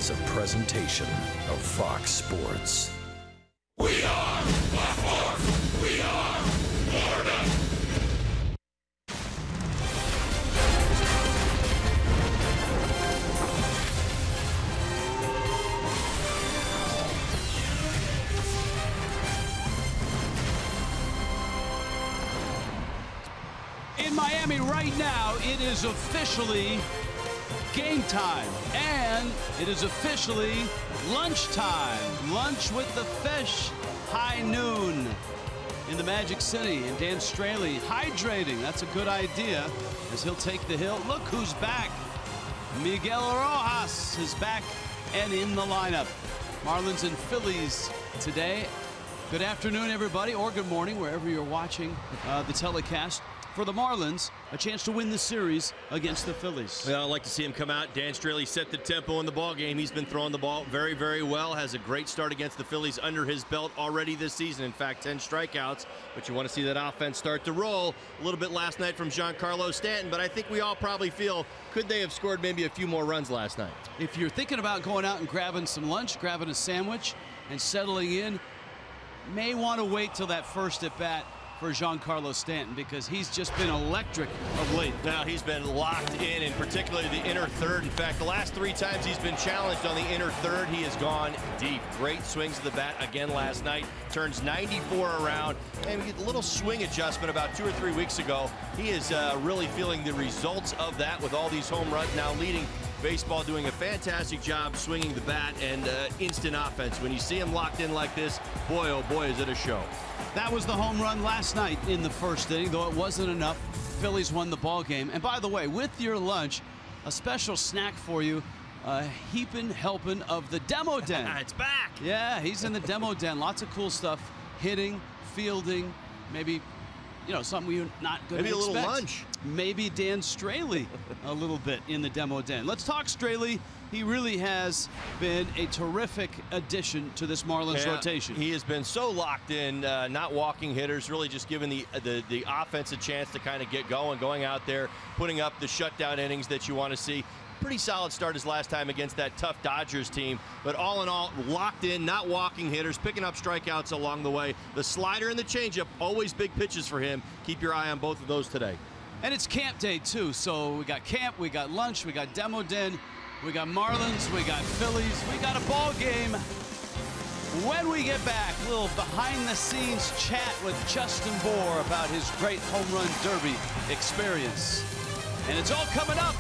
is a presentation of Fox Sports. We are Fox. We are Florida. In Miami right now, it is officially game time, and it is officially lunchtime. Lunch with the fish, high noon in the Magic City. And Dan Straley hydrating. That's a good idea as he'll take the hill. Look who's back. Miguel Rojas is back and in the lineup. Marlins and Phillies today. Good afternoon, everybody, or good morning, wherever you're watching the telecast. For the Marlins, a chance to win the series against the Phillies. Well, I'd like to see him come out. Dan Straley set the tempo in the ball game. He's been throwing the ball very, very well. Has a great start against the Phillies under his belt already this season. In fact, 10 strikeouts. But you want to see that offense start to roll. A little bit last night from Giancarlo Stanton, but I think we all probably feel, could they have scored maybe a few more runs last night? If you're thinking about going out and grabbing some lunch, grabbing a sandwich, and settling in, may want to wait till that first at bat for Giancarlo Stanton, because he's just been electric of late. Now he's been locked in particularly the inner third. In fact, the last 3 times he's been challenged on the inner third, he has gone deep. Great swings of the bat again last night. Turns 94 around, and we get a little swing adjustment about 2 or 3 weeks ago. He is really feeling the results of that with all these home runs, now leading baseball, doing a fantastic job swinging the bat and instant offense. When you see him locked in like this, boy, oh boy, is it a show. That was the home run last night in the first inning, though it wasn't enough. Phillies won the ball game. And by the way, with your lunch, a special snack for you, a heaping helping of the demo den. It's back. Yeah, he's in the demo den. Lots of cool stuff, hitting, fielding, maybe, you know, something you're not going to expect. Maybe a little lunch. Maybe Dan Straley a little bit in the demo den. Let's talk Straley. He really has been a terrific addition to this Marlins rotation. He has been so locked in, not walking hitters, really just giving the offense a chance to kind of get going out there, putting up the shutdown innings that you want to see. Pretty solid start his last time against that tough Dodgers team, but all in all, locked in, not walking hitters, picking up strikeouts along the way. The slider and the changeup, always big pitches for him. Keep your eye on both of those today. And it's camp day too, so we got camp, we got lunch, we got demo den, we got Marlins, we got Phillies, we got a ball game. When we get back, a little behind-the-scenes chat with Justin Bour about his great home run derby experience. And it's all coming up.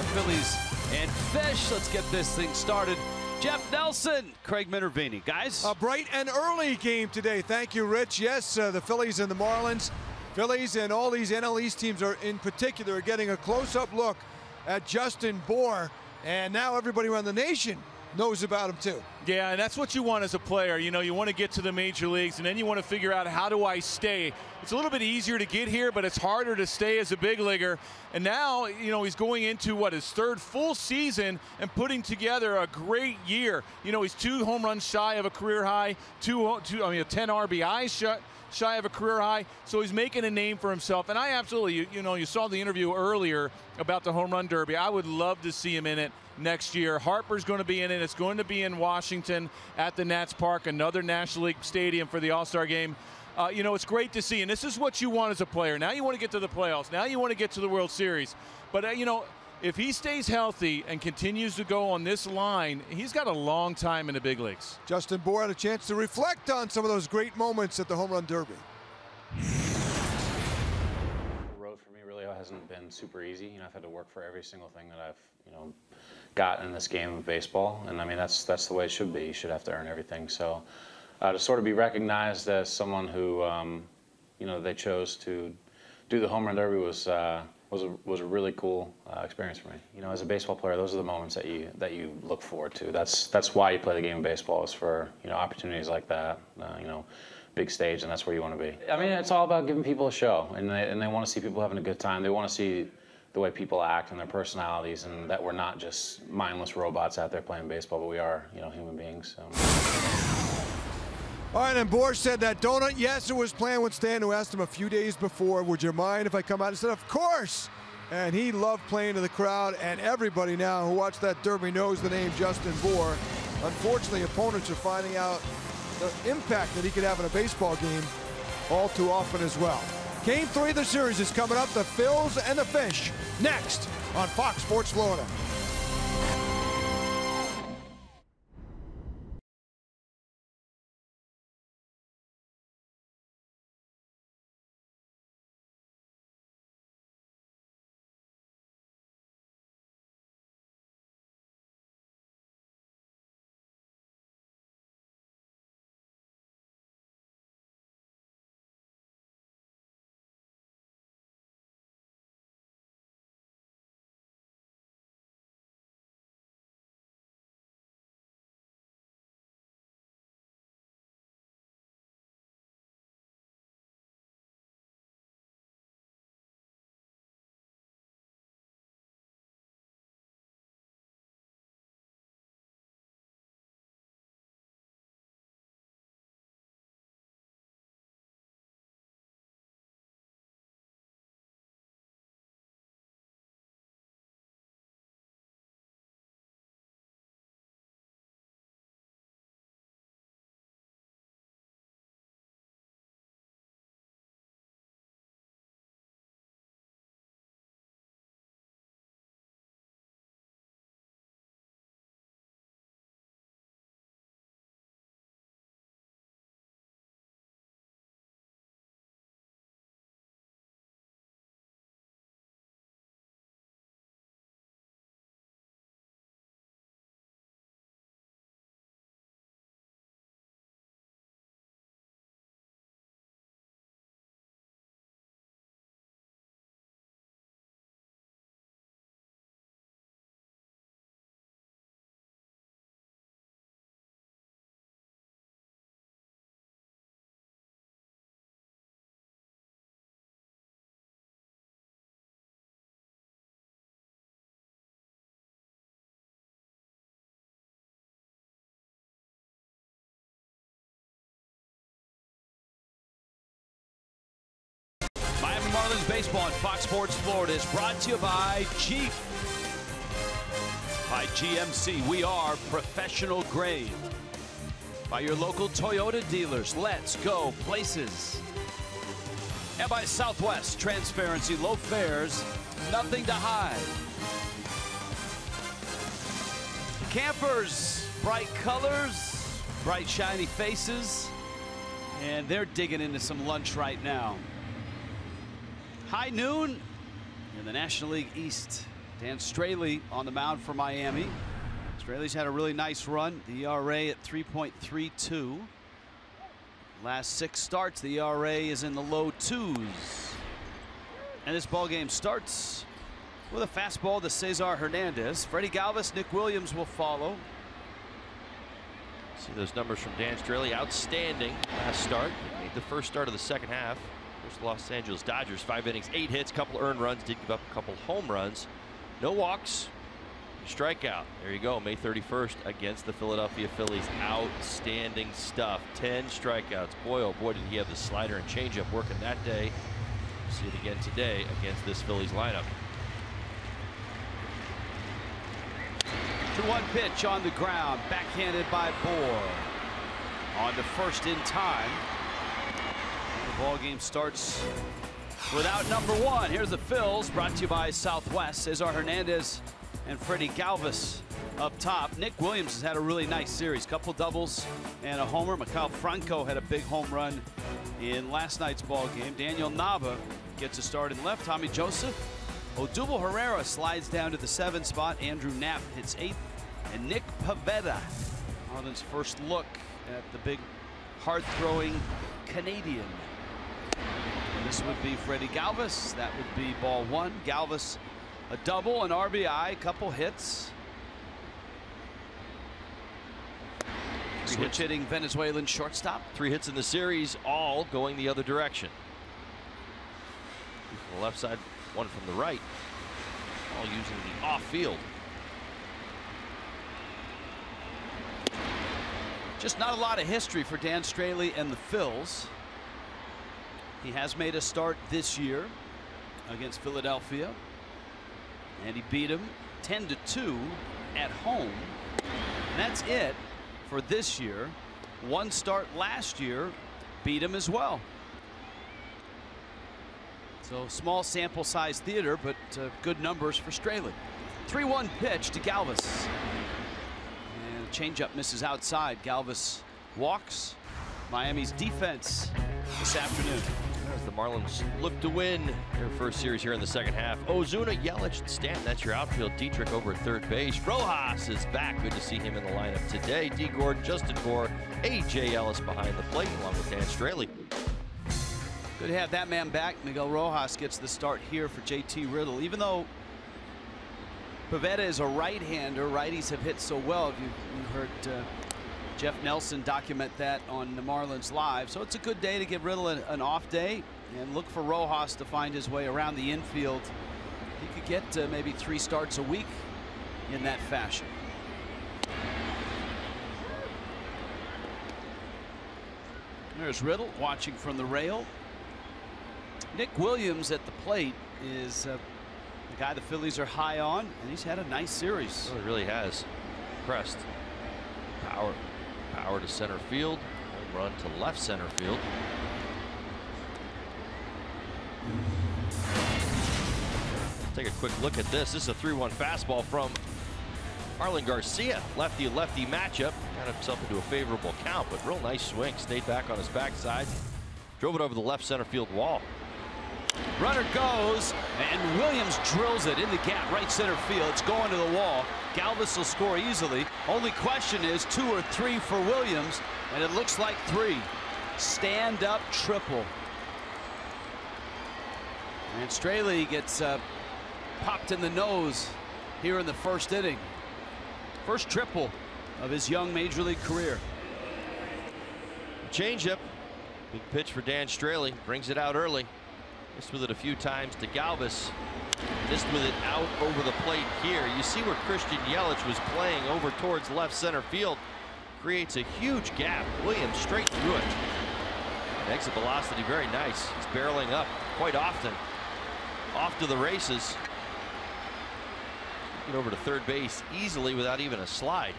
Phillies and Fish. Let's get this thing started. Jeff Nelson, Craig Minervini. Guys. A bright and early game today. Thank you, Rich. Yes, the Phillies and the Marlins. Phillies and all these NL East teams are in particular getting a close-up look at Justin Bour. And now everybody around the nation knows about him too. Yeah, and that's what you want as a player. You know, you want to get to the major leagues, and then you want to figure out, how do I stay? It's a little bit easier to get here, but it's harder to stay as a big leaguer. And now, you know, he's going into his third full season and putting together a great year. You know, he's 2 home runs shy of a career high, 10 RBIs shy of a career high, so he's making a name for himself. And I absolutely, you saw the interview earlier about the home run derby. I would love to see him in it next year. Harper's going to be in it. It's going to be in Washington at the Nats Park, another National League stadium for the All-Star game. You know, it's great to see, and this is what you want as a player. Now you want to get to the playoffs. Now you want to get to the World Series. But, you know, if he stays healthy and continues to go on this line, he's got a long time in the big leagues. Justin Bour had a chance to reflect on some of those great moments at the home run derby. The road for me really hasn't been super easy. You know, I've had to work for every single thing that I've, got in this game of baseball, and I mean that's the way it should be. You should have to earn everything. So to sort of be recognized as someone who, they chose to do the home run derby was a really cool experience for me. You know, as a baseball player, those are the moments that you look forward to. That's why you play the game of baseball, is for opportunities like that. Big stage, and that's where you want to be. I mean, it's all about giving people a show, and they want to see people having a good time. They want to see the way people act and their personalities, and that we're not just mindless robots out there playing baseball, but we are, human beings. So. All right, and Bour said that donut, yes, it was planned with Stan, who asked him a few days before, would you mind if I come out? He said, of course. And he loved playing to the crowd, and everybody now who watched that derby knows the name Justin Bour. Unfortunately, opponents are finding out the impact that he could have in a baseball game all too often as well. Game 3 of the series is coming up, the Phils and the Fish, next on Fox Sports Florida. Marlins baseball on Fox Sports Florida is brought to you by Jeep. By GMC, we are professional grade. By your local Toyota dealers, let's go places. And by Southwest, transparency, low fares, nothing to hide. Campers, bright colors, bright shiny faces, and they're digging into some lunch right now. High noon in the National League East. Dan Straley on the mound for Miami. Straley's had a really nice run. The ERA at 3.32. Last 6 starts, the ERA is in the low 2s. And this ball game starts with a fastball to Cesar Hernandez. Freddie Galvis, Nick Williams will follow. See those numbers from Dan Straley. Outstanding last start. Made the first start of the second half. First Los Angeles Dodgers, 5 innings, 8 hits, couple earned runs, did give up a couple home runs. No walks, strikeout. There you go, May 31st against the Philadelphia Phillies. Outstanding stuff. 10 strikeouts. Boy, oh boy, did he have the slider and changeup working that day. See it again today against this Phillies lineup. 2-1 pitch on the ground, backhanded by Bohr. On to first in time. The ball game starts without number 1. Here's the Phils, brought to you by Southwest. Cesar Hernandez and Freddie Galvis up top. Nick Williams has had a really nice series. Couple doubles and a homer. Maikel Franco had a big home run in last night's ball game. Daniel Nava gets a start in left. Tommy Joseph. Odubel Herrera slides down to the 7 spot. Andrew Knapp hits 8th. And Nick Pivetta, Marlins' first look at the big hard-throwing Canadian. And this would be Freddie Galvis. That would be ball 1. Galvis a double, an RBI, couple hits. Switch hitting Venezuelan shortstop. 3 hits in the series, all going the other direction. 2 from the left side, 1 from the right. All using the off field. Just not a lot of history for Dan Straley and the Phils. He has made a start this year against Philadelphia, and he beat him 10-2 at home. And that's it for this year. 1 start last year beat him as well. So small sample size theater, but good numbers for Straley. 3-1 pitch to Galvis. And changeup misses outside. Galvis walks. Miami's defense this afternoon. As the Marlins look to win their first series here in the second half. Ozuna, Yelich, and Stanton, that's your outfield. Dietrich over at third base. Rojas is back. Good to see him in the lineup today. D. Gordon, Justin Bohr, A.J. Ellis behind the plate, along with Dan Straley. Good to have that man back. Miguel Rojas gets the start here for JT Riddle. Even though Pivetta is a right-hander, righties have hit so well. You heard Jeff Nelson document that on the Marlins Live. So it's a good day to give Riddle an off day and look for Rojas to find his way around the infield. He could get maybe 3 starts a week in that fashion. There's Riddle watching from the rail. Nick Williams at the plate is the guy the Phillies are high on, and he's had a nice series. Oh, he really has. Impressed. Power to center field. Home run to left center field. Take a quick look at this. This is a 3-1 fastball from Marlon Garcia. Lefty-lefty matchup. Got himself into a favorable count, but real nice swing. Stayed back on his backside. Drove it over the left center field wall. Runner goes, and Williams drills it in the gap, right center field. It's going to the wall. Galvis will score easily. Only question is 2 or 3 for Williams, and it looks like 3. Stand-up triple. And Straley gets popped in the nose here in the first inning. First triple of his young major league career. Changeup. Big pitch for Dan Straley. Brings it out early. Missed with it a few times to Galvis. Missed with it out over the plate here. You see where Christian Yelich was playing over towards left center field. Creates a huge gap. Williams straight through it. And exit velocity very nice. He's barreling up quite often. Off to the races. Get over to third base easily without even a slide.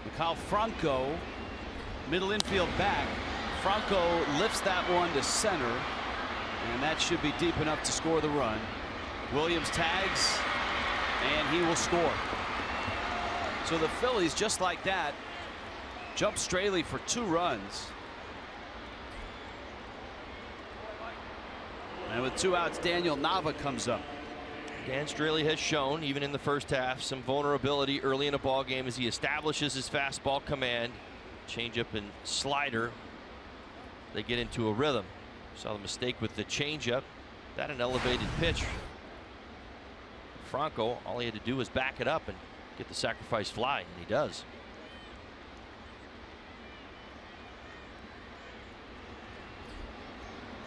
Maikel Franco, middle infield back. Franco lifts that one to center, and that should be deep enough to score the run. Williams tags, and he will score. So the Phillies, just like that, jump Straley for 2 runs. And with 2 outs, Daniel Nava comes up. Dan Straley has shown, even in the first half, some vulnerability early in a ball game as he establishes his fastball command. Changeup and slider, they get into a rhythm. Saw the mistake with the changeup. That an elevated pitch. Franco, all he had to do was back it up and get the sacrifice fly, and he does.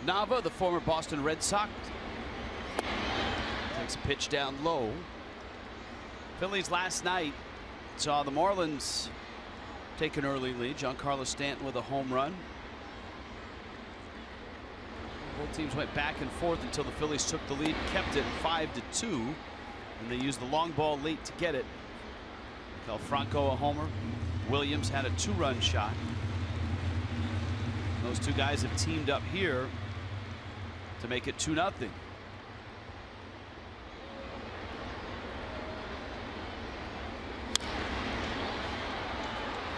Nava, the former Boston Red Sox, takes a pitch down low. Phillies last night saw the Marlins take an early lead. Giancarlo Stanton with a home run. Both teams went back and forth until the Phillies took the lead, kept it 5-2, and they used the long ball late to get it. Miguel Franco a homer. Williams had a 2-run shot. Those two guys have teamed up here to make it 2-0.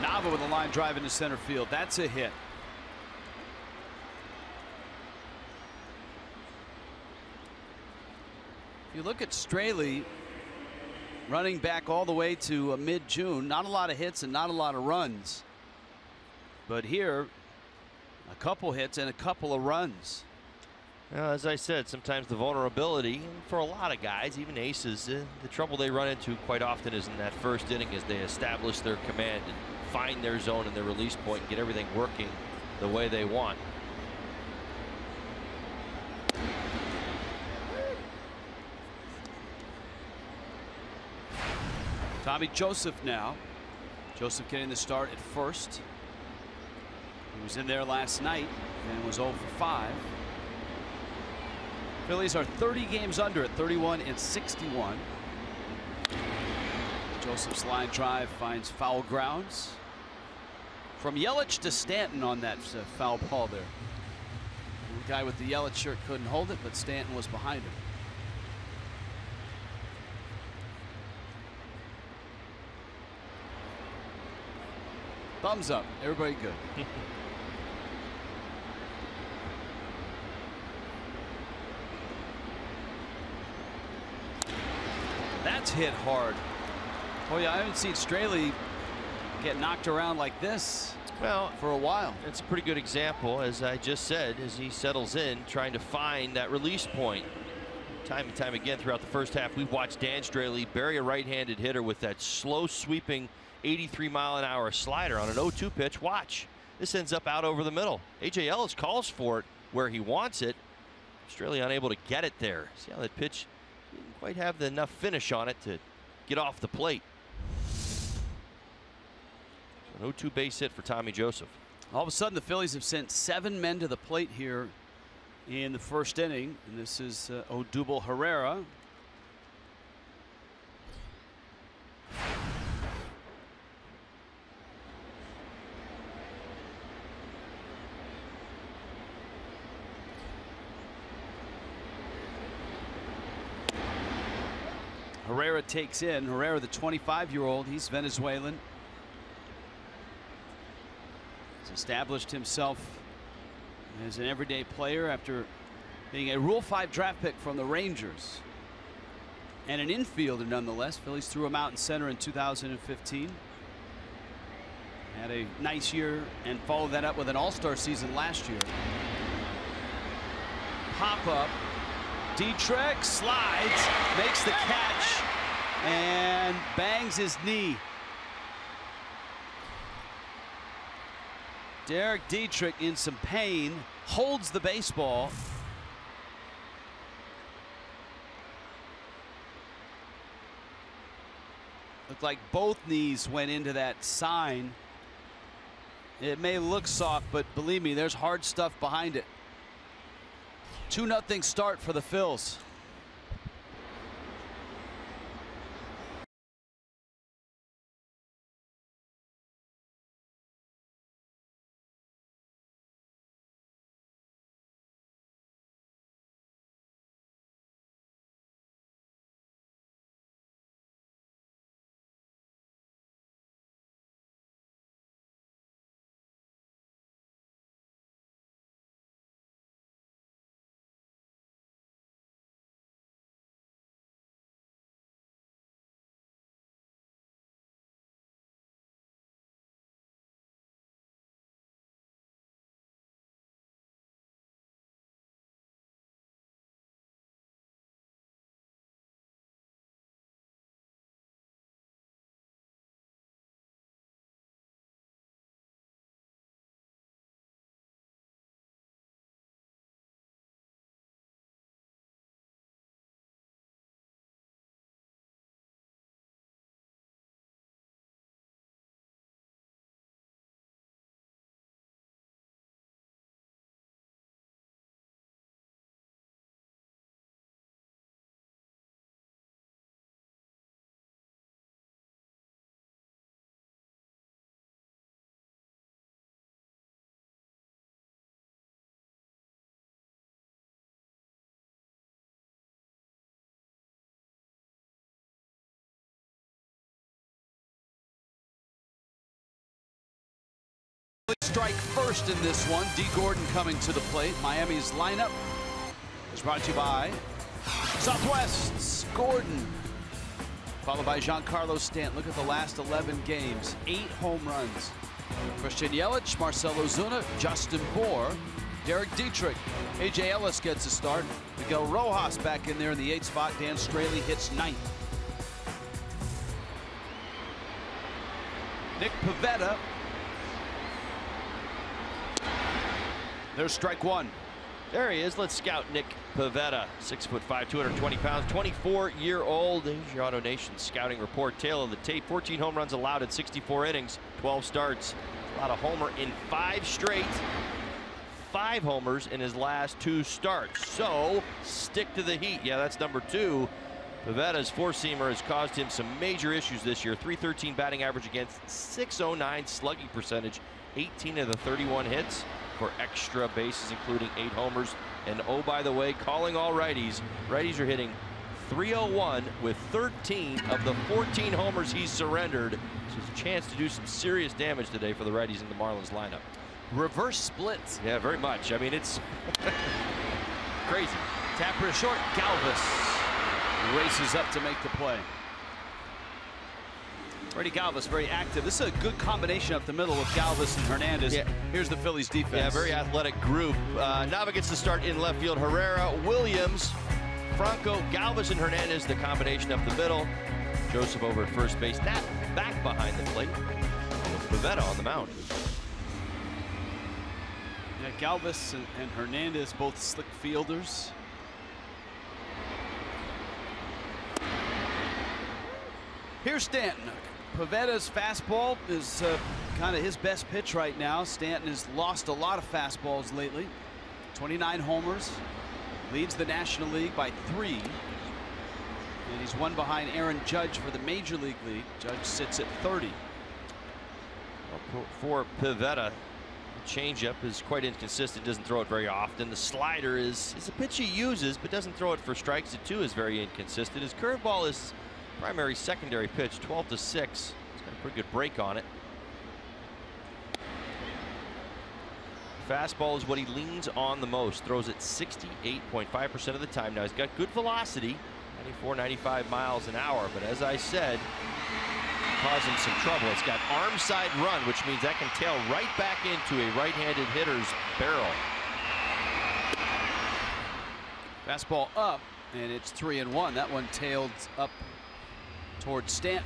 Nava with a line drive into center field. That's a hit. If you look at Straley running back all the way to mid-June, not a lot of hits and not a lot of runs. But here, a couple hits and a couple of runs. As I said, sometimes the vulnerability for a lot of guys, even aces, the trouble they run into quite often is in that first inning as they establish their command and find their zone and their release point and get everything working the way they want. Tommy Joseph now. Joseph getting the start at first. He was in there last night and was 0 for 5. Phillies are 30 games under at 31-61. Joseph's line drive finds foul grounds. From Yelich to Stanton on that foul ball there. The guy with the Yelich shirt couldn't hold it, but Stanton was behind him. Thumbs up. Everybody good. That's hit hard. Oh yeah, I haven't seen Straley get knocked around like this for a while. It's a pretty good example, as I just said, as he settles in, trying to find that release point. Time and time again throughout the first half, we've watched Dan Straley bury a right-handed hitter with that slow sweeping 83-mile-an-hour slider on an 0-2 pitch. Watch. This ends up out over the middle. A.J. Ellis calls for it where he wants it. Straley unable to get it there. See how that pitch didn't quite have enough finish on it to get off the plate. So an 0-2 base hit for Tommy Joseph. All of a sudden, the Phillies have sent 7 men to the plate here in the first inning, and this is Odubel Herrera. Herrera takes in. Herrera, the 25-year-old, he's Venezuelan. He's established himself as an everyday player after being a Rule 5 draft pick from the Rangers. And an infielder nonetheless. Phillies threw him out in center in 2015. Had a nice year and followed that up with an all-star season last year. Pop up. Dietrich slides, makes the catch, and bangs his knee. Derek Dietrich in some pain, holds the baseball. Looked like both knees went into that sign. It may look soft, but believe me, there's hard stuff behind it. 2-0 start for the Phils. strike first in this one. D. Gordon coming to the plate. Miami's lineup is brought to you by Southwest's Gordon, followed by Giancarlo Stanton. Look at the last 11 games, 8 home runs. Christian Yelich, Marcell Ozuna, Justin Bour, Derek Dietrich. A.J. Ellis gets a start. Miguel Rojas back in there in the 8th spot. Dan Straley hits 9th. Nick Pivetta. There's strike one. There he is. Let's scout Nick Pivetta. 6'5", 220 pounds, 24-year-old. Here's your Auto Nation scouting report. Tail of the tape. 14 home runs allowed in 64 innings, 12 starts. A lot of homer in 5 straight. 5 homers in his last 2 starts. So stick to the heat. Yeah, that's number 2. Pivetta's four-seamer has caused him some major issues this year. .313 batting average against, .609 slugging percentage, 18 of the 31 hits for extra bases, including 8 homers. And oh, by the way, calling all righties. Righties are hitting .301 with 13 of the 14 homers he's surrendered. So it's a chance to do some serious damage today for the righties in the Marlins lineup. Reverse splits. Yeah, very much. I mean, it's crazy. Tapper is short. Galvis races up to make the play. Freddie Galvis very active. This is a good combination up the middle with Galvis and Hernandez. Yeah. Here's the Phillies defense. Yeah, very athletic group. Nava gets to start in left field. Herrera, Williams, Franco, Galvis, and Hernandez, the combination up the middle. Joseph over at first base. That back behind the plate. Pivetta on the mound. Yeah, Galvis and Hernandez, both slick fielders. Here's Stanton. Pivetta's fastball is kind of his best pitch right now. Stanton has lost a lot of fastballs lately. 29 homers, leads the National League by 3. And he's one behind Aaron Judge for the Major League lead. Judge sits at 30. Well, for Pivetta, the changeup is quite inconsistent, doesn't throw it very often. The slider is a pitch he uses, but doesn't throw it for strikes. It too is very inconsistent. His curveball is primary secondary pitch, 12 to 6. He's got a pretty good break on it. Fastball is what he leans on the most. Throws it 68.5% of the time. Now he's got good velocity, 94, 95 miles an hour. But as I said, cause him some trouble. It's got arm side run, which means that can tail right back into a right-handed hitter's barrel. Fastball up, and it's 3-1. That one tailed up towards Stanton.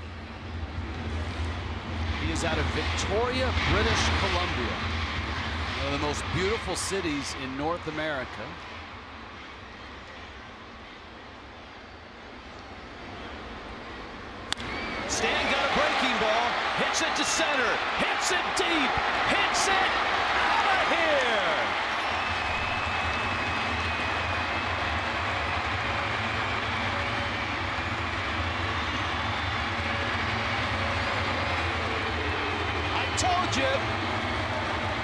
He is out of Victoria, British Columbia, one of the most beautiful cities in North America. Stanton got a breaking ball, hits it to center, hits it deep, hits it out of here. Told you,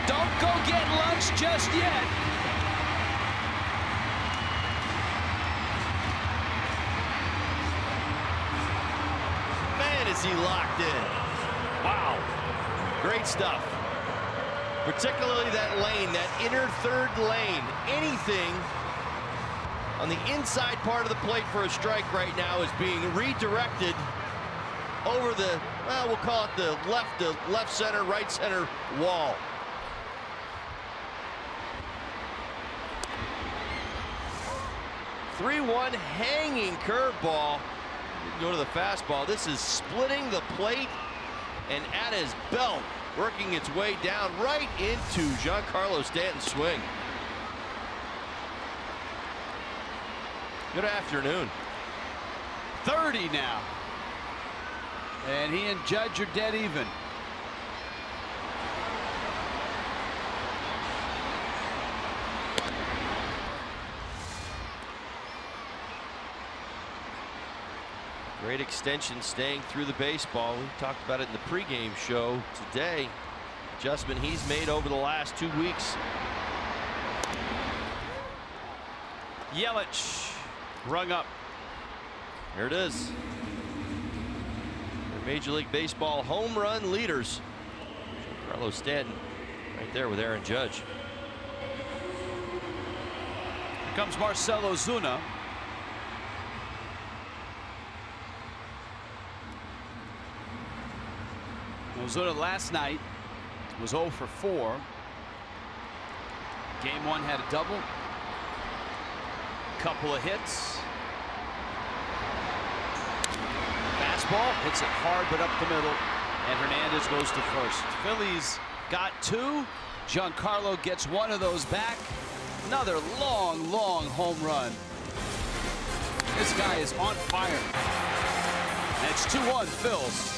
don't go get lunch just yet. Man, is he locked in. Wow. Great stuff. Particularly that lane, that inner third lane. Anything on the inside part of the plate for a strike right now is being redirected over the, well, we'll call it the left center, right center wall. .3-1 hanging curveball. Go to the fastball. This is splitting the plate and at his belt, working its way down right into Giancarlo Stanton's swing. Good afternoon. 30 now. And he and Judge are dead even. Great extension staying through the baseball. We talked about it in the pregame show today. Adjustment he's made over the last 2 weeks. Yelich rung up. Here it is. Major League Baseball home run leaders. Giancarlo Stanton Right there with Aaron Judge. Here comes Marcell Ozuna. Ozuna last night was 0 for 4. Game 1 had a double. Couple of hits. Fastball hits it hard but up the middle, and Hernandez goes to first. Phillies got 2. Giancarlo gets 1 of those back. Another long home run. This guy is on fire. And it's 2-1 Phils.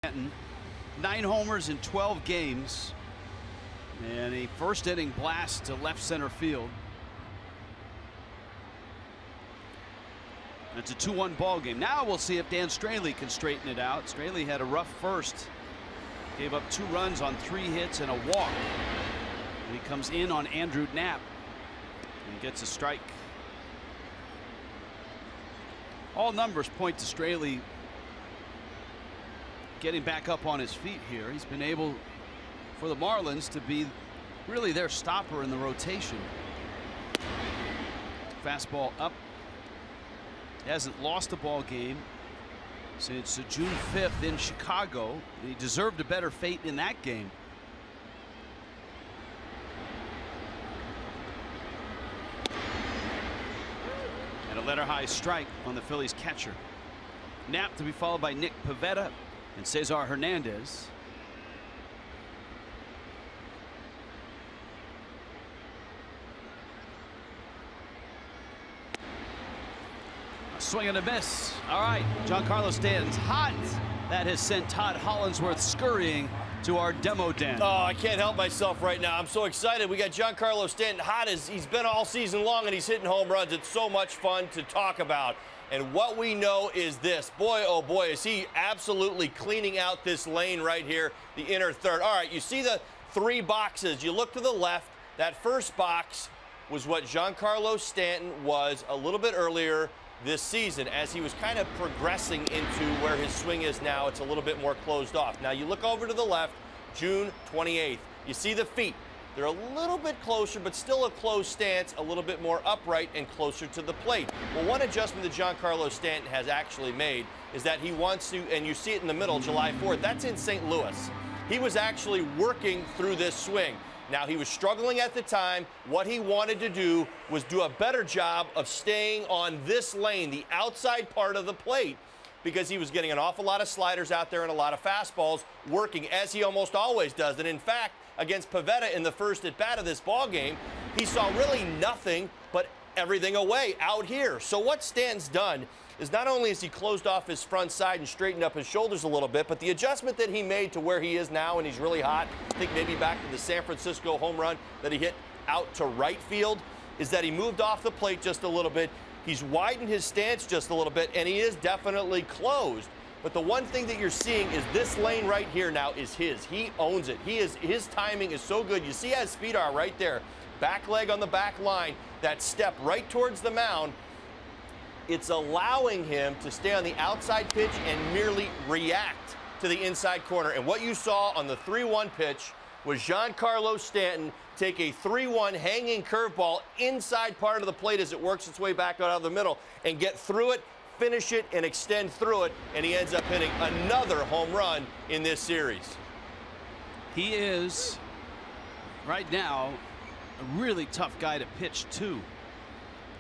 Stanton, 9 homers in 12 games, and a first inning blast to left center field. It's a 2-1 ball game. Now we'll see if Dan Straley can straighten it out. Straley had a rough first, gave up 2 runs on 3 hits and a walk. And he comes in on Andrew Knapp and gets a strike. All numbers point to Straley getting back up on his feet here. He's been able, for the Marlins, to be really their stopper in the rotation. Fastball up. He hasn't lost a ball game since June 5th in Chicago. He deserved a better fate in that game. And a letter high strike on the Phillies catcher. Knapp to be followed by Nick Pivetta and Cesar Hernandez. A swing and a miss. All right, Giancarlo Stanton's hot. That has sent Todd Hollandsworth scurrying to our demo den. Oh, I can't help myself right now. I'm so excited. We got Giancarlo Stanton hot as he's been all season long, and he's hitting home runs. It's so much fun to talk about. And what we know is this. Boy, oh boy, is he absolutely cleaning out this lane right here, the inner third. All right, you see the 3 boxes. You look to the left. That first box was what Giancarlo Stanton was a little bit earlier this season as he was kind of progressing into where his swing is now. It's a little bit more closed off. Now you look over to the left, June 28th. You see the feet. They're a little bit closer, but still a closed stance, a little bit more upright and closer to the plate. Well, one adjustment that Giancarlo Stanton has actually made is that he wants to, and you see it in the middle, July 4th, that's in St. Louis. He was actually working through this swing. Now, he was struggling at the time. What he wanted to do was do a better job of staying on this lane, the outside part of the plate, because he was getting an awful lot of sliders out there and a lot of fastballs working, as he almost always does. And in fact, against Pivetta in the first at-bat of this ball game, he saw really nothing but everything away out here. So what Stanton's done is not only has he closed off his front side and straightened up his shoulders a little bit, but the adjustment that he made to where he is now, and he's really hot, I think maybe back to the San Francisco home run that he hit out to right field, is that he moved off the plate just a little bit. He's widened his stance just a little bit, and he is definitely closed. But the one thing that you're seeing is this lane right here now is his. He owns it. His timing is so good. You see how his feet are right there. Back leg on the back line, that step right towards the mound. It's allowing him to stay on the outside pitch and merely react to the inside corner. And what you saw on the 3-1 pitch was Giancarlo Stanton take a 3-1 hanging curveball inside part of the plate as it works its way back out of the middle and get through it, finish it, and extend through it, and he ends up hitting another home run in this series. He is, right now, a really tough guy to pitch to.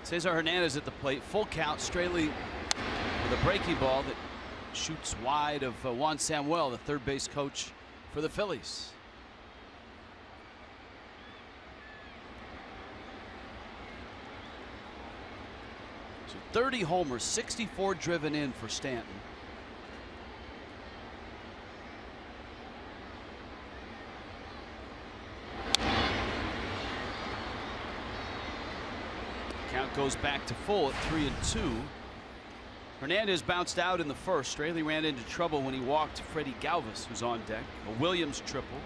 Cesar Hernandez at the plate, full count, Straley with a breaking ball that shoots wide of Juan Samuel, the third base coach for the Phillies. So 30 homers, 64 driven in for Stanton. Count goes back to full at 3-2. Hernandez bounced out in the first. Straley ran into trouble when he walked Freddie Galvis, who's on deck. A Williams triple,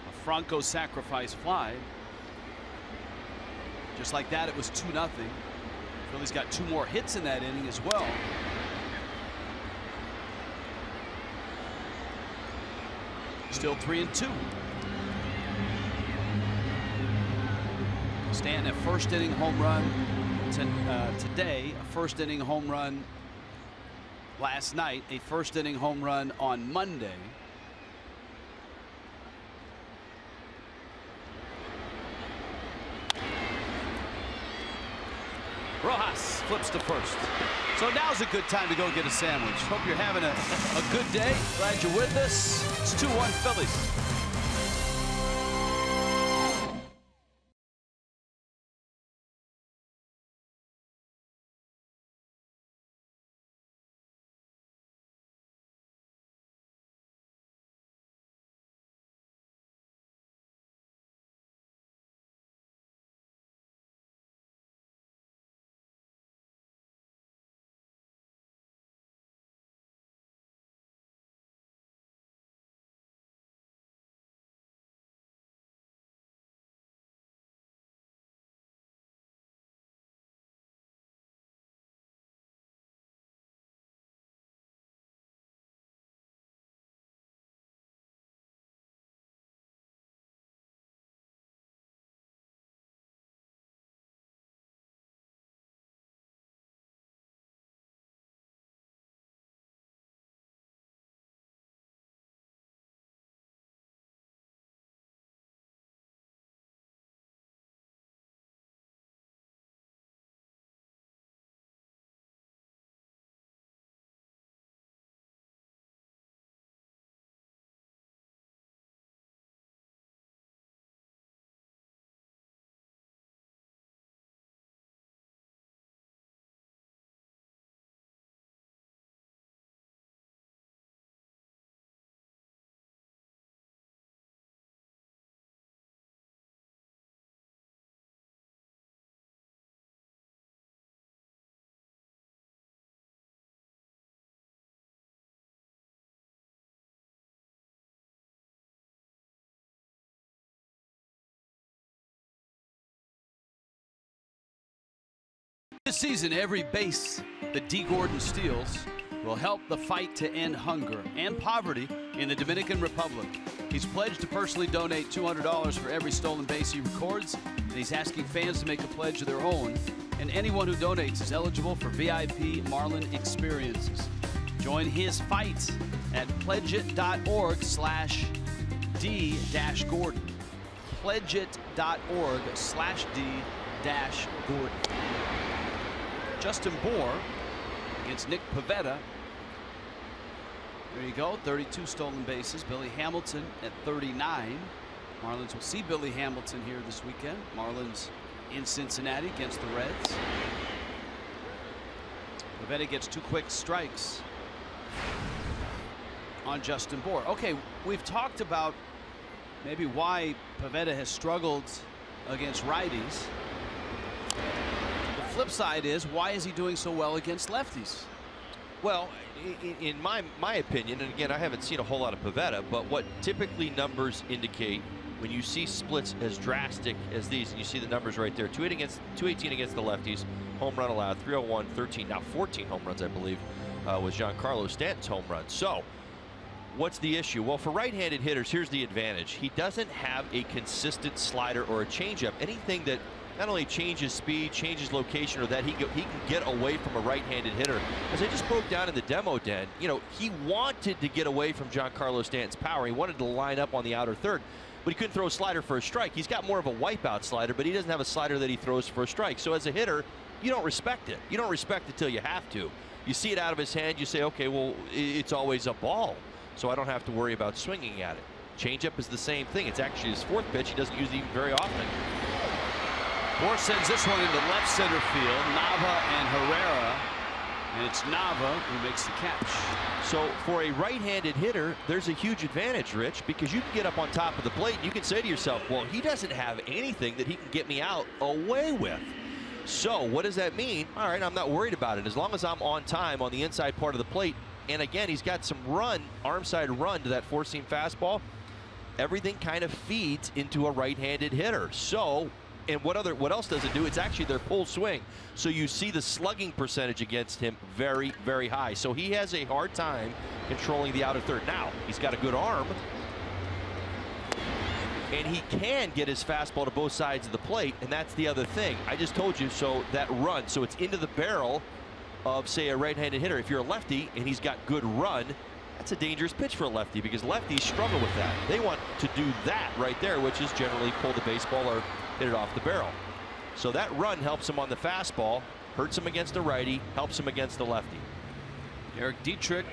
a Franco sacrifice fly. Just like that, it was 2-0. Phillies got 2 more hits in that inning as well. Still 3-2. Stanton, a first inning home run today, a first inning home run last night, a first inning home run on Monday. Rojas flips to first. So now's a good time to go get a sandwich. Hope you're having a good day. Glad you're with us. It's 2-1 Phillies. This season, every base that D. Gordon steals will help the fight to end hunger and poverty in the Dominican Republic. He's pledged to personally donate $200 for every stolen base he records, and he's asking fans to make a pledge of their own. And anyone who donates is eligible for VIP Marlin experiences. Join his fight at pledgeit.org/D-Gordon. Pledgeit.org/D-Gordon. Justin Bour against Nick Pivetta. There you go, 32 stolen bases. Billy Hamilton at 39. Marlins will see Billy Hamilton here this weekend. Marlins in Cincinnati against the Reds. Pivetta gets 2 quick strikes on Justin Bour. Okay, we've talked about maybe why Pivetta has struggled against righties. The flip side is, why is he doing so well against lefties? Well, in my opinion, and again, I haven't seen a whole lot of Pivetta, but what typically numbers indicate when you see splits as drastic as these, and you see the numbers right there, 218 against the lefties, home run allowed, 301, 13, now 14 home runs, I believe, was Giancarlo Stanton's home run. So what's the issue? Well, for right-handed hitters, here's the advantage. He doesn't have a consistent slider or a changeup, anything that not only changes speed, changes location, or that he can get away from a right-handed hitter. As I just broke down in the demo den, you know, he wanted to get away from Giancarlo Stanton's power. He wanted to line up on the outer third, but he couldn't throw a slider for a strike. He's got more of a wipeout slider, but he doesn't have a slider that he throws for a strike. So as a hitter, you don't respect it. You don't respect it till you have to. You see it out of his hand, you say, okay, well, it's always a ball, so I don't have to worry about swinging at it. Changeup is the same thing. It's actually his 4th pitch. He doesn't use it even very often. Bour sends this one into left center field. Nava and Herrera, and it's Nava who makes the catch. So for a right-handed hitter, there's a huge advantage, Rich, because you can get up on top of the plate and you can say to yourself, well, he doesn't have anything that he can get me out away with. So what does that mean? All right, I'm not worried about it. As long as I'm on time on the inside part of the plate, and again, he's got some run, arm side run to that 4-seam fastball, everything kind of feeds into a right-handed hitter. So, and what else does it do? It's actually their pull swing. So you see the slugging percentage against him very, very high. So he has a hard time controlling the outer third. Now, he's got a good arm, and he can get his fastball to both sides of the plate, and that's the other thing. I just told you, so that run, so it's into the barrel of, say, a right-handed hitter. If you're a lefty and he's got good run, that's a dangerous pitch for a lefty, because lefties struggle with that. They want to do that right there, which is generally pull the baseball or hit it off the barrel. So that run helps him on the fastball, hurts him against the righty, helps him against the lefty. Eric Dietrich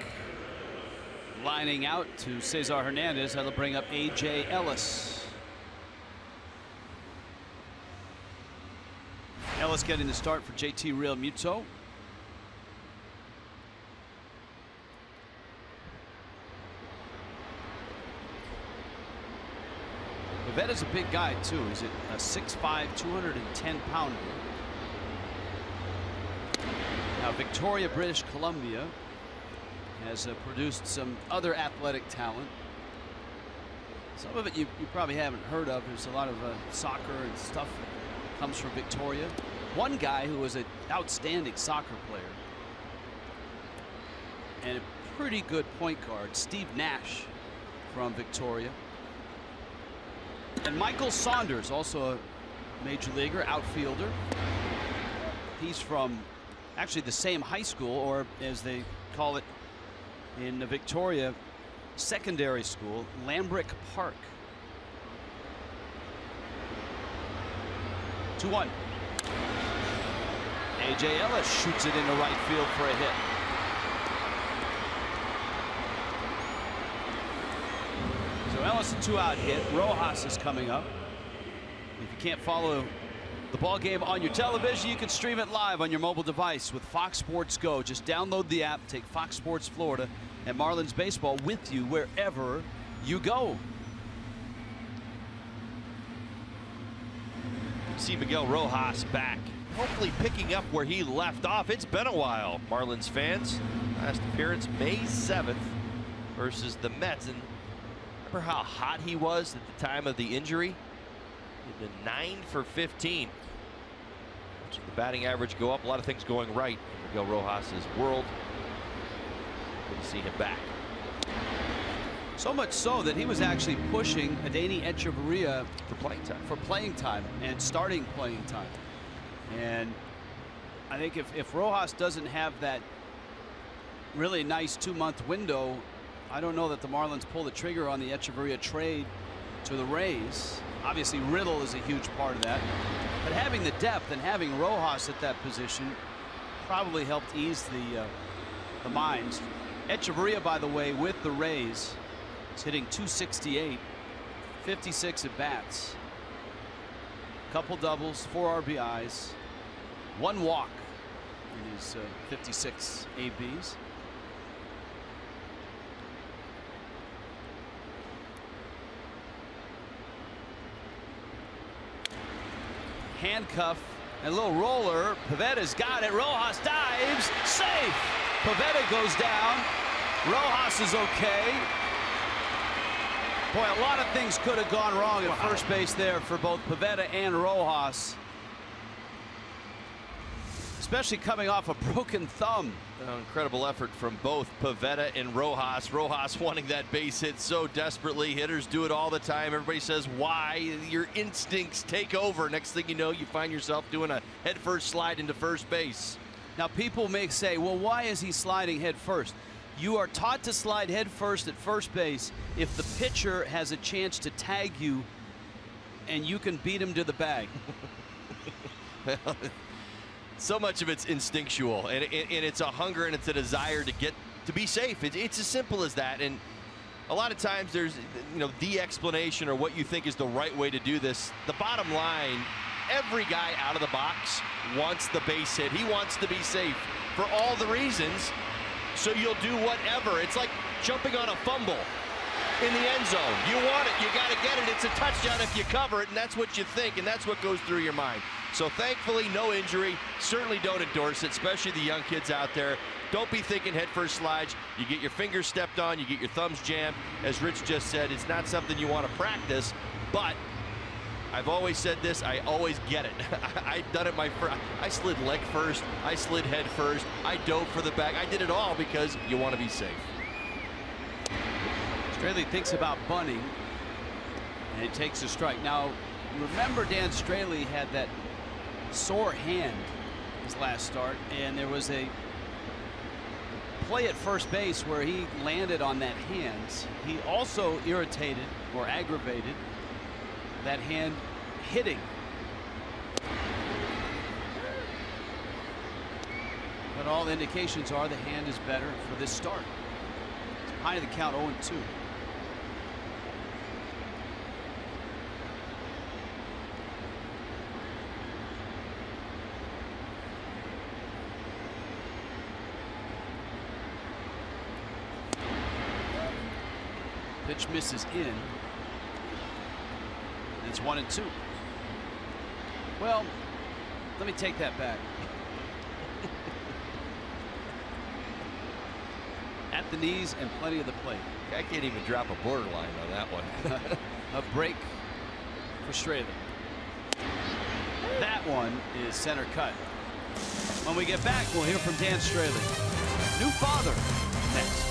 lining out to Cesar Hernandez. That'll bring up A.J. Ellis. Ellis getting the start for JT Realmuto. Pivetta's a big guy too. He's a 6'5", 210-pounder. Now Victoria, British Columbia has produced some other athletic talent. Some of it you probably haven't heard of. There's a lot of soccer and stuff that comes from Victoria. One guy who was an outstanding soccer player and a pretty good point guard, Steve Nash from Victoria. And Michael Saunders, also a major leaguer, outfielder. He's from actually the same high school, or as they call it in Victoria, secondary school, Lambrick Park. 2-1. A.J. Ellis shoots it into right field for a hit. So Ellis, a 2-out hit. Rojas is coming up. If you can't follow the ball game on your television, you can stream it live on your mobile device with Fox Sports Go. Just download the app, take Fox Sports Florida and Marlins baseball with you wherever you go. See Miguel Rojas back, hopefully picking up where he left off. It's been a while, Marlins fans. Last appearance May 7th versus the Mets. And remember how hot he was at the time of the injury? He'd been 9 for 15. So the batting average go up, a lot of things going right in Miguel Rojas' world. Good to see him back. So much so that he was actually pushing Adeiny Echeverria for playing time. and starting playing time. And I think if Rojas doesn't have that really nice 2-month window, I don't know that the Marlins pull the trigger on the Echeverria trade to the Rays. Obviously Riddle is a huge part of that, but having the depth and having Rojas at that position probably helped ease the minds. Echeverria, by the way, with the Rays, is hitting .268, 56 at bats, couple doubles, 4 RBIs, 1 walk, in his 56 ABs. Handcuff and a little roller. Pavetta's got it. Rojas dives. Safe. Pavetta goes down. Rojas is okay. Boy, a lot of things could have gone wrong at first base there for both Pavetta and Rojas. Especially coming off a broken thumb. Incredible effort from both Pavetta and Rojas. Rojas wanting that base hit so desperately. Hitters do it all the time. Everybody says why. Your instincts take over. Next thing you know, you find yourself doing a headfirst slide into first base. Now, people may say, well, why is he sliding head first? You are taught to slide head first at first base if the pitcher has a chance to tag you and you can beat him to the bag. So much of it's instinctual, and it's a hunger and it's a desire to be safe. It's as simple as that. And a lot of times there's, the explanation or what you think is the right way to do this. The bottom line, every guy out of the box wants the base hit. He wants to be safe for all the reasons. So you'll do whatever. It's like jumping on a fumble in the end zone. You want it, you got to get it. It's a touchdown if you cover it, and that's what you think, and that's what goes through your mind. So thankfully, no injury. Certainly don't endorse it, especially the young kids out there. Don't be thinking head first slides. You get your fingers stepped on, you get your thumbs jammed. As Rich just said, it's not something you want to practice, but I've always said this, I always get it. I've done it I slid leg first, I slid head first, I dove for the back. I did it all because you want to be safe. Straley thinks about bunting, and it takes a strike. Now, remember Dan Straley had that sore hand his last start, and there was a play at first base where he landed on that hand. He also irritated or aggravated that hand hitting. But all the indications are the hand is better for this start. It's high to the count, 0-2. Pitch misses in. It's 1-2. Well, let me take that back. At the knees and plenty of the plate. I can't even drop a borderline on that one. A break for Straley. That one is center cut. When we get back, we'll hear from Dan Straley. New father next.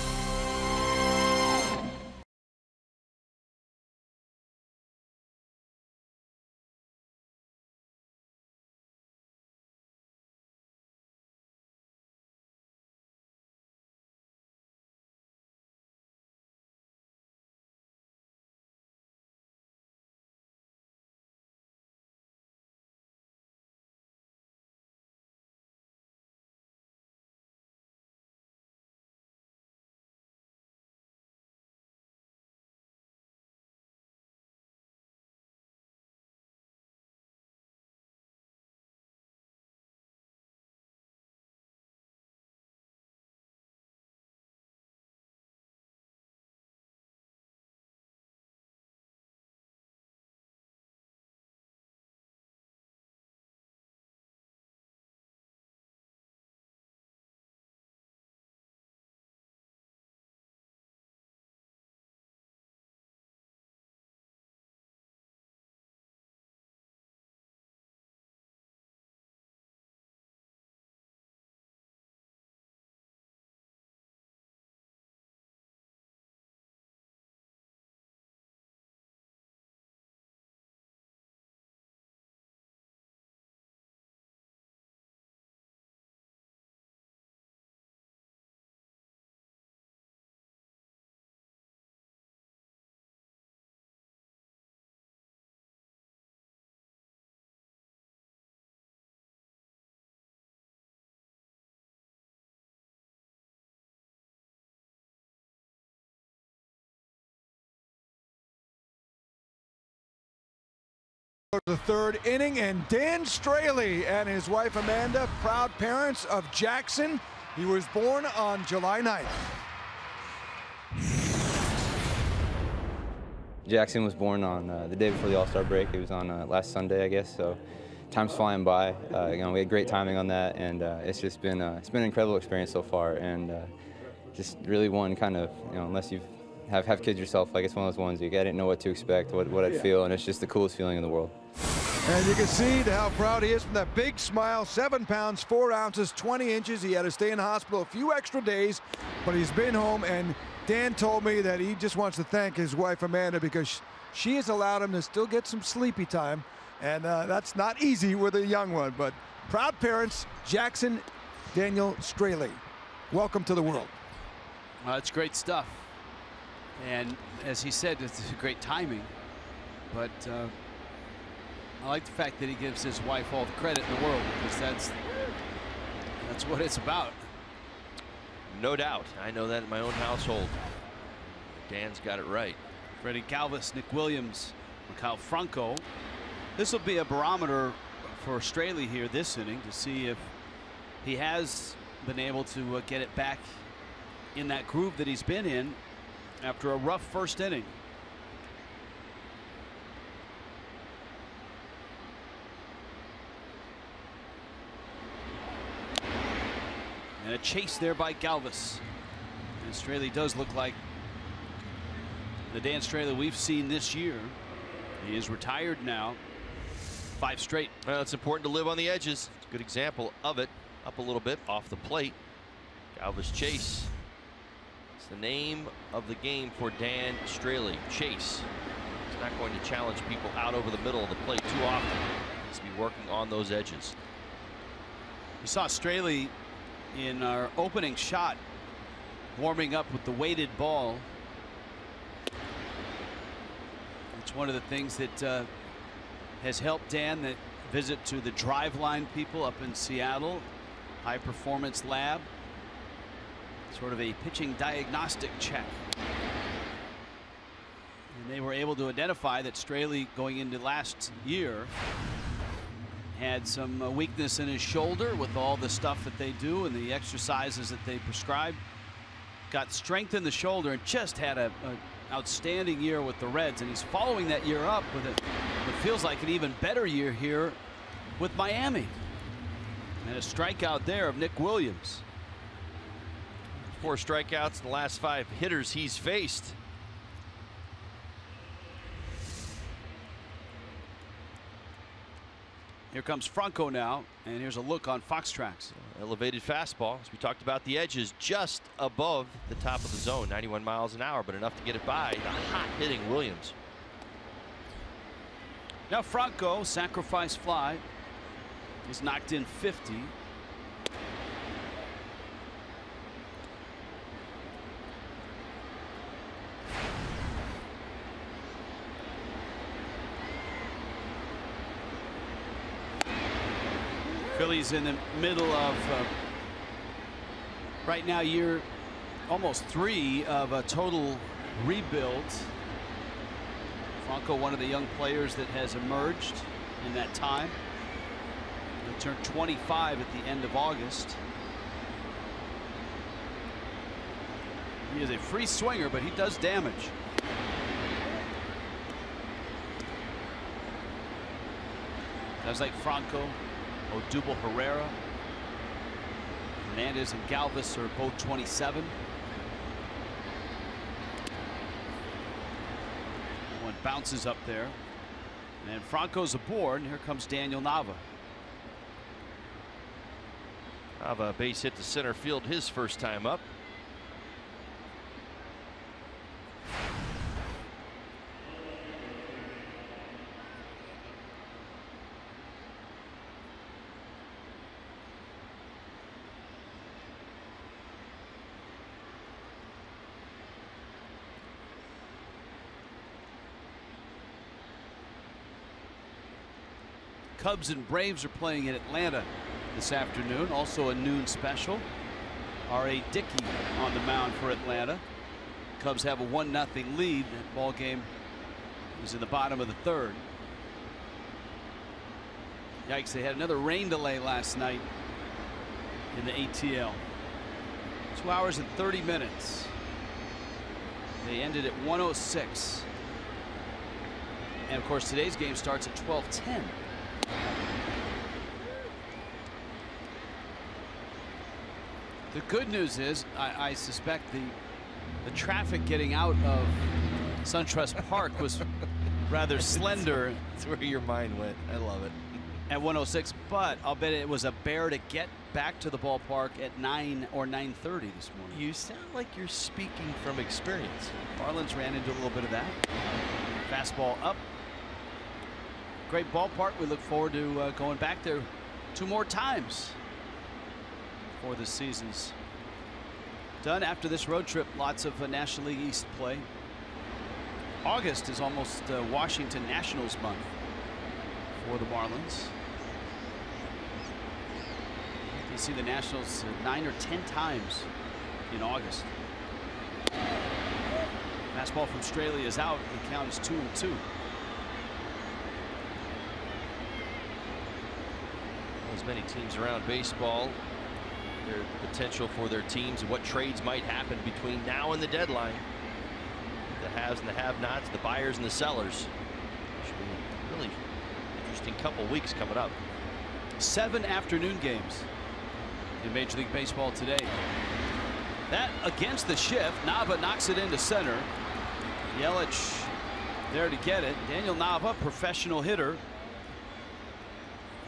The third inning, and Dan Straley and his wife Amanda, proud parents of Jackson. He was born on July 9th. Jackson was born on the day before the All-Star break. It was on last Sunday, I guess. So time's flying by. We had great timing on that, and it's been an incredible experience so far. And just really one kind of, unless you have kids yourself, like it's one of those ones I didn't know what to expect, what I'd feel, and it's just the coolest feeling in the world. And you can see how proud he is from that big smile. 7 pounds, 4 ounces, 20 inches. He had to stay in the hospital a few extra days, but he's been home. And Dan told me that he just wants to thank his wife Amanda because she has allowed him to still get some sleepy time, and that's not easy with a young one. But proud parents, Jackson Daniel Straley. Welcome to the world. It's great stuff. And as he said, it's great timing. But I like the fact that he gives his wife all the credit in the world, because that's what it's about. No doubt. I know that in my own household. Dan's got it right. Freddie Galvis, Nick Williams, Kyle Franco. This will be a barometer for Straley here this inning to see if he has been able to get it back in that groove that he's been in after a rough first inning. And a chase there by Galvis. And Straley does look like the Dan Straley we've seen this year. He is retired now. 5 straight. Well, it's important to live on the edges. It's a good example of it. Up a little bit off the plate. Galvis chase. It's the name of the game for Dan Straley. Chase. He's not going to challenge people out over the middle of the plate too often. He's to be working on those edges. We saw Straley in our opening shot warming up with the weighted ball. It's one of the things that has helped Dan. That visit to the Driveline people up in Seattle, High Performance Lab, sort of a pitching diagnostic check. And they were able to identify that Straley, going into last year, had some weakness in his shoulder with all the stuff that they do and the exercises that they prescribe. Got strength in the shoulder and just had an outstanding year with the Reds, and he's following that year up with what feels like an even better year here with Miami. And a strikeout there of Nick Williams. 4 strikeouts in the last 5 hitters he's faced. Here comes Franco now, and here's a look on Fox Tracks. Elevated fastball, as we talked about, the edges just above the top of the zone, 91 miles an hour, but enough to get it by the hot hitting Williams. Now Franco, sacrifice fly. He's knocked in 50. Phillies in the middle of right now year almost 3 of a total rebuild. Franco, one of the young players that has emerged in that time. He'll turn 25 at the end of August. He is a free swinger, but he does damage. Guys like Franco, Odubel Herrera, Hernandez and Galvis are both 27. One bounces up there, and Franco's aboard, and here comes Daniel Nava. Nava, base hit to center field his first time up. Cubs and Braves are playing in Atlanta this afternoon. Also a noon special. R.A. Dickey on the mound for Atlanta. Cubs have a 1-0 lead. That ball game is in the bottom of the 3rd. Yikes, they had another rain delay last night in the ATL. 2 hours and 30 minutes. They ended at 1:06. And of course, today's game starts at 12:10. The good news is, I suspect the traffic getting out of SunTrust Park was rather slender. That's where your mind went. I love it. At 1:06, but I'll bet it was a bear to get back to the ballpark at 9 or 9:30 this morning. You sound like you're speaking from experience. Marlins ran into a little bit of that. Fastball up. Great ballpark. We look forward to going back there 2 more times before the season's done. After this road trip, lots of National League East play. August is almost Washington Nationals month for the Marlins. You see the Nationals 9 or 10 times in August. Fastball from Straley is out. The count is 2-2. As many teams around baseball, their potential for their teams and what trades might happen between now and the deadline. The haves and the have-nots, the buyers and the sellers. Should be a really interesting couple weeks coming up. 7 afternoon games in Major League Baseball today. That against the shift. Nava knocks it into center. Yelich there to get it. Daniel Nava, professional hitter,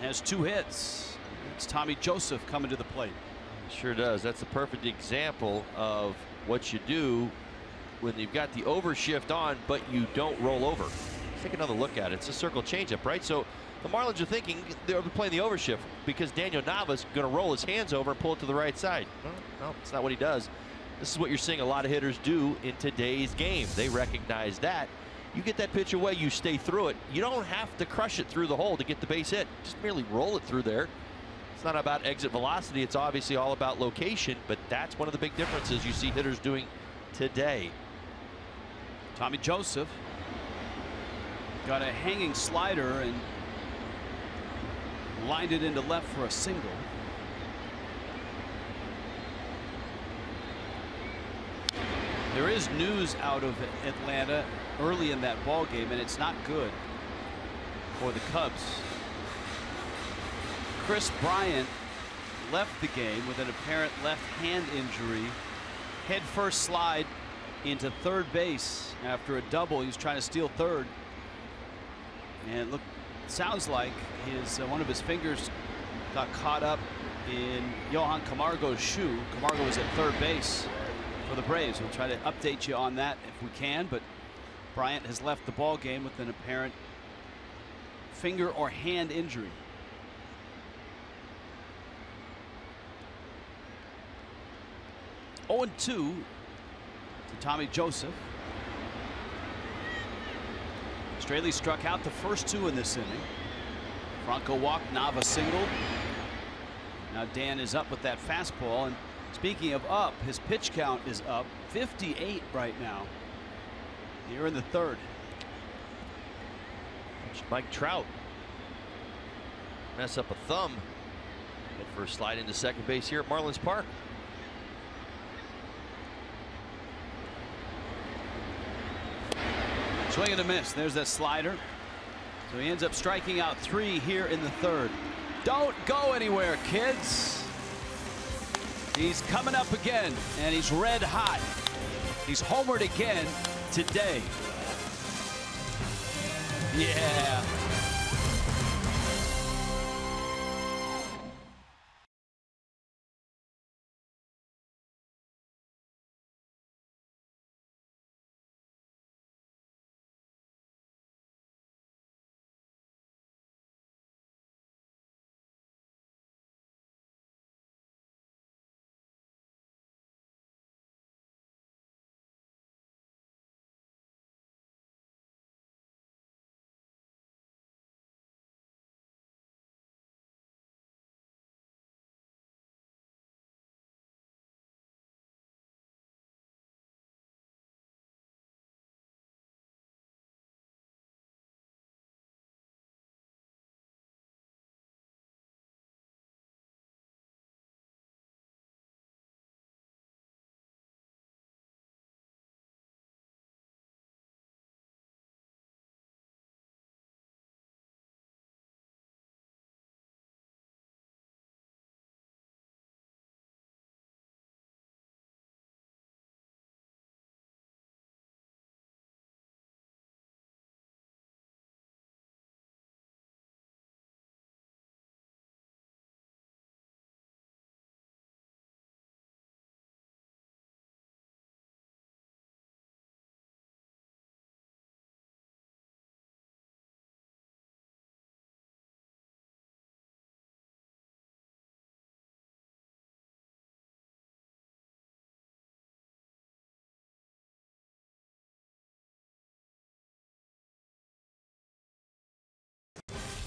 has 2 hits. It's Tommy Joseph coming to the plate. Sure does. That's a perfect example of what you do when you've got the overshift on, but you don't roll over. Let's take another look at it. It's a circle changeup, right? So the Marlins are thinking they're playing the overshift because Daniel Nava's going to roll his hands over and pull it to the right side. No, it's not what he does. This is what you're seeing a lot of hitters do in today's game. They recognize that. You get that pitch away, you stay through it. You don't have to crush it through the hole to get the base hit. Just merely roll it through there. It's not about exit velocity. It's obviously all about location, but that's one of the big differences you see hitters doing today. Tommy Joseph got a hanging slider and lined it into left for a single. There is news out of Atlanta early in that ball game, and it's not good for the Cubs. Chris Bryant left the game with an apparent left hand injury. Head first slide into third base after a double. He was trying to steal third, and look, sounds like his one of his fingers got caught up in Johan Camargo's shoe. Camargo was at third base for the Braves. We'll try to update you on that if we can, but Bryant has left the ball game with an apparent finger or hand injury. Oh, 0-2 to Tommy Joseph. Straley struck out the first 2 in this inning. Franco walked, Nava singled. Now Dan is up with that fastball, and speaking of up, his pitch count is up 58 right now here in the third. Mike Trout mess up a thumb and first slide into second base here at Marlins Park. Swing and a miss. There's that slider. So he ends up striking out 3 here in the third. Don't go anywhere, kids. He's coming up again, and he's red hot. He's homered again today. Yeah.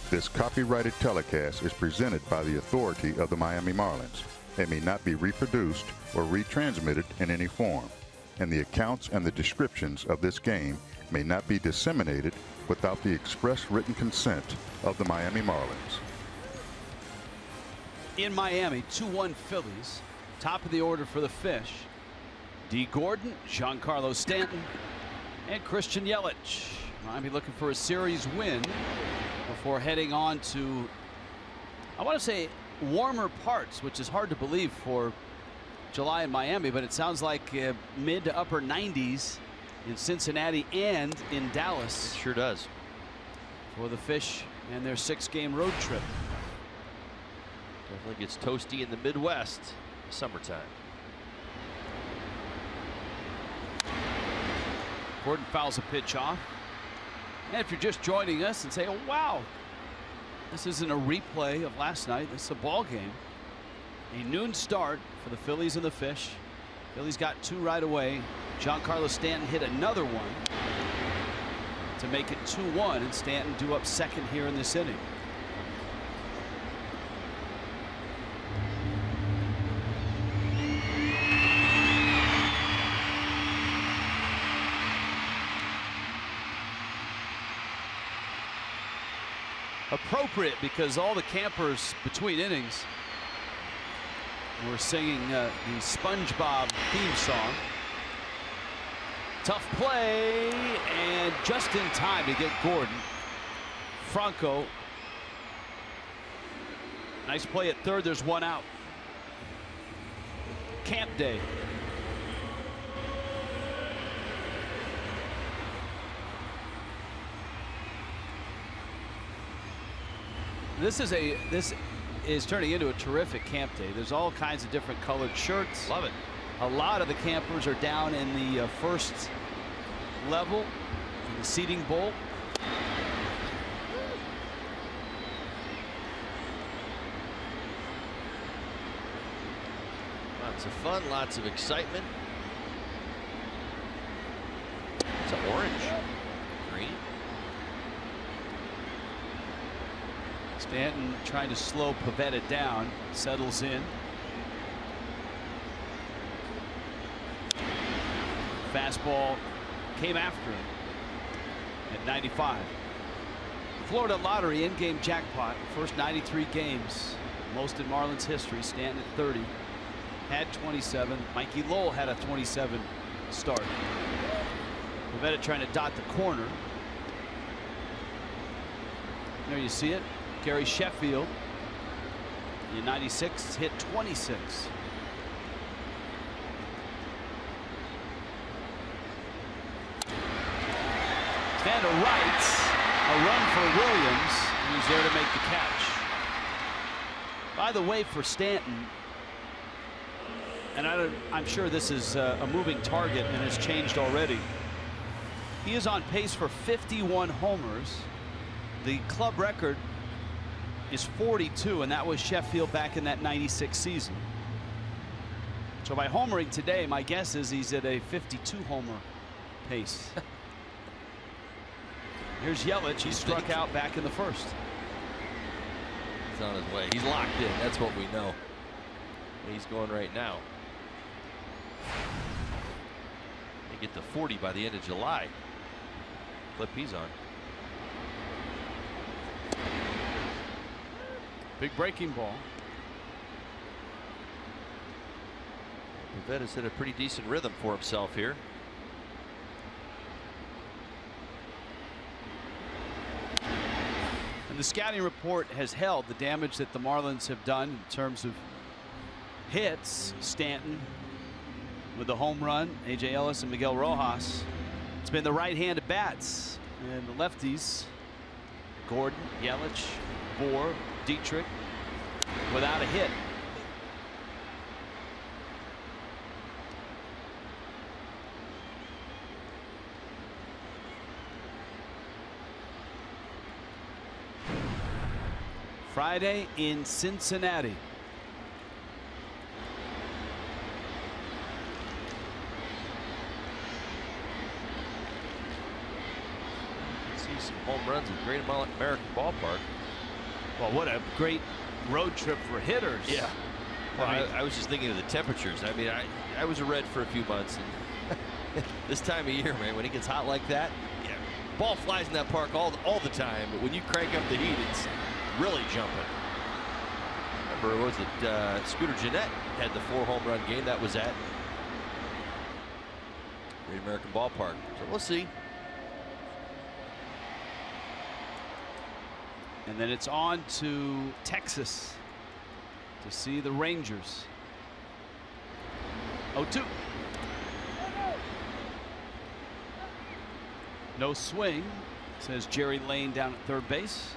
This copyrighted telecast is presented by the authority of the Miami Marlins. It may not be reproduced or retransmitted in any form, and the accounts and the descriptions of this game may not be disseminated without the express written consent of the Miami Marlins. In Miami, 2-1 Phillies. Top of the order for the Fish. D. Gordon, Giancarlo Stanton, and Christian Yelich. Miami looking for a series win before heading on to, I want to say, warmer parts, which is hard to believe for July in Miami, but it sounds like mid to upper 90s in Cincinnati and in Dallas. Sure does. For the Fish and their 6-game road trip. Definitely gets toasty in the Midwest summertime. Gordon fouls a pitch off. And if you're just joining us and say, oh wow, this isn't a replay of last night, this is a ball game. A noon start for the Phillies and the Fish. Phillies got 2 right away. Giancarlo Stanton hit another one to make it 2-1, and Stanton due up second here in this inning. Appropriate because all the campers between innings were singing the SpongeBob theme song. Tough play, and just in time to get Gordon. Franco. Nice play at third. There's 1 out. Camp day. This is turning into a terrific camp day. There's all kinds of different colored shirts. Love it. A lot of the campers are down in the first level in the seating bowl. Lots of fun, lots of excitement. It's an orange, green. Stanton trying to slow Pivetta down, settles in. Fastball came after him at 95. Florida Lottery in-game jackpot, first 93 games, most in Marlins history. Stanton at 30, had 27. Mikey Lowell had a 27 start. Pivetta trying to dot the corner. There you see it. Gary Sheffield in 96 hit 26. Stand to right, a run for Williams, who's there to make the catch. By the way, for Stanton, and I'm sure this is a moving target and has changed already. He is on pace for 51 homers. The club record is 42, and that was Sheffield back in that 96 season. So by homering today, my guess is he's at a 52 homer pace. Here's Yelich. He struck out back in the first. He's on his way. He's locked in. That's what we know. He's going right now. They get to 40 by the end of July. Clip he's on. Big breaking ball. Pivetta's hit a pretty decent rhythm for himself here. And the scouting report has held the damage that the Marlins have done in terms of hits. Stanton with the home run, A.J. Ellis and Miguel Rojas. It's been the right-handed bats and the lefties. Gordon, Yelich, Bohr, Dietrich without a hit. Friday in Cincinnati. See some home runs at Great American Ballpark. Well, what a great road trip for hitters. Yeah. Well, I was just thinking of the temperatures. I mean, I was a Red for a few months, and this time of year, man, when it gets hot like that, yeah, ball flies in that park all the time. But when you crank up the heat, it's really jumping. Remember, was it Scooter Gennett had the 4 home run game that was at Great American Ballpark. So we'll see. And then it's on to Texas to see the Rangers. 0-2. No swing, says Jerry Lane down at third base.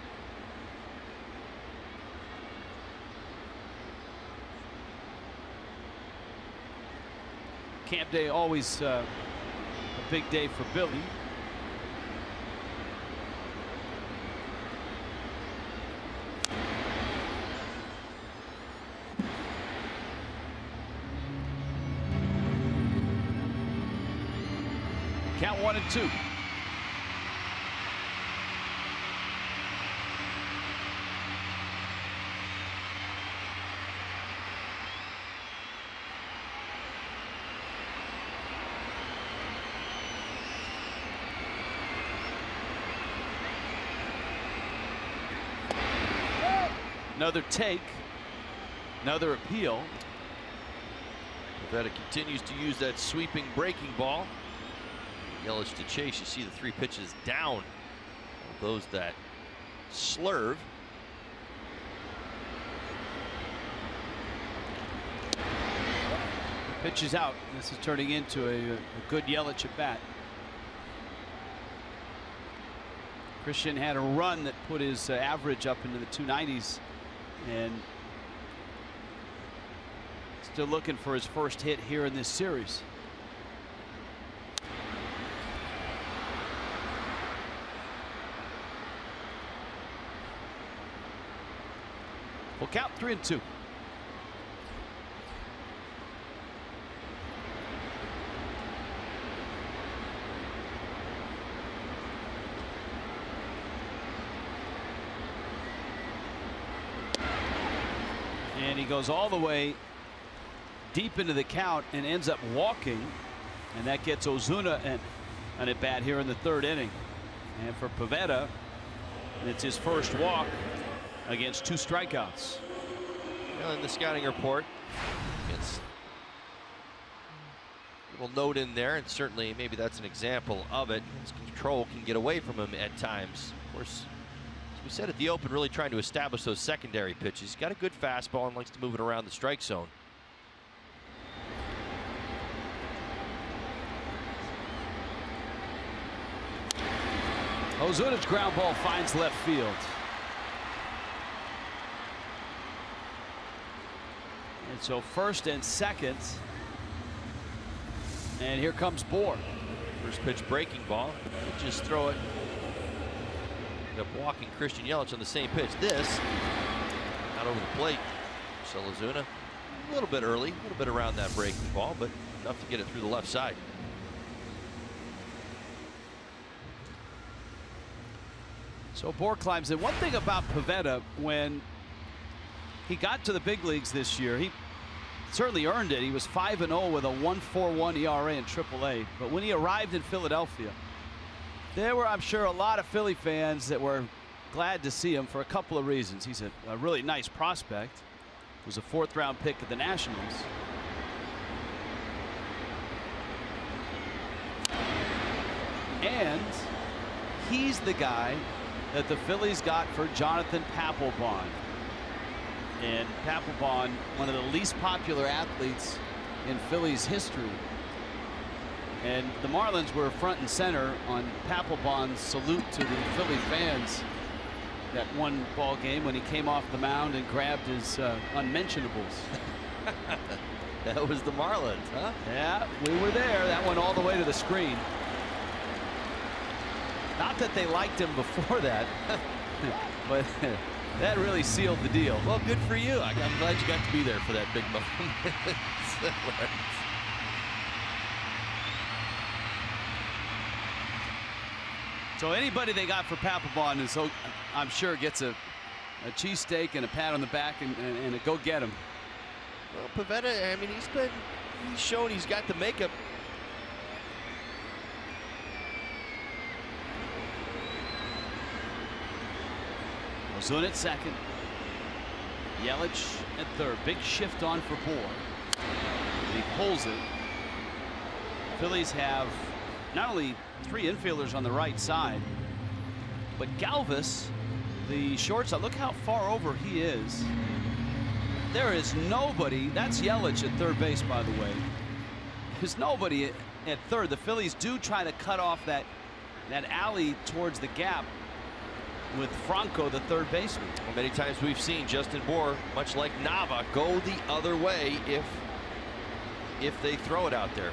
Camp day always a big day for Billy. Count 1-2. Another take, another appeal. Pivetta continues to use that sweeping breaking ball. Yelich to chase. You see the 3 pitches down. Those that slurve. Pitch is out. This is turning into a good Yelich at bat. Christian had a run that put his average up into the 290s, and still looking for his first hit here in this series. Full count, 3-2. And he goes all the way deep into the count and ends up walking, and that gets Ozuna an at bat here in the 3rd inning. And for Pivetta, it's his first walk against 2 strikeouts. Well, in the scouting report, it's a little note in there, and certainly maybe that's an example of it. His control can get away from him at times. Of course, as we said at the Open, really trying to establish those secondary pitches. He's got a good fastball and likes to move it around the strike zone. Ozuna's ground ball finds left field. And so 1st and 2nd. And here comes Bohr. First pitch breaking ball. Just throw it. End up walking Christian Yelich on the same pitch. This out over the plate. So Ozuna a little bit early, a little bit around that breaking ball, but enough to get it through the left side. So Bohr climbs in. One thing about Pivetta, when he got to the big leagues this year, he certainly earned it. He was 5-0 with a 1.41 ERA in AAA. But when he arrived in Philadelphia, there were, I'm sure, a lot of Philly fans that were glad to see him for a couple of reasons. He's a really nice prospect. Was a 4th-round pick of the Nationals. And he's the guy that the Phillies got for Jonathan Papelbon. And Papelbon, one of the least popular athletes in Phillies history. And the Marlins were front and center on Papelbon's salute to the Philly fans that one ball game when he came off the mound and grabbed his unmentionables. That was the Marlins, huh? Yeah, we were there. That went all the way to the screen. Not that they liked him before that, but that really sealed the deal. Well, good for you. I'm glad you got to be there for that big moment. So anybody they got for Papelbon is, I'm sure, gets a a cheesesteak and a pat on the back and a go get him. Well, Pivetta, I mean, he's shown he's got the makeup. Ozuna at second. Yelich at third. Big shift on for Bohr. And he pulls it. Phillies have not only 3 infielders on the right side, but Galvis, the shortstop, look how far over he is. There is nobody. That's Yelich at third base, by the way. There's nobody at third. The Phillies do try to cut off that alley towards the gap with Franco, the third baseman. Well, many times we've seen Justin Bohr, much like Nava, go the other way if they throw it out there.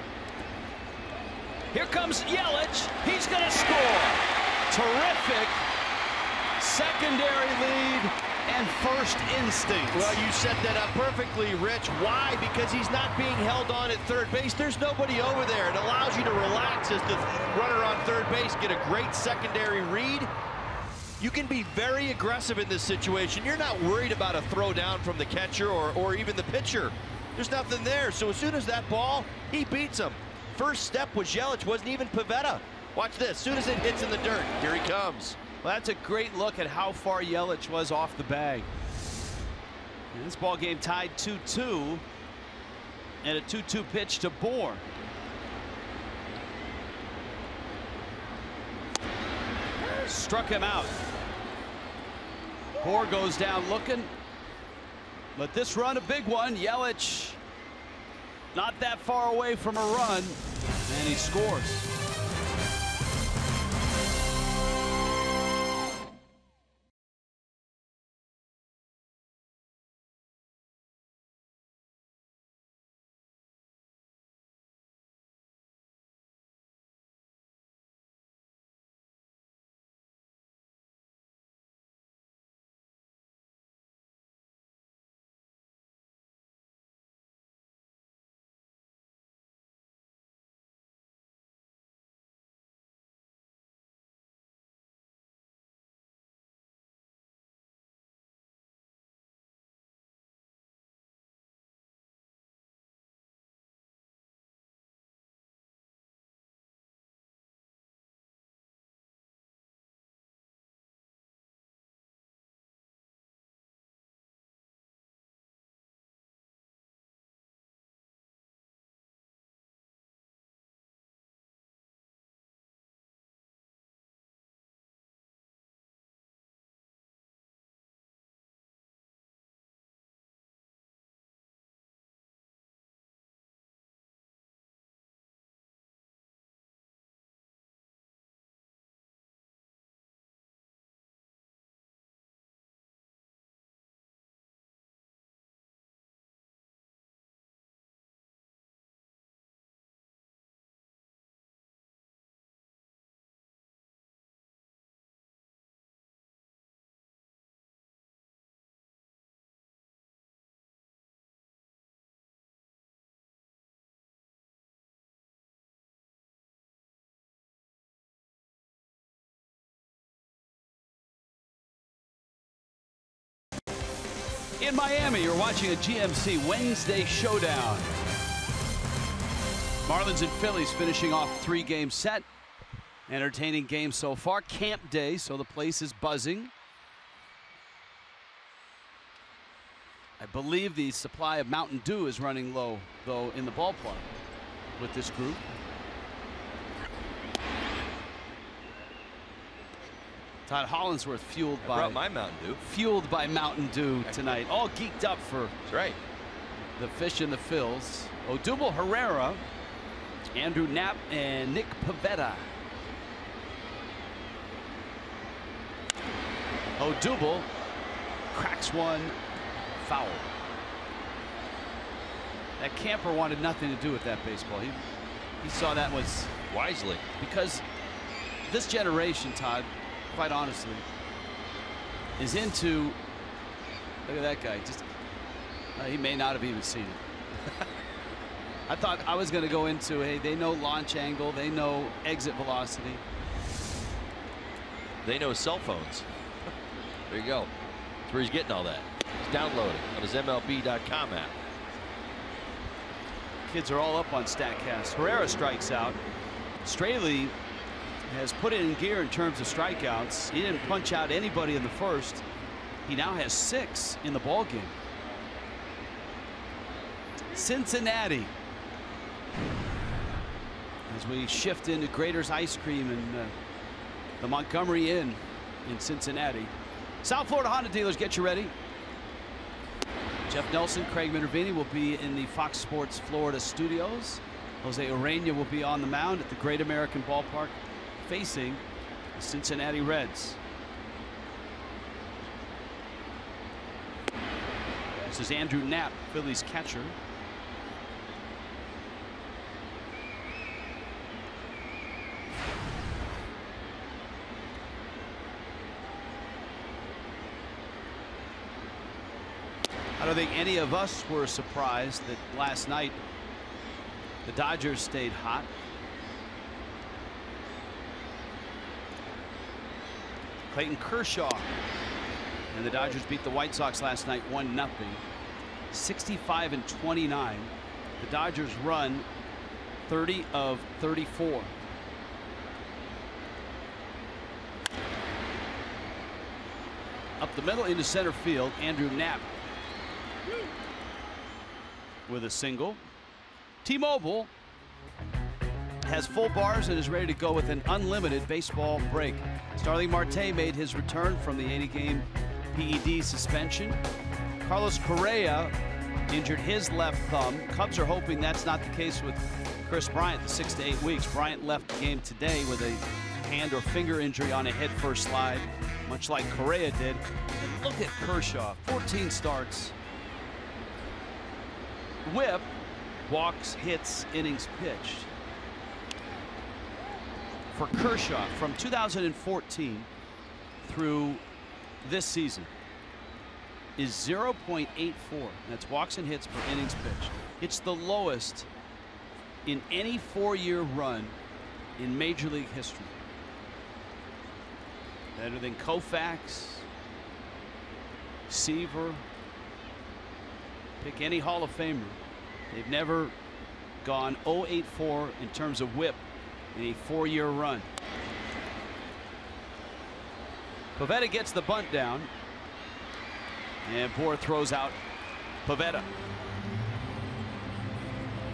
Here comes Yelich. He's going to score. Terrific secondary lead and first instinct. Well, you set that up perfectly, Rich. Why? Because he's not being held on at third base. There's nobody over there. It allows you to relax as the runner on third base, get a great secondary read. You can be very aggressive in this situation. You're not worried about a throw down from the catcher or even the pitcher. There's nothing there. So as soon as that ball, he beats him. First step was Yelich, wasn't even Pivetta. Watch this. As soon as it hits in the dirt, here he comes. Well, that's a great look at how far Yelich was off the bag. And this ball game tied 2-2, and a 2-2 pitch to Bohr. Struck him out. Bohr goes down looking. But this run a big one. Yelich not that far away from a run, and he scores. In Miami, you're watching a GMC Wednesday showdown. Marlins and Phillies finishing off 3-game set. Entertaining game so far. Camp day, so the place is buzzing. I believe the supply of Mountain Dew is running low, though, in the ballpark with this group. Todd Hollinsworth fueled by my Mountain Dew. Fueled by Mountain Dew tonight. All geeked up for that's right. The fish and the Phils. Odubel Herrera, Andrew Knapp, and Nick Pivetta. Odubel cracks one foul. That camper wanted nothing to do with that baseball. He saw that was wisely, because this generation, Todd, quite honestly, is into, look at that guy, just he may not have even seen it. I thought I was going to go into, hey, they know launch angle, they know exit velocity, they know cell phones. There you go. That's where he's getting all that. He's downloading on his MLB.com app. Kids are all up on StatCast. Herrera strikes out. Straley has put it in gear in terms of strikeouts. He didn't punch out anybody in the first. He now has 6 in the ball game. Cincinnati, as we shift into Grader's Ice Cream and the Montgomery Inn in Cincinnati. South Florida Honda dealers, get you ready. Jeff Nelson, Craig Minervini will be in the Fox Sports Florida studios. Jose Urena will be on the mound at the Great American Ballpark facing the Cincinnati Reds. This is Andrew Knapp, Phillies catcher. I don't think any of us were surprised that last night the Dodgers stayed hot. Clayton Kershaw and the Dodgers beat the White Sox last night 1-0. 65-29. The Dodgers run 30 of 34. Up the middle into center field, Andrew Knapp with a single. T-Mobile has full bars and is ready to go with an unlimited baseball break. Starling Marte made his return from the 80-game PED suspension. Carlos Correa injured his left thumb. Cubs are hoping that's not the case with Chris Bryant, the 6 to 8 weeks. Bryant left the game today with a hand or finger injury on a head-first slide, much like Correa did. And look at Kershaw, 14 starts. Whip, walks, hits, innings pitched. For Kershaw, from 2014 through this season, is 0.84. That's walks and hits per innings pitched. It's the lowest in any 4-year run in Major League history. Better than Koufax, Seaver, pick any Hall of Famer. They've never gone 0.84 in terms of whip in a 4-year run. Pivetta gets the bunt down, and Bohr throws out Pivetta.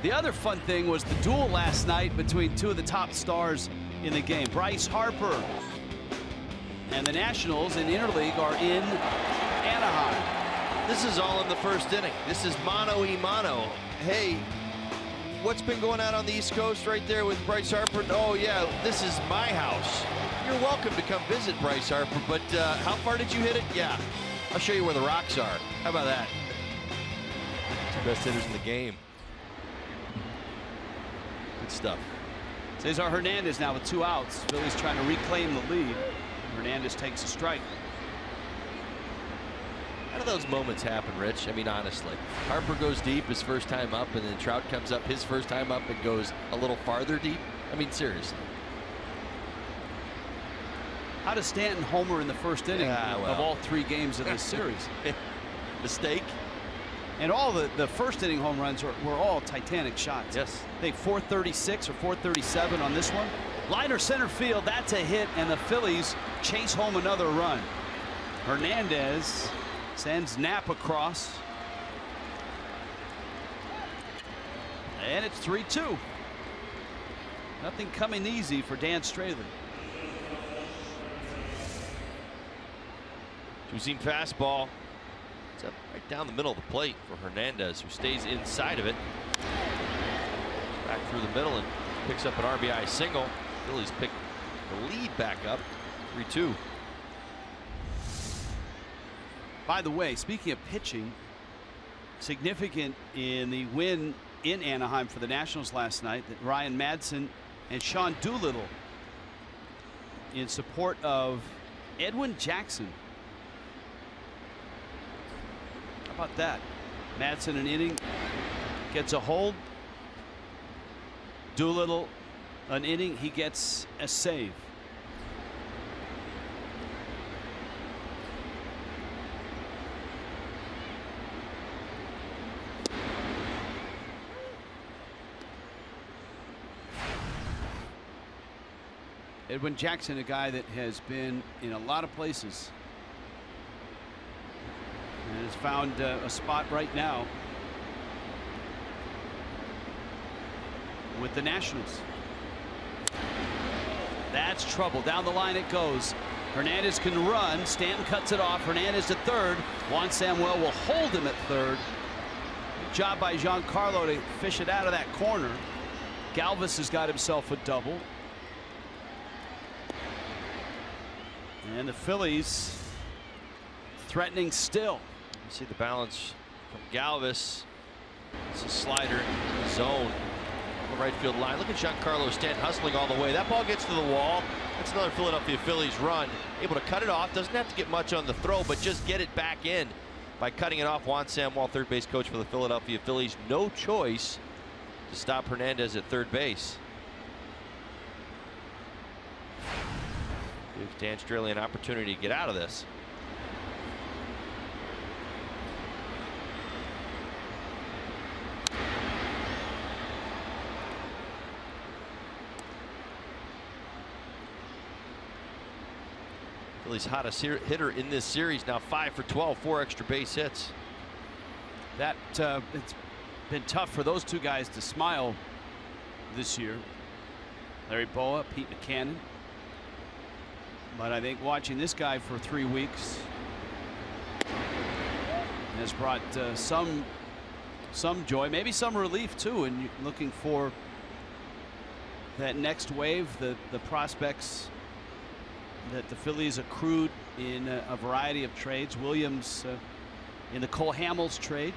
The other fun thing was the duel last night between 2 of the top stars in the game. Bryce Harper and the Nationals in Interleague are in Anaheim. This is all in the first inning. This is mano-y-mano. Hey, what's been going on the East Coast right there with Bryce Harper? Oh, yeah, this is my house. You're welcome to come visit Bryce Harper, but how far did you hit it? Yeah, I'll show you where the rocks are. How about that? 2 best hitters in the game. Good stuff. Cesar Hernandez now with 2 outs. Phillies trying to reclaim the lead. Hernandez takes a strike. How do those moments happen, Rich? I mean, honestly, Harper goes deep his first time up, and then Trout comes up his first time up and goes a little farther deep. I mean, seriously. How does Stanton homer in the first inning of all 3 games of this series? Mistake. And all the first inning home runs were all Titanic shots. Yes. They 436 or 437 on this one. Liner center field, that's a hit, and the Phillies chase home another run. Hernandez sends Knapp across. And it's 3-2. Nothing coming easy for Dan Straley. 2-seam fastball. It's up right down the middle of the plate for Hernandez, who stays inside of it. Back through the middle and picks up an RBI single. Phillies pick the lead back up, 3-2. By the way, speaking of pitching, significant in the win in Anaheim for the Nationals last night that Ryan Madsen and Sean Doolittle in support of Edwin Jackson. How about that? Madsen an inning, gets a hold. Doolittle an inning, he gets a save. Edwin Jackson, a guy that has been in a lot of places and has found a spot right now with the Nationals. That's trouble. Down the line it goes. Hernandez can run. Stanton cuts it off. Hernandez to third. Juan Samuel will hold him at third. Good job by Giancarlo to fish it out of that corner. Galvis has got himself a double. And the Phillies threatening still. You see the balance from Galvis. It's a slider in the zone. On the right field line. Look at Giancarlo Stanton hustling all the way. That ball gets to the wall. That's another Philadelphia Phillies run. Able to cut it off. Doesn't have to get much on the throw, but just get it back in by cutting it off. Juan Samuel, third base coach for the Philadelphia Phillies. No choice to stop Hernandez at third base. Gives Dan Straley an opportunity to get out of this. Phillies' hottest hitter in this series, now 5 for 12, 4 extra base hits. That it's been tough for those two guys to smile this year. Larry Boa, Pete McCannon. But I think watching this guy for 3 weeks has brought some joy, maybe some relief too, and looking for that next wave, the prospects that the Phillies accrued in a variety of trades. Williams in the Cole Hamels trade.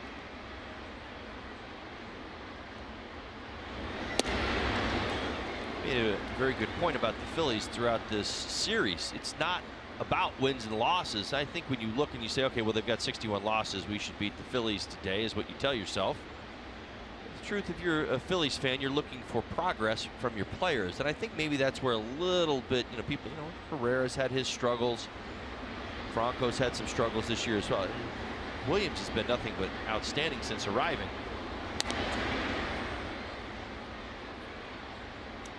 Made a very good point about the Phillies throughout this series. It's not about wins and losses. I think when you look and you say, okay, well, they've got 61 losses, we should beat the Phillies today, is what you tell yourself. The truth, if you're a Phillies fan, you're looking for progress from your players, and I think maybe that's where a little bit, people, Herrera's had his struggles. Franco's had some struggles this year as well. Williams has been nothing but outstanding since arriving.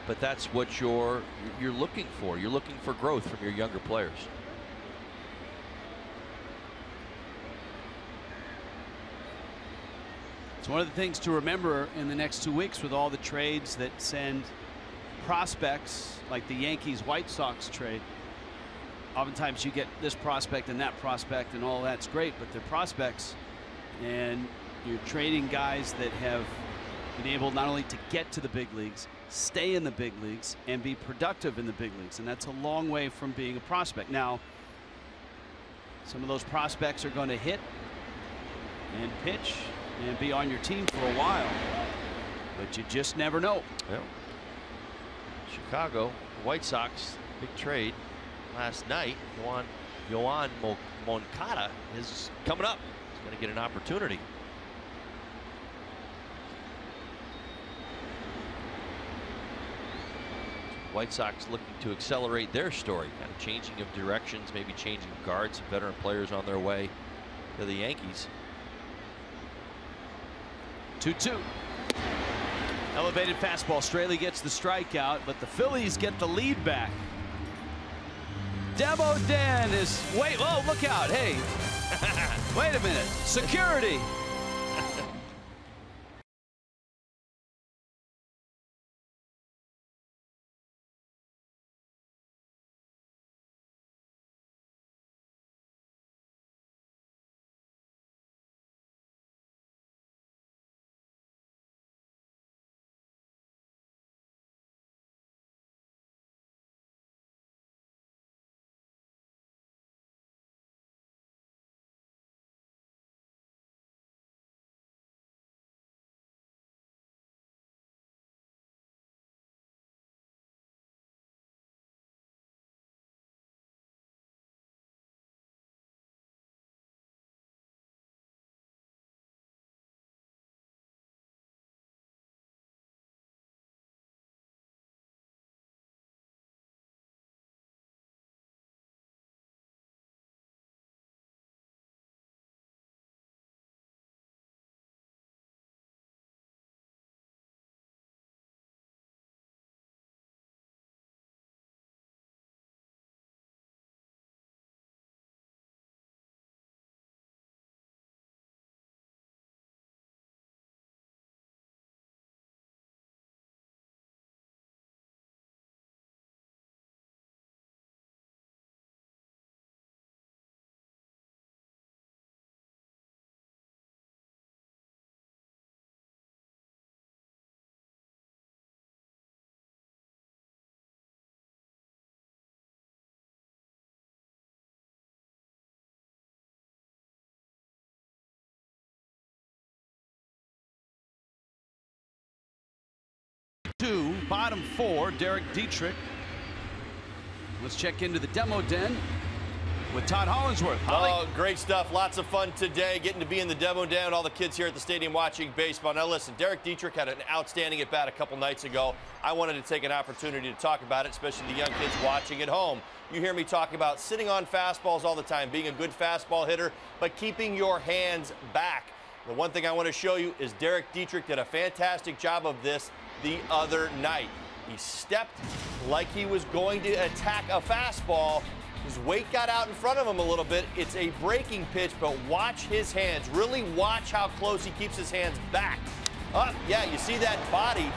But that's what you're looking for. You're looking for growth from your younger players. It's one of the things to remember in the next 2 weeks with all the trades that send prospects, like the Yankees White Sox trade. Oftentimes you get this prospect and that prospect and all that's great, but they're prospects and you're trading guys that have been able not only to get to the big leagues, stay in the big leagues and be productive in the big leagues, and that's a long way from being a prospect. Now some of those prospects are going to hit and pitch and be on your team for a while, but you just never know. Yep. Chicago White Sox, big trade last night. Yoan Moncada is coming up. He's going to get an opportunity. White Sox looking to accelerate their story, kind of changing of directions, maybe changing guards, some veteran players on their way to the Yankees. 2-2. Elevated fastball. Straley gets the strikeout, but the Phillies get the lead back. Demo Dan is oh, look out. Hey, wait a minute. Security. bottom 4. Derek Dietrich. Let's check into the demo den with Todd Hollingsworth. Holly? Oh, great stuff. Lots of fun today. Getting to be in the demo den. All the kids here at the stadium watching baseball. Now listen, Derek Dietrich had an outstanding at bat a couple nights ago. I wanted to take an opportunity to talk about it, especially the young kids watching at home. You hear me talk about sitting on fastballs all the time, being a good fastball hitter, but keeping your hands back. The one thing I want to show you is Derek Dietrich did a fantastic job of this the other night. He stepped like he was going to attack a fastball. His weight got out in front of him a little bit. It's a breaking pitch, but watch his hands. Really watch how close he keeps his hands back. Yeah, you see that body.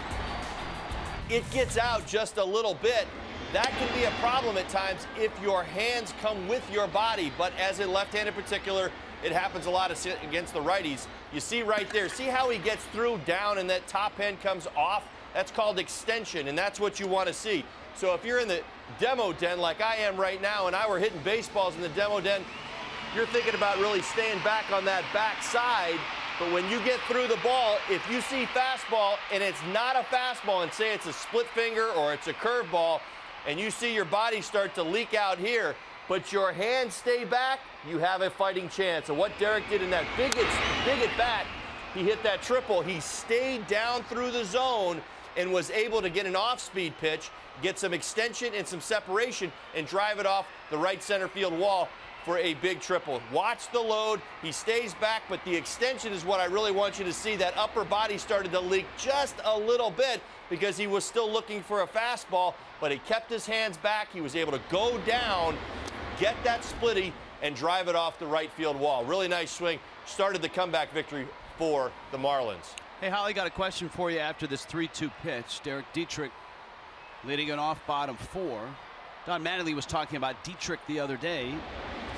It gets out just a little bit. That can be a problem at times if your hands come with your body, but as a left-hand in particular, it happens a lot against the righties. You see right there, see how he gets through down and that top end comes off? That's called extension, and that's what you want to see. So if you're in the demo den like I am right now and I were hitting baseballs in the demo den, you're thinking about really staying back on that back side. But when you get through the ball, if you see fastball and it's not a fastball and say it's a split finger or it's a curveball, and you see your body start to leak out here, but your hands stay back, you have a fighting chance. And what Derek did in that big at bat, he hit that triple. He stayed down through the zone and was able to get an off-speed pitch, get some extension and some separation, and drive it off the right center field wall for a big triple. Watch the load. He stays back, but the extension is what I really want you to see. That upper body started to leak just a little bit because he was still looking for a fastball, but he kept his hands back. He was able to go down, get that splitty, and drive it off the right field wall. Really nice swing. Started the comeback victory for the Marlins. Hey, Holly, got a question for you after this 3-2 pitch. Derek Dietrich leading it off bottom 4. Don Mattingly was talking about Dietrich the other day.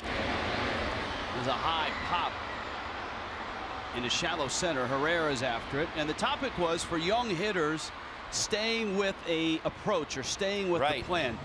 There's a high pop into shallow center. Herrera's after it. And the topic was for young hitters staying with a approach or staying with the plan.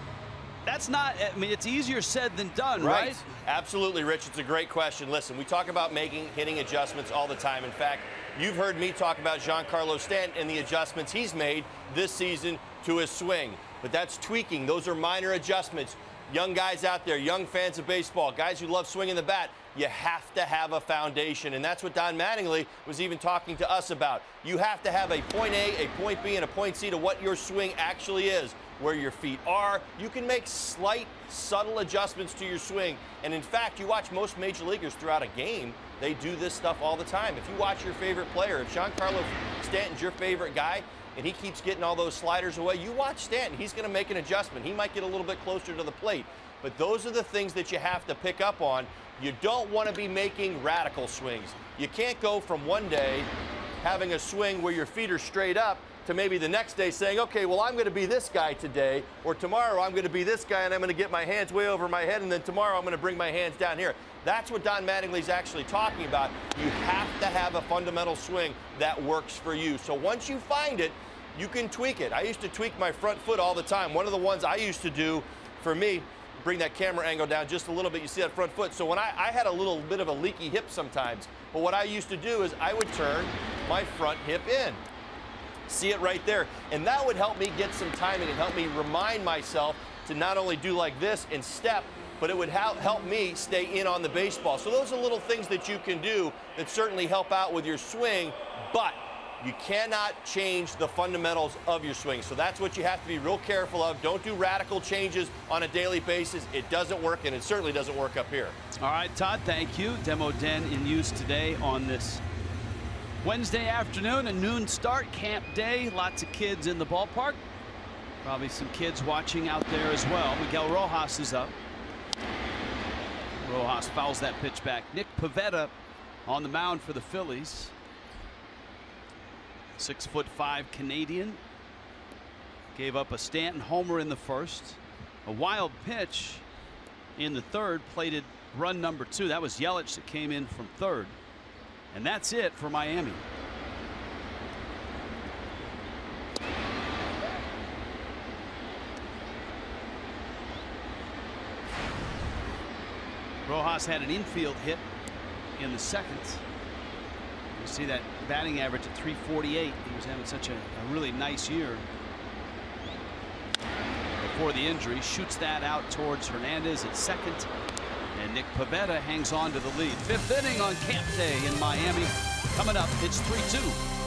That's not, I mean, it's easier said than done, right? Absolutely, Rich. It's a great question. Listen, we talk about hitting adjustments all the time. In fact, you've heard me talk about Giancarlo Stanton and the adjustments he's made this season to his swing. But that's tweaking. Those are minor adjustments. Young guys out there, young fans of baseball, guys who love swinging the bat, you have to have a foundation. And that's what Don Mattingly was even talking to us about. You have to have a point A, a point B, and a point C to what your swing actually is, where your feet are. You can make slight, subtle adjustments to your swing. And in fact, you watch most major leaguers throughout a game, they do this stuff all the time. If you watch your favorite player, if Giancarlo Stanton's your favorite guy, and he keeps getting all those sliders away, you watch Stanton. He's going to make an adjustment. He might get a little bit closer to the plate. But those are the things that you have to pick up on. You don't want to be making radical swings. You can't go from one day having a swing where your feet are straight up to maybe the next day saying, okay, well, I'm going to be this guy today, or tomorrow I'm going to be this guy and I'm going to get my hands way over my head, and then tomorrow I'm going to bring my hands down here. That's what Don Mattingly's actually talking about. You have to have a fundamental swing that works for you. So once you find it, you can tweak it. I used to tweak my front foot all the time. One of the ones I used to do for me, bring that camera angle down just a little bit. You see that front foot. So when I had a little bit of a leaky hip sometimes, but what I used to do is I would turn my front hip in. See it right there. And that would help me get some timing and help me remind myself to not only do like this and step, but it would help me stay in on the baseball. So those are little things that you can do that certainly help out with your swing, but you cannot change the fundamentals of your swing. So that's what you have to be real careful of. Don't do radical changes on a daily basis. It doesn't work, and it certainly doesn't work up here. All right, Todd, thank you. Demo Den in use today on this Wednesday afternoon, a noon start, camp day. Lots of kids in the ballpark. Probably some kids watching out there as well. Miguel Rojas is up. Rojas fouls that pitch back. Nick Pivetta on the mound for the Phillies. 6'5" Canadian. Gave up a Stanton homer in the first. A wild pitch in the third. Plated run number 2. That was Yelich that came in from third. And that's it for Miami. Rojas had an infield hit in the second. You see that batting average at .348. He was having such a really nice year. before the injury. Shoots that out towards Hernandez at second. And Nick Pivetta hangs on to the lead. 5th inning on camp day in Miami. Coming up, it's 3-2.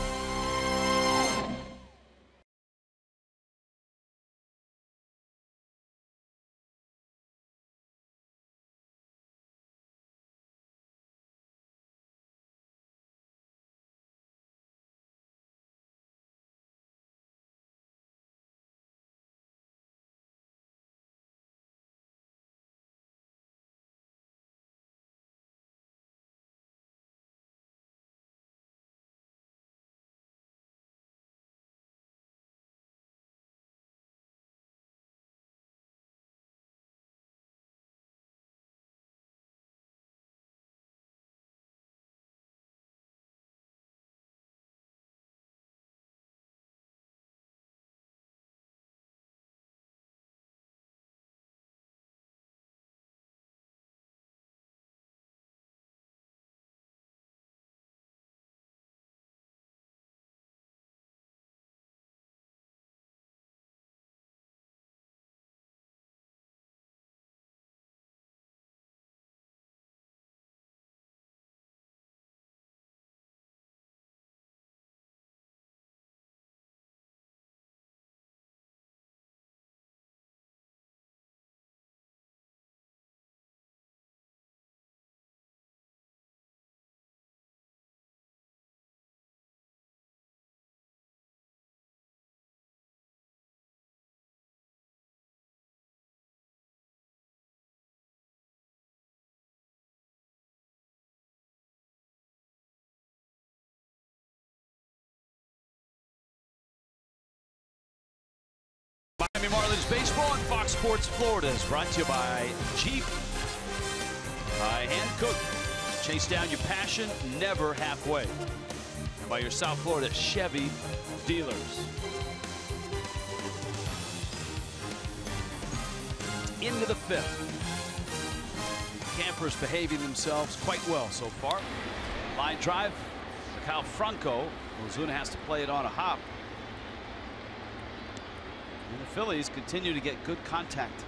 Miami Marlins baseball on Fox Sports Florida is brought to you by Jeep. By Hand Cook. Chase down your passion, never halfway. And by your South Florida Chevy dealers. Into the 5th. Campers behaving themselves quite well so far. Line drive. Kyle Franco. Ozuna has to play it on a hop. And the Phillies continue to get good contact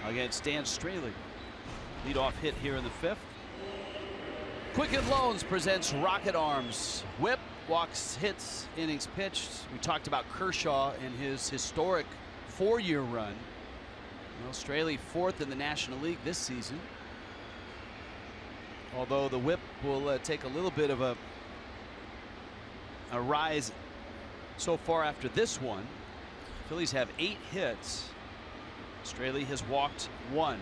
against Dan Straley. Leadoff hit here in the 5th. Quicken Loans presents Rocket Arms. Whip, walks, hits, innings pitched. We talked about Kershaw and his historic 4-year run. Well, Straley 4th in the National League this season. Although the whip will take a little bit of a rise so far after this one. Phillies have 8 hits. Straley has walked 1.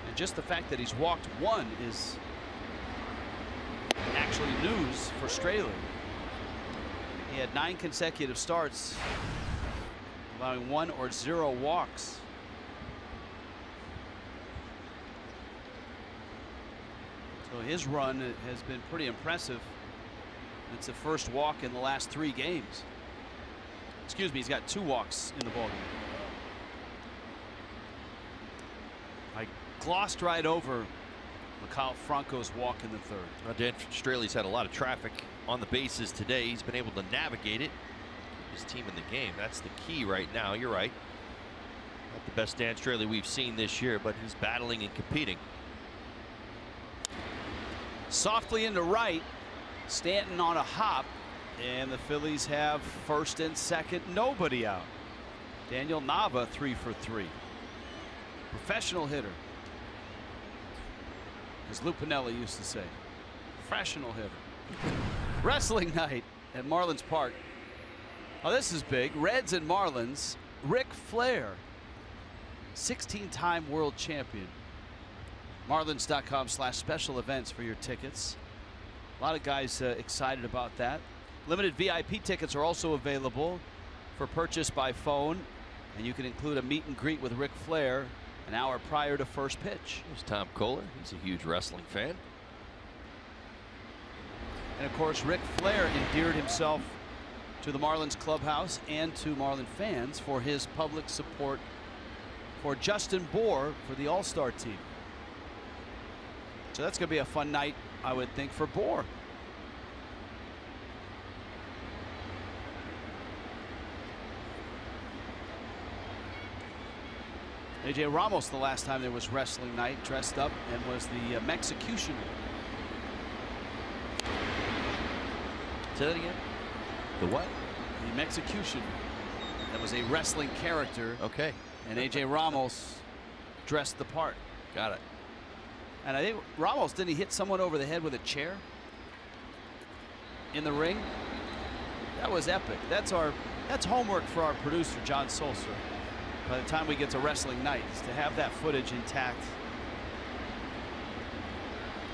And just the fact that he's walked 1 is actually news for Straley. He had 9 consecutive starts, allowing 1 or 0 walks. So his run has been pretty impressive. It's the first walk in the last 3 games. Excuse me, he's got 2 walks in the ballgame. I glossed right over Kyle Franco's walk in the 3rd. Well, Dan Straley's had a lot of traffic on the bases today. He's been able to navigate it. His team in the game. That's the key right now. You're right. Not the best Dan Straley we've seen this year, but he's battling and competing. Softly into right. Stanton on a hop, and the Phillies have 1st and 2nd, nobody out. Daniel Nava 3 for 3. Professional hitter, as Lou Piniella used to say. Professional hitter. Wrestling night at Marlins Park. Oh, this is big. Reds and Marlins. Ric Flair, 16-time world champion. Marlins.com/special events for your tickets. A lot of guys excited about that. Limited VIP tickets are also available for purchase by phone, and you can include a meet and greet with Ric Flair an hour prior to first pitch. There's Tom Kohler. He's a huge wrestling fan. And of course, Ric Flair endeared himself to the Marlins clubhouse and to Marlin fans for his public support for Justin Bour for the All-Star team. So that's going to be a fun night, I would think, for Bour. A.J. Ramos, the last time there was wrestling night, dressed up and was the Mexicutioner. Say that again? The what? The Mexicution. That was a wrestling character. Okay. And A.J. Ramos dressed the part. Got it. And I think Ramos, didn't he hit someone over the head with a chair in the ring? That was epic. That's homework for our producer, John Solser. By the time we get to wrestling night, is to have that footage intact.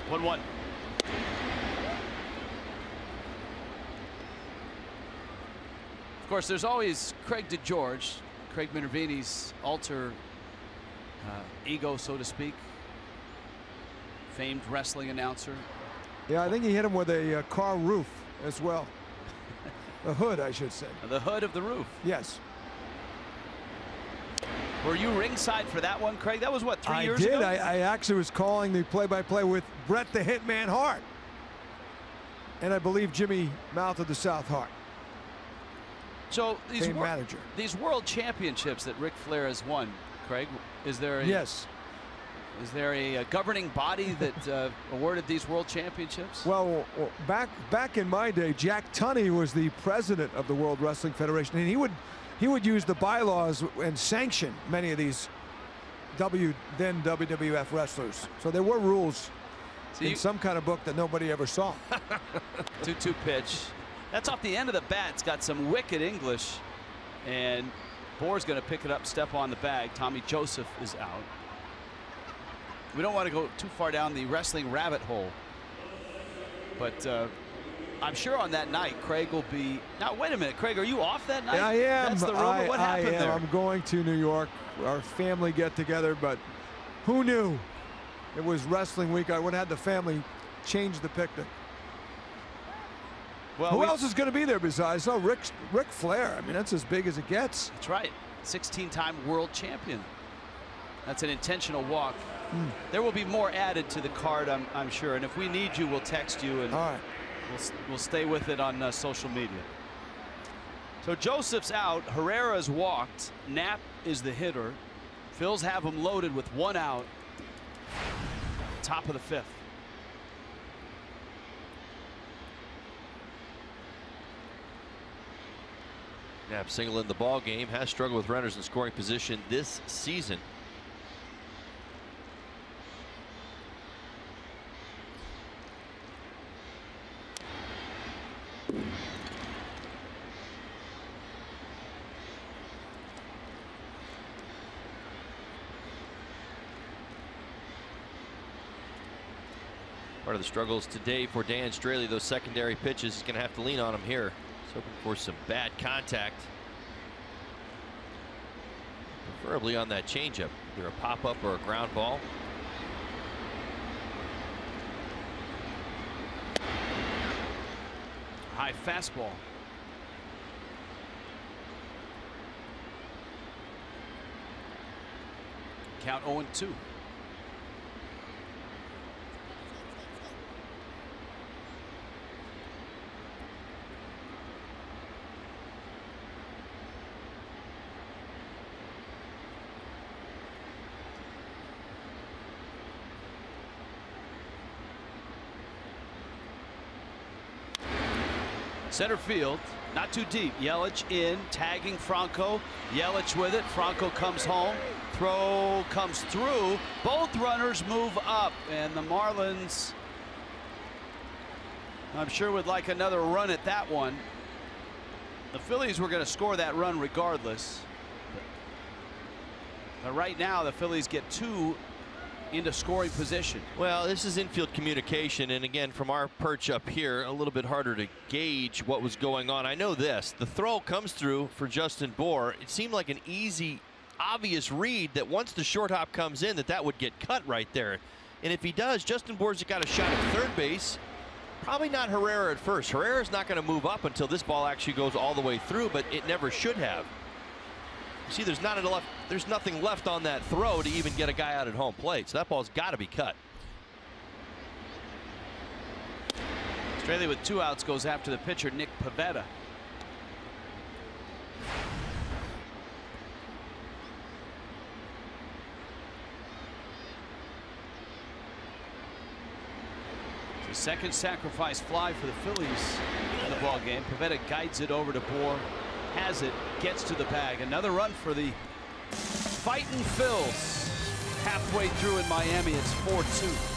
1-1. Of course, there's always Craig DeGeorge, Craig Minervini's alter ego, so to speak. Famed wrestling announcer. Yeah, I think he hit him with a car roof as well. The hood, I should say. The hood of the roof. Yes. Were you ringside for that one, Craig? That was what, 3 years ago? I did. I actually was calling the play-by-play with Bret the Hitman Hart. And I believe Jimmy Mouth of the South Hart. So manager. These world championships that Ric Flair has won, Craig, is there a, yes. Is there a governing body that awarded these world championships? Well, back in my day, Jack Tunney was the president of the World Wrestling Federation, and he would use the bylaws and sanction many of these then WWF wrestlers. So there were rules in some kind of book that nobody ever saw. 2-2 pitch. That's off the end of the bat. It's got some wicked English, and Bohr's going to pick it up, step on the bag. Tommy Joseph is out. We don't want to go too far down the wrestling rabbit hole, but I'm sure on that night Craig will be. Now wait a minute, Craig, are you off that night? I am. That's the rumor. What happened there? I'm going to New York, our family get together, but who knew it was wrestling week? I would have had the family change the picnic. Well, who else is going to be there besides Ric Flair? I mean, that's as big as it gets. That's right. 16-time world champion. That's an intentional walk. There will be more added to the card, I'm sure. And if we need you, we'll text you, and all right, we'll stay with it on social media. So Joseph's out. Herrera's walked. Knapp is the hitter. Phils have him loaded with 1 out. Top of the 5th. Knapp single in the ball game, has struggled with runners in scoring position this season. Part of the struggles today for Dan Straley, those secondary pitches, he's going to have to lean on them here. He's hoping for some bad contact, preferably on that changeup, either a pop-up or a ground ball. High fastball. Count 0-2. Center field, not too deep. Yelich in, tagging Franco. Yelich with it. Franco comes home. Throw comes through. Both runners move up, and the Marlins, I'm sure, would like another run at that one. The Phillies were going to score that run regardless. But right now, the Phillies get 2 into scoring position. Well, this is infield communication, and again, from our perch up here, a little bit harder to gauge what was going on. I know this, the throw comes through for Justin Bohr. It seemed like an easy, obvious read that once the short hop comes in, that would get cut right there. And if he does, Justin Bohr's got a shot at third base. Probably not Herrera at first. Herrera's not going to move up until this ball actually goes all the way through, but it never should have. See, there's nothing left on that throw to even get a guy out at home plate, so that ball's got to be cut. Straley with 2 outs goes after the pitcher, Nick Pivetta. The second sacrifice fly for the Phillies in the ball game. Pivetta guides it over to Bohr, has it, gets to the bag. Another run for the fighting Phils. Halfway through in Miami, it's 4-2.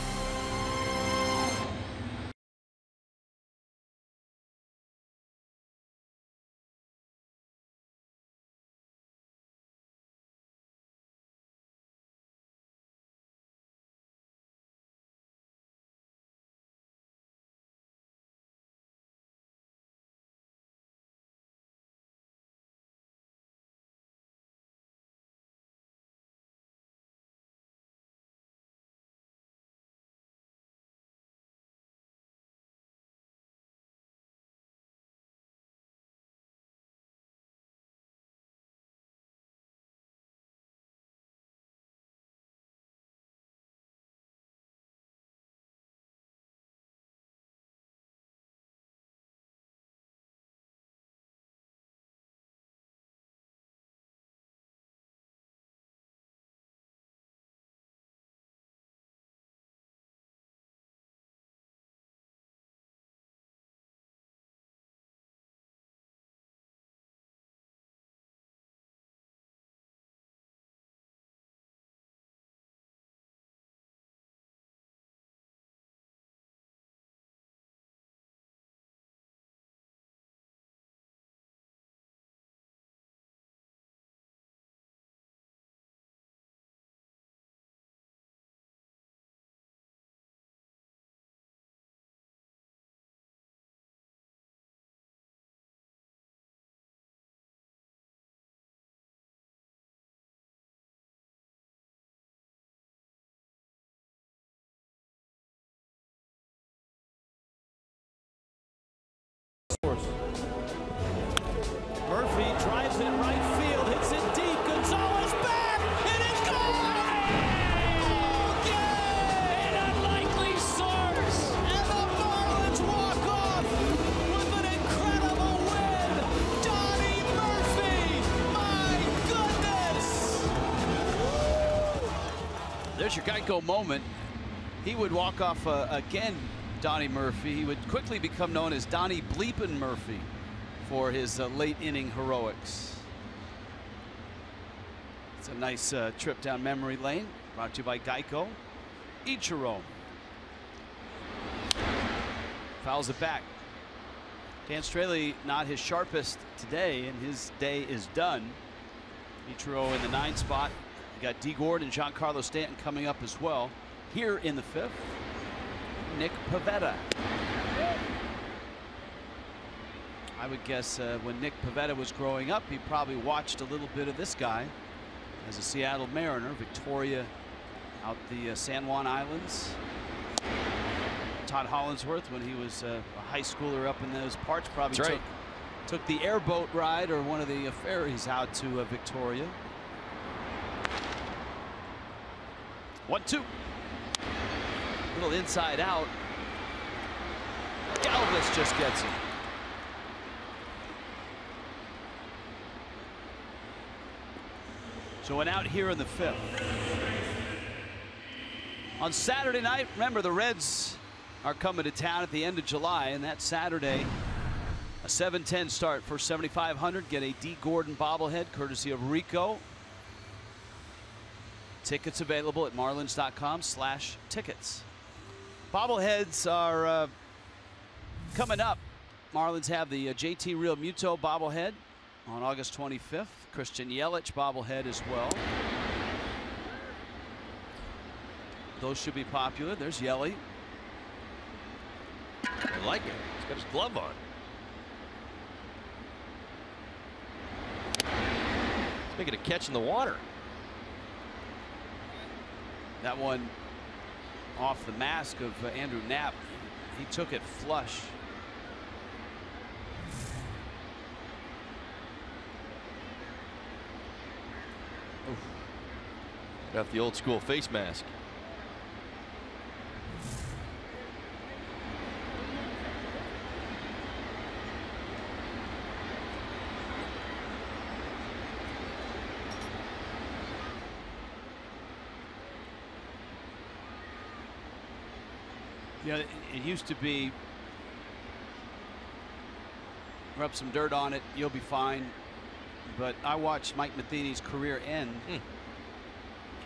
Murphy drives it right field, hits it deep. Gonzalez back, it is gone! Okay! An unlikely source, and the Marlins walk off with an incredible win. Donnie Murphy, my goodness! There's your Geico moment. He would walk off again. Donnie Murphy. He would quickly become known as Donnie Bleepin' Murphy for his late inning heroics. It's a nice trip down memory lane, brought to you by Geico. Ichiro fouls it back. Dan Straley not his sharpest today, and his day is done. Ichiro in the 9 spot. You got D. Gord and Giancarlo Stanton coming up as well. Here in the 5th. Nick Pivetta. I would guess when Nick Pivetta was growing up, he probably watched a little bit of this guy as a Seattle Mariner. Victoria out the San Juan Islands. Todd Hollinsworth, when he was a high schooler up in those parts, probably took the airboat ride or one of the ferries out to Victoria. 1-2. Little inside out. Galvis just gets it. So an out here in the 5th. On Saturday night, remember the Reds are coming to town at the end of July, and that Saturday, a 7:10 start for 7,500. Get a D. Gordon bobblehead courtesy of Rico. Tickets available at marlins.com/tickets. Bobbleheads are coming up. Marlins have the JT Real Muto bobblehead on August 25th. Christian Yelich bobblehead as well. Those should be popular. There's Yelly. I like it. He's got his glove on. He's making a catch in the water. That one off the mask of Andrew Knapp. He took it flush. Oof. Got the old school face mask. Yeah, it used to be rub some dirt on it, you'll be fine. But I watched Mike Matheny's career end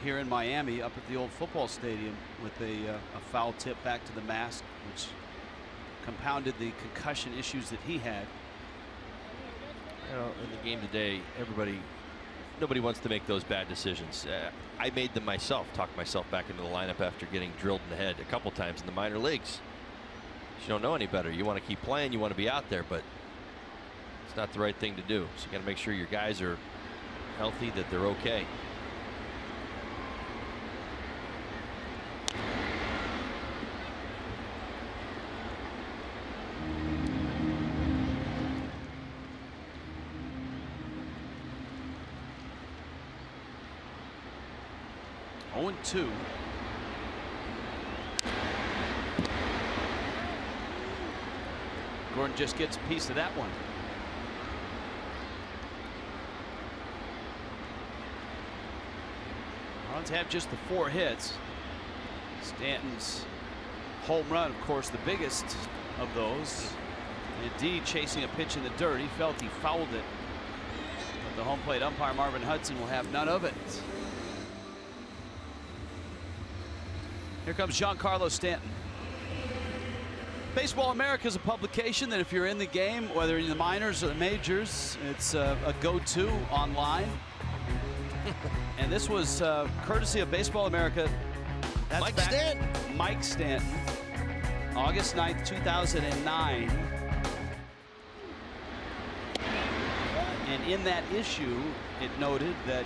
here in Miami up at the old football stadium with a foul tip back to the mask, which compounded the concussion issues that he had. You know, in the game today, nobody wants to make those bad decisions. I made them myself, talked myself back into the lineup after getting drilled in the head a couple times in the minor leagues. You don't know any better. You want to keep playing, you want to be out there, but it's not the right thing to do. So you got to make sure your guys are healthy, that they're okay. Two. Gordon just gets a piece of that one. Marlins have just the 4 hits. Stanton's home run, of course, the biggest of those. Indeed, chasing a pitch in the dirt. He felt he fouled it. But the home plate umpire, Marvin Hudson, will have none of it. Here comes Giancarlo Stanton. Baseball America is a publication that if you're in the game, whether in the minors or the majors, it's a go-to online. And this was courtesy of Baseball America. That's Mike Stanton. Mike Stanton, August 9th, 2009. And in that issue, it noted that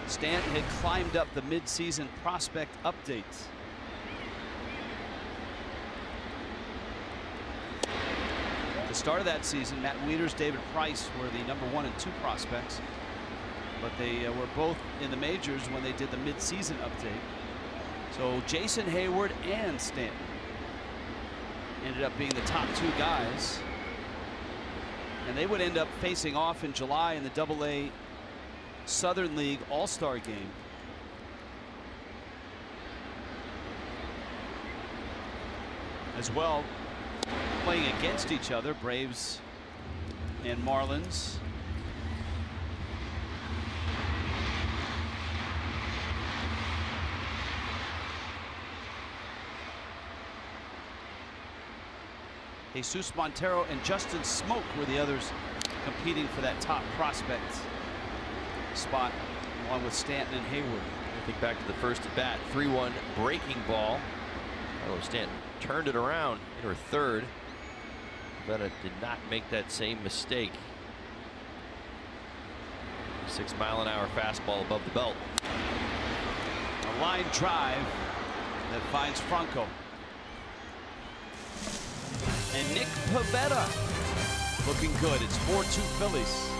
Stanton had climbed up the midseason prospect update. At the start of that season, Matt Wieters, David Price were the #1 and 2 prospects, but they were both in the majors when they did the midseason update. So Jason Hayward and Stanton ended up being the top 2 guys, and they would end up facing off in July in the AA Southern League All-Star game. As well, playing against each other, Braves and Marlins. Jesus Montero and Justin Smoke were the others competing for that top prospect spot, along with Stanton and Hayward. I think back to the first at bat, 3-1 breaking ball. Oh, Stanton turned it around in her third. Bennett did not make that same mistake. 6-mile-an-hour fastball above the belt. A line drive that finds Franco. And Nick Pivetta looking good. It's 4-2 Phillies.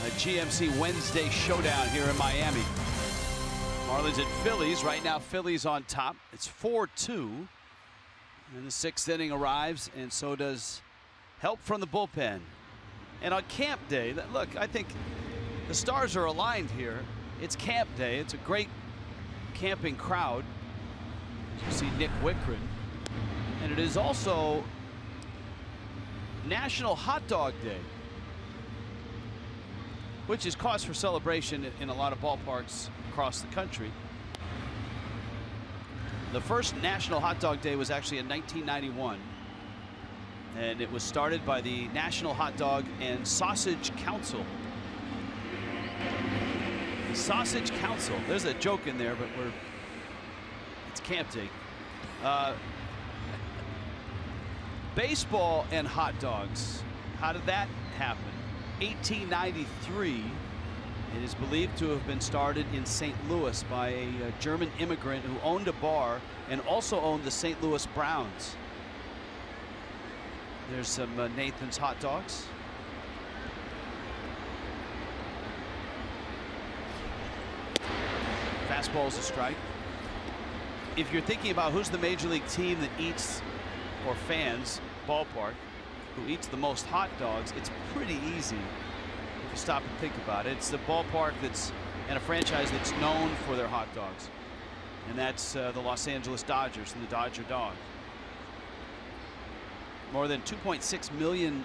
A GMC Wednesday showdown here in Miami. Marlins at Phillies. Right now, Phillies on top. It's 4-2. And the 6th inning arrives, and so does help from the bullpen. And on camp day, look, I think the stars are aligned here. It's camp day. It's a great camping crowd. You see Nick Wickren. And it is also National Hot Dog Day, which is cause for celebration in a lot of ballparks across the country. The first National Hot Dog Day was actually in 1991, and it was started by the National Hot Dog and Sausage Council. The Sausage Council. There's a joke in there, but it's camp day. Baseball and hot dogs. How did that happen? 1893. It is believed to have been started in St. Louis by a German immigrant who owned a bar and also owned the St. Louis Browns. There's some Nathan's hot dogs. Fastball's a strike. If you're thinking about who's the major league team that eats, or fans, ballpark, who eats the most hot dogs, it's pretty easy. If you stop and think about it, it's the ballpark and a franchise that's known for their hot dogs, and that's the Los Angeles Dodgers and the Dodger Dog. More than 2.6 million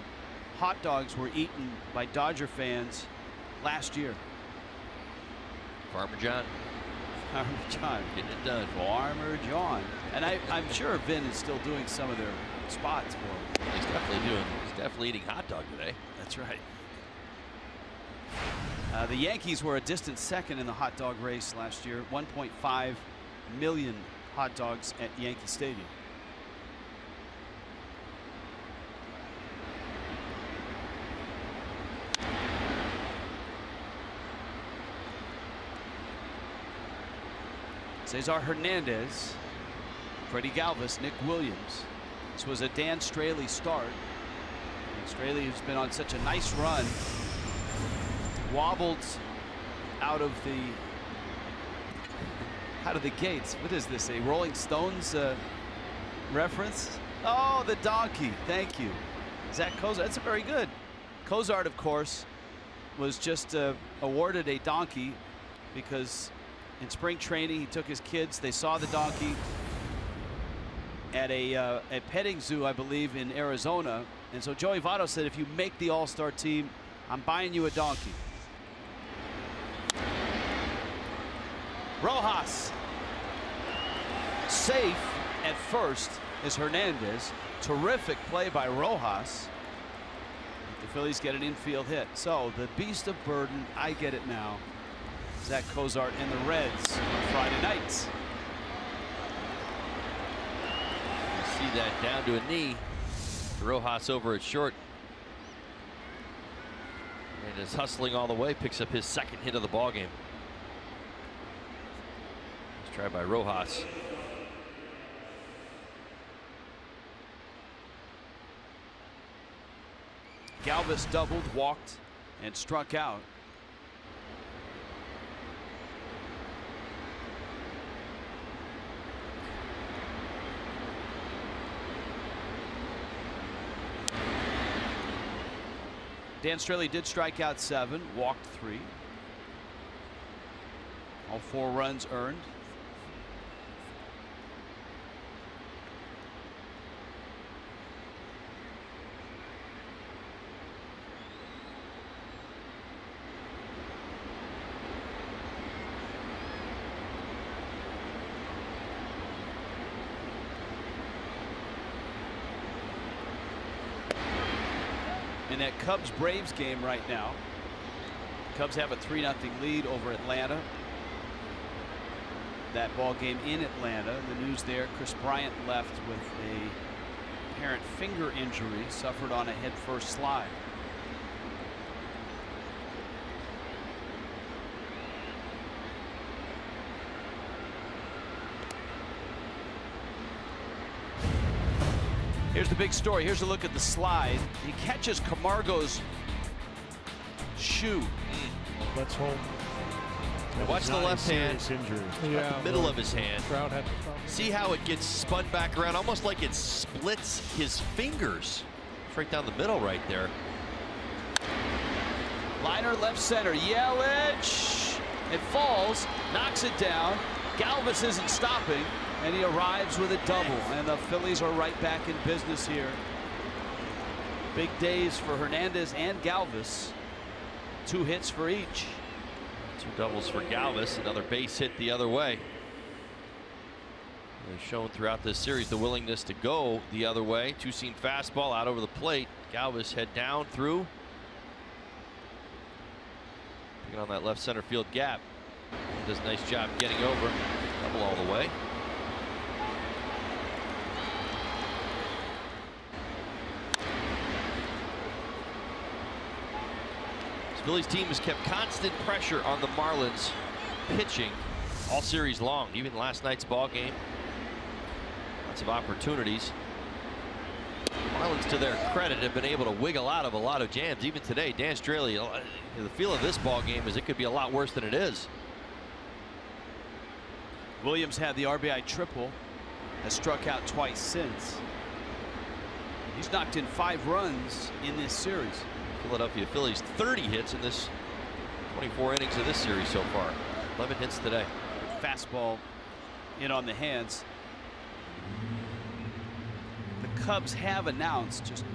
hot dogs were eaten by Dodger fans last year. Farmer John. Farmer John getting it done. Farmer John, and I'm sure Vin is still doing some of their spots for him. He's definitely eating hot dog today. That's right. The Yankees were a distant second in the hot dog race last year. 1.5 million hot dogs at Yankee Stadium. Cesar Hernandez, Freddie Galvis, Nick Williams. This was a Dan Straley start. And Straley, who's been on such a nice run, wobbled out of the gates. What is this, a Rolling Stones reference? Oh, the donkey. Thank you, Zach Cozart. That's very good. Cozart, of course, was just awarded a donkey because in spring training he took his kids. They saw the donkey at a petting zoo, I believe, in Arizona, and so Joey Votto said, if you make the All-Star team, I'm buying you a donkey. Rojas safe at first is Hernandez. Terrific play by Rojas. The Phillies get an infield hit. So the beast of burden, I get it now. Zach Cozart and the Reds on Friday nights. You see that down to a knee. Rojas over at short. And is hustling all the way, picks up his second hit of the ball game. Let's try by Rojas. Galvis doubled, walked, and struck out. Dan Straley did strike out 7, walked 3. All 4 runs earned. In that Cubs-Braves game right now, Cubs have a 3-0 lead over Atlanta. That ball game in Atlanta, the news there, Chris Bryant left with a apparent finger injury suffered on a head-first slide. Here's the big story. Here's a look at the slide. He catches Camargo's shoe. Let's hope. Watch the left hand. Yeah, the middle of his hand. Trout had the problem. See how it gets spun back around, almost like it splits his fingers. It's right down the middle right there. Liner left center. Yelich. It falls, knocks it down. Galvis isn't stopping, and he arrives with a double. And the Phillies are right back in business here. Big days for Hernandez and Galvis. 2 hits for each. 2 doubles for Galvis. Another base hit the other way. They've shown throughout this series the willingness to go the other way. 2-seam fastball out over the plate. Galvis head down through. Picking on that left center field gap. Does a nice job getting over. Double all the way. This Phillies team has kept constant pressure on the Marlins pitching all series long. Even last night's ball game. Lots of opportunities. Marlins, to their credit, have been able to wiggle out of a lot of jams. Even today, Dan Straley, the feel of this ball game is it could be a lot worse than it is. Williams had the RBI triple, has struck out twice since. He's knocked in 5 runs in this series. Philadelphia Phillies 30 hits in this 24 innings of this series so far. 11 hits today. Fastball in on the hands. The Cubs have announced, just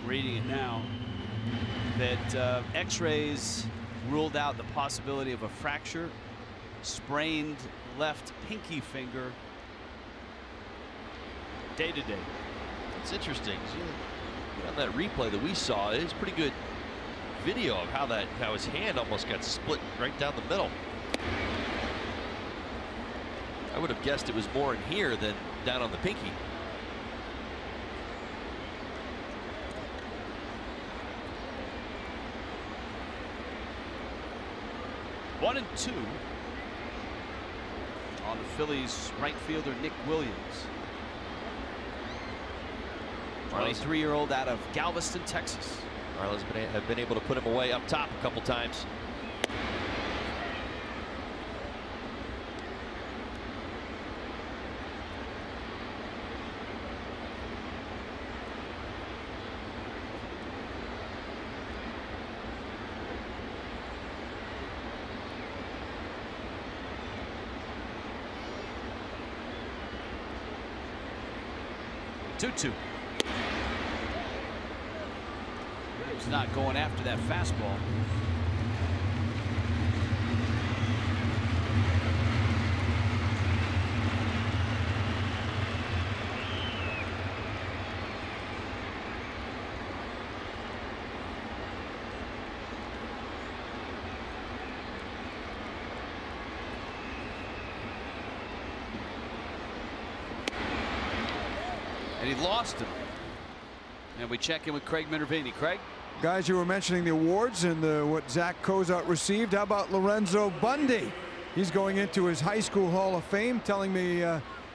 reading it now, that X-rays ruled out the possibility of a fracture, sprained left pinky finger day to day. It's interesting. On that replay that we saw, it is pretty good video of how his hand almost got split right down the middle. I would have guessed it was more in here than down on the pinky. One and 2 on the Phillies right fielder Nick Williams. 23-year-old out of Galveston, Texas. Marlins have been able to put him away up top a couple times. Two. He's not going after that fastball. And he lost him. And we check in with Craig Minervini. Craig? Guys, you were mentioning the awards and what Zach Cozart received. How about Lorenzo Bundy? He's going into his high school Hall of Fame, telling me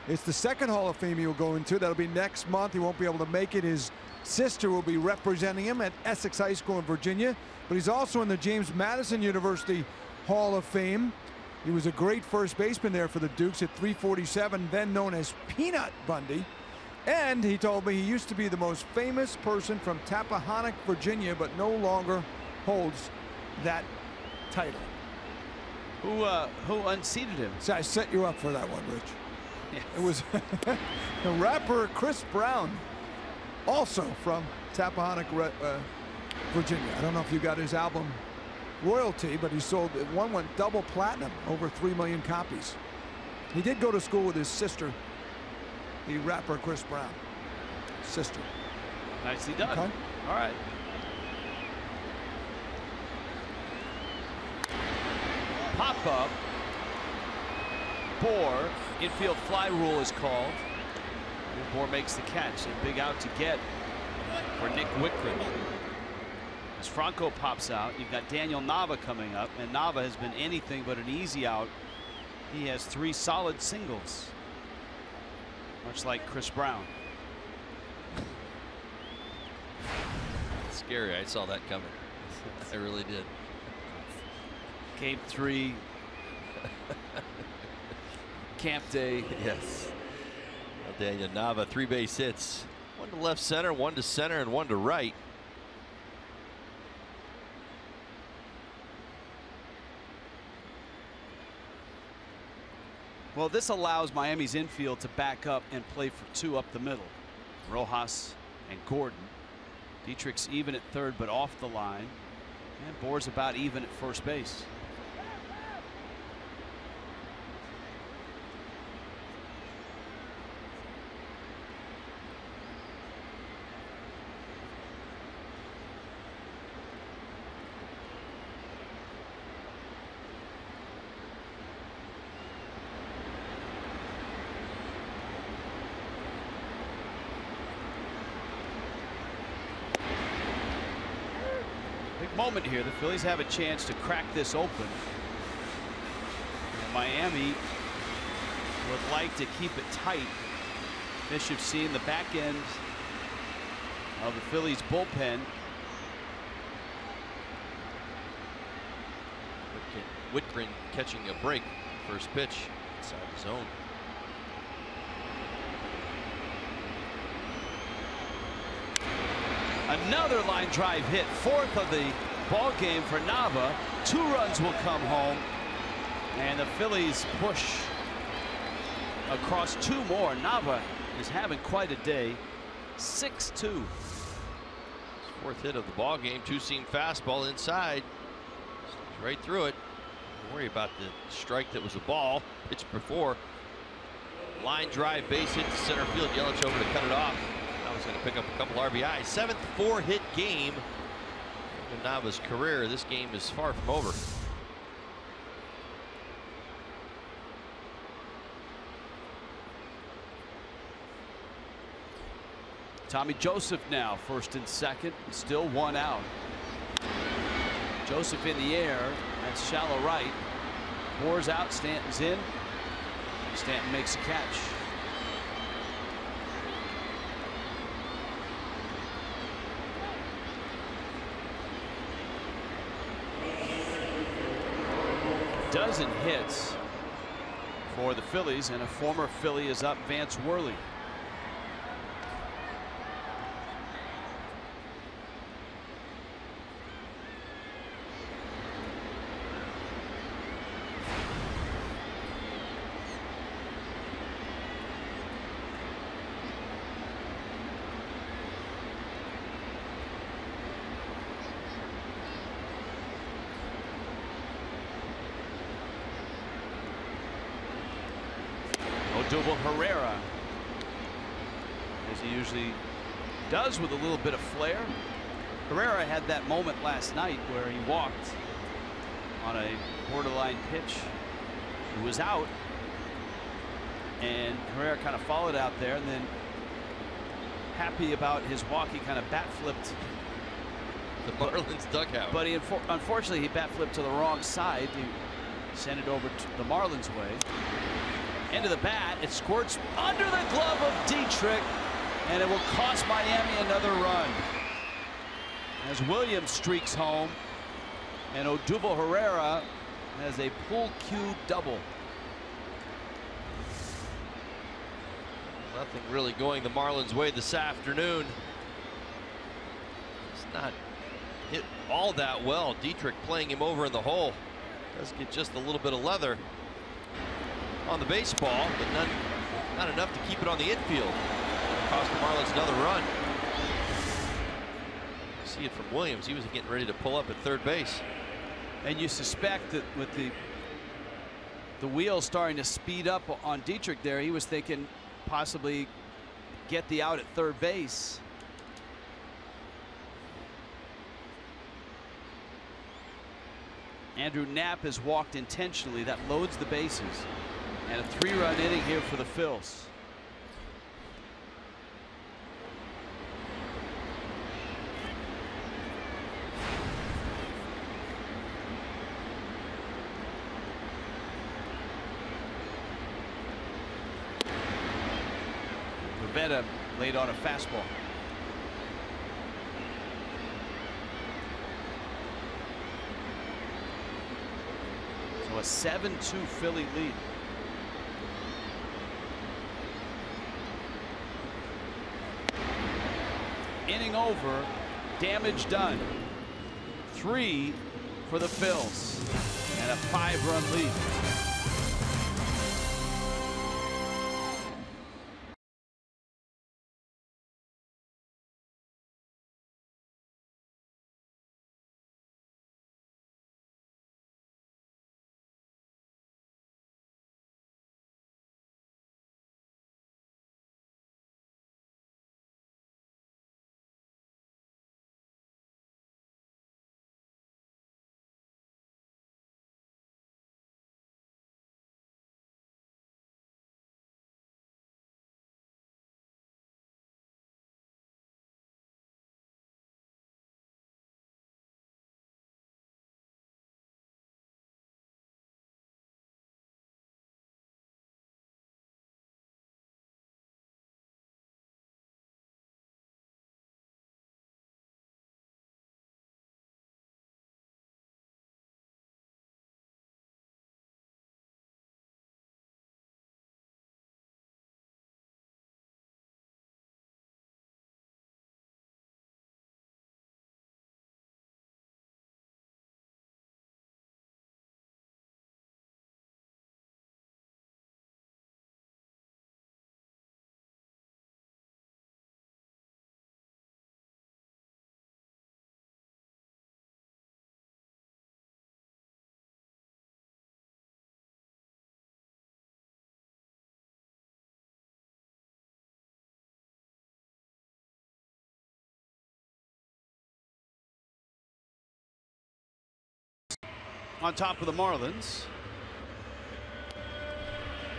it's the second Hall of Fame he'll go into. That'll be next month. He won't be able to make it. His sister will be representing him at Essex High School in Virginia. But he's also in the James Madison University Hall of Fame. He was a great first baseman there for the Dukes at 347, then known as Peanut Bundy. And he told me he used to be the most famous person from Tappahannock, Virginia, but no longer holds that title. Who unseated him? So I set you up for that one, Rich. Yes. It was the rapper Chris Brown, also from Tappahannock, Virginia. I don't know if you got his album royalty, but he sold, one went double platinum, over 3 million copies. He did go to school with his sister, the rapper Chris Brown. Sister. Nicely done. Okay. All right. Pop up. Bohr. Infield fly rule is called. And Bohr makes the catch. A big out to get for Nick Wickman. As Franco pops out, you've got Daniel Nava coming up, and Nava has been anything but an easy out. He has 3 solid singles. Much like Chris Brown. Scary. I saw that coming. I really did. Game 3. Camp Day. Yes. Well, Daniel Nava, 3 base hits. 1 to left center, 1 to center, and 1 to right. Well, this allows Miami's infield to back up and play for 2 up the middle. Rojas and Gordon. Dietrich's even at third, but off the line. And Bohr's about even at first base. Moment here. The Phillies have a chance to crack this open. And Miami would like to keep it tight. Fish have seen the back end of the Phillies bullpen. Whitgren catching a break. First pitch inside the zone. Another line drive hit, 4th of the ball game for Nava. 2 runs will come home, and the Phillies push across 2 more. Nava is having quite a day. 6-2. 4th hit of the ball game. 2-seam fastball inside. Sneaks right through it. Don't worry about the strike that was a ball. Pitched before. Line drive, base hit to center field. Yelich over to cut it off. Nava's going to pick up a couple RBIs. 7th 4-hit game in Nava's career. This game is far from over. Tommy Joseph now first and second, still 1 out. Joseph in the air, that's shallow right. Bohr's out, Stanton's in. Stanton makes a catch. Dozen hits for the Phillies, and a former Philly is up, Vance Worley. Odubel Herrera, as he usually does, with a little bit of flair. Herrera had that moment last night where he walked on a borderline pitch. He was out, and Herrera kind of followed out there, and then, happy about his walk, he kind of bat flipped the Marlins dugout. But unfortunately, he bat flipped to the wrong side. He sent it over to the Marlins way. Into the bat, it squirts under the glove of Dietrich, and it will cost Miami another run. As Williams streaks home, and Odubel Herrera has a pull cue double. Nothing really going the Marlins' way this afternoon. It's not hit all that well. Dietrich playing him over in the hole. Does get just a little bit of leather on the baseball, but not enough to keep it on the infield. Cost the Marlins another run. See it from Williams. He was getting ready to pull up at third base. And you suspect that with the wheels starting to speed up on Dietrich there, he was thinking possibly get the out at third base. Andrew Knapp has walked intentionally. That loads the bases. And a 3-run inning here for the Phils. Pivetta laid on a fastball. So a 7-2 Philly lead. Inning over, damage done. 3 for the Phils and a 5-run lead. On top of the Marlins.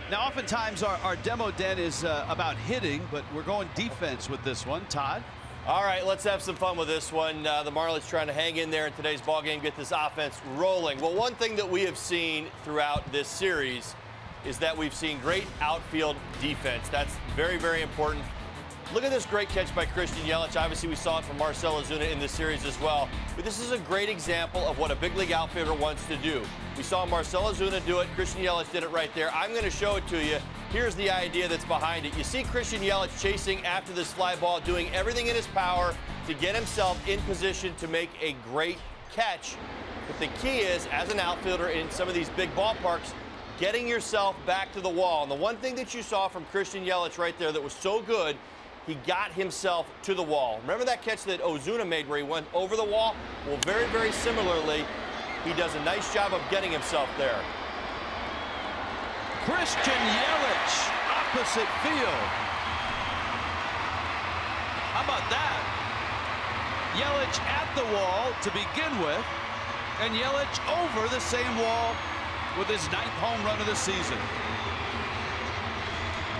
Now, oftentimes our demo den is about hitting, but we're going defense with this one. Todd? All right, let's have some fun with this one. The Marlins trying to hang in there in today's ballgame, get this offense rolling. Well, one thing that we have seen throughout this series is that we've seen great outfield defense. That's very, very important. Look at this great catch by Christian Yelich. Obviously, we saw it from Marcell Ozuna in this series as well. But this is a great example of what a big league outfielder wants to do. We saw Marcell Ozuna do it. Christian Yelich did it right there. I'm going to show it to you. Here's the idea that's behind it. You see Christian Yelich chasing after this fly ball, doing everything in his power to get himself in position to make a great catch. But the key is, as an outfielder in some of these big ballparks, getting yourself back to the wall. And the one thing that you saw from Christian Yelich right there that was so good, he got himself to the wall. Remember that catch that Ozuna made where he went over the wall? Well, very, very similarly, he does a nice job of getting himself there. Christian Yelich, opposite field. How about that? Yelich at the wall to begin with, and Yelich over the same wall with his 9th home run of the season.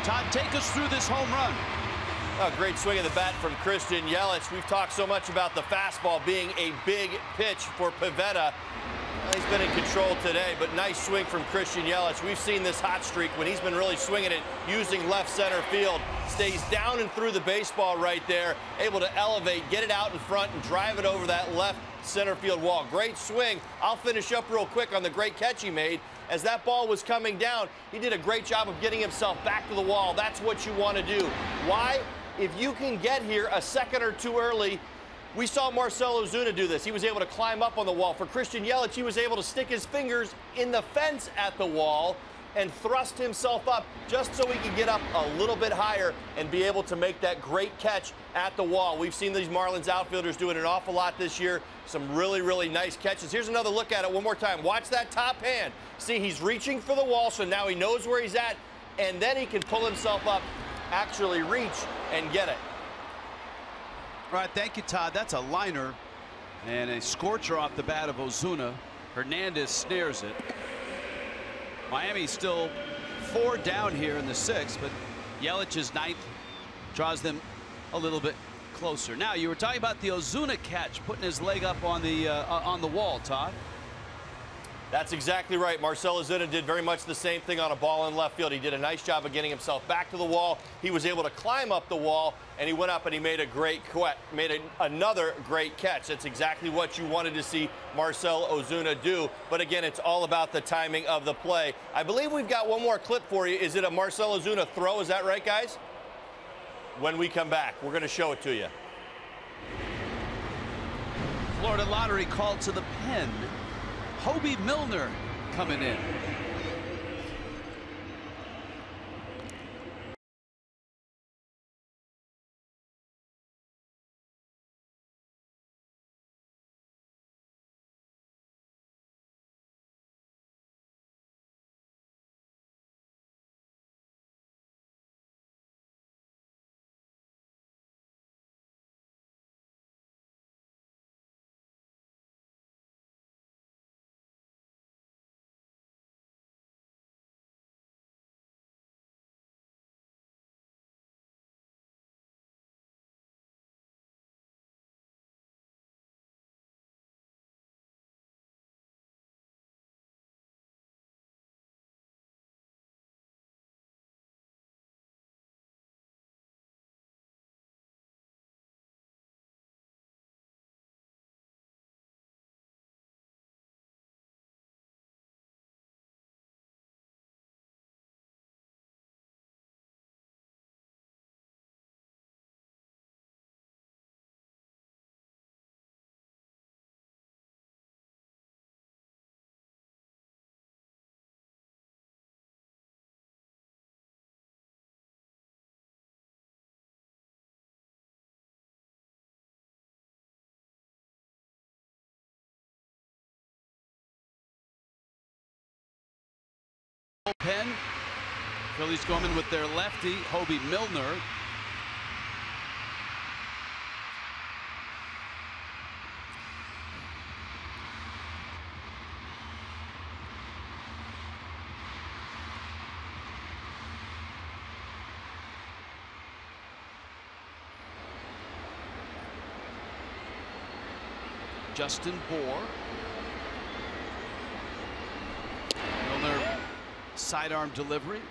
Todd, take us through this home run. A great swing of the bat from Christian Yelich. We've talked so much about the fastball being a big pitch for Pivetta. He's been in control today, but nice swing from Christian Yelich. We've seen this hot streak when he's been really swinging it using left center field. Stays down and through the baseball right there, able to elevate, get it out in front, and drive it over that left center field wall. Great swing. I'll finish up real quick on the great catch he made. As that ball was coming down, he did a great job of getting himself back to the wall. That's what you want to do. Why? If you can get here a second or two early, we saw Marcell Ozuna do this. He was able to climb up on the wall. For Christian Yelich, he was able to stick his fingers in the fence at the wall and thrust himself up just so he could get up a little bit higher and be able to make that great catch at the wall. We've seen these Marlins outfielders do it an awful lot this year. Some really, really nice catches. Here's another look at it one more time. Watch that top hand. See, he's reaching for the wall, so now he knows where he's at, and then he can pull himself up, actually reach and get it. All right, thank you, Todd. That's a liner and a scorcher off the bat of Ozuna. Hernandez snares it. Miami still 4 down here in the 6th, but Yelich's 9th draws them a little bit closer. Now, you were talking about the Ozuna catch, putting his leg up on the wall, Todd. That's exactly right. Marcell Ozuna did very much the same thing on a ball in left field. He did a nice job of getting himself back to the wall. He was able to climb up the wall, and he went up and he made another great catch. That's exactly what you wanted to see Marcell Ozuna do. But again, it's all about the timing of the play. I believe we've got one more clip for you. Is it a Marcell Ozuna throw? Is that right, guys? When we come back, we're going to show it to you. Florida lottery called to the pen. Hobie Milner coming in. Pen. Phillies coming with their lefty, Hobie Milner. Justin Bour. Milner, sidearm delivery.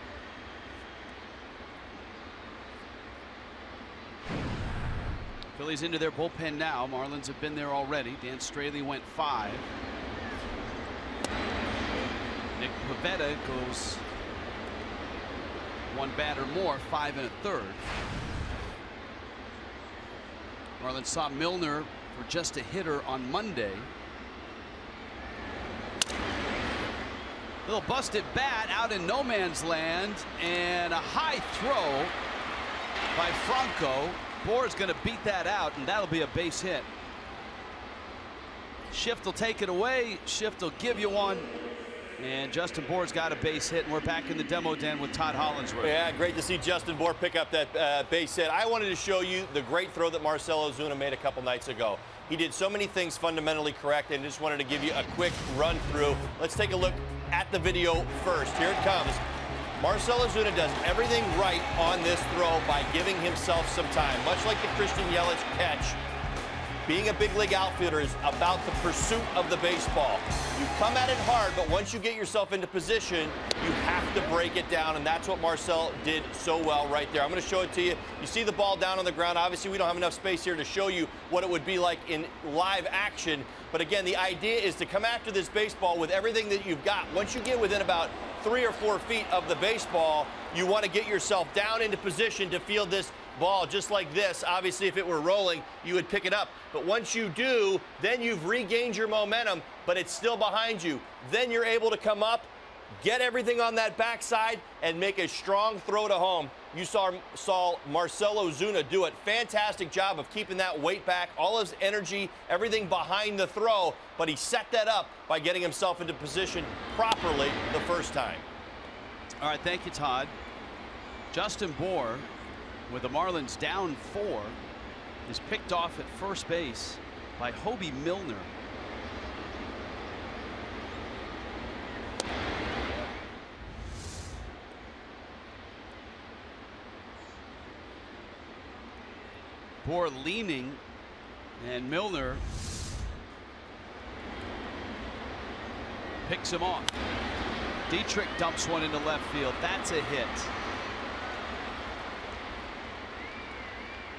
Phillies into their bullpen now. Marlins have been there already. Dan Straley went 5. Nick Pivetta goes 1 batter more, 5 1/3. Marlins saw Milner for just a hitter on Monday. Little busted bat out in no man's land, and a high throw by Franco. Bour's going to beat that out, and that'll be a base hit. Shift will take it away. Shift will give you one. And Justin Bour's got a base hit, and we're back in the demo den with Todd Hollinsworth. Yeah, great to see Justin Bour pick up that base hit. I wanted to show you the great throw that Marcell Ozuna made a couple nights ago. He did so many things fundamentally correct, and just wanted to give you a quick run through. Let's take a look at the video first. Here it comes. Marcell Ozuna does everything right on this throw by giving himself some time. Much like the Christian Yelich catch, being a big league outfielder is about the pursuit of the baseball. You come at it hard, but once you get yourself into position, you have to break it down, and that's what Marcell did so well right there. I'm going to show it to you. You see the ball down on the ground. Obviously, we don't have enough space here to show you what it would be like in live action. But again, the idea is to come after this baseball with everything that you've got. Once you get within about 3 or 4 feet of the baseball, you want to get yourself down into position to field this ball just like this. Obviously, if it were rolling, you would pick it up. But once you do, then you've regained your momentum, but it's still behind you. Then you're able to come up, get everything on that backside, and make a strong throw to home. You saw Marcell Ozuna do it. Fantastic job of keeping that weight back, all his energy, everything behind the throw, but he set that up by getting himself into position properly the first time. All right, thank you, Todd. Justin Bour, with the Marlins down 4, is picked off at first base by Hobie Milner. Bour leaning, and Milner picks him off. Dietrich dumps one into left field. That's a hit.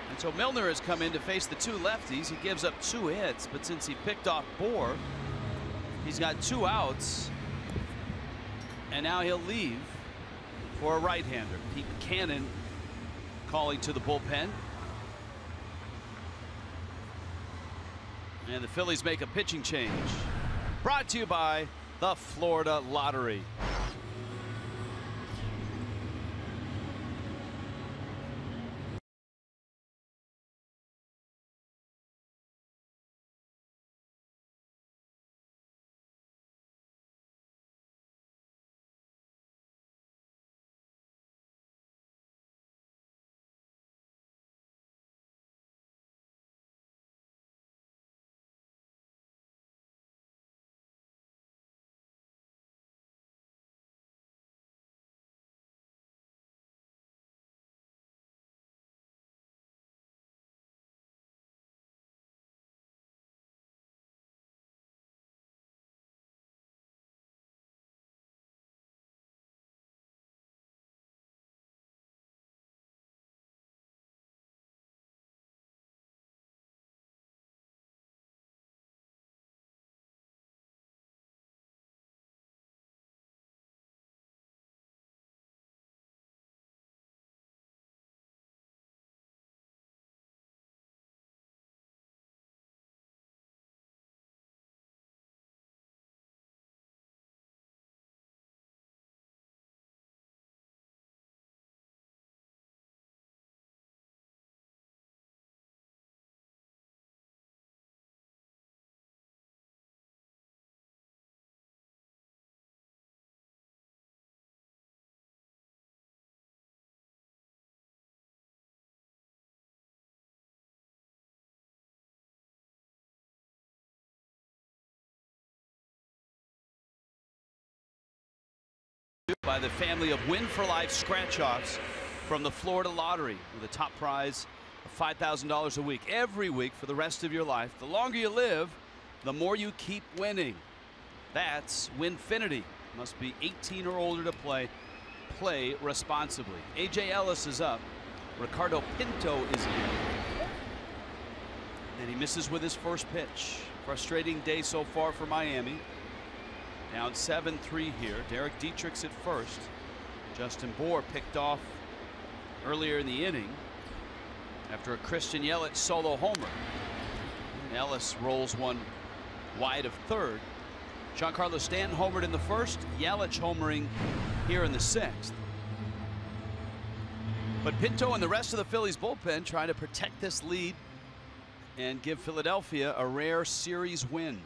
And so Milner has come in to face the 2 lefties. He gives up 2 hits, but since he picked off Bohr, he's got 2 outs. And now he'll leave for a right-hander. Pete Cannon calling to the bullpen. And the Phillies make a pitching change. Brought to you by the Florida Lottery. By the family of Win for Life scratch-offs from the Florida Lottery, with a top prize of $5,000 a week every week for the rest of your life. The longer you live, the more you keep winning. That's Winfinity. Must be 18 or older to play. Play responsibly. AJ Ellis is up. Ricardo Pinto is in. And he misses with his first pitch. Frustrating day so far for Miami. Down 7-3 here. Derek Dietrich's at first. Justin Bohr picked off earlier in the inning after a Christian Yelich solo homer. And Ellis rolls one wide of third. Giancarlo Stanton homered in the first. Yelich homering here in the 6th. But Pinto and the rest of the Phillies bullpen trying to protect this lead and give Philadelphia a rare series win.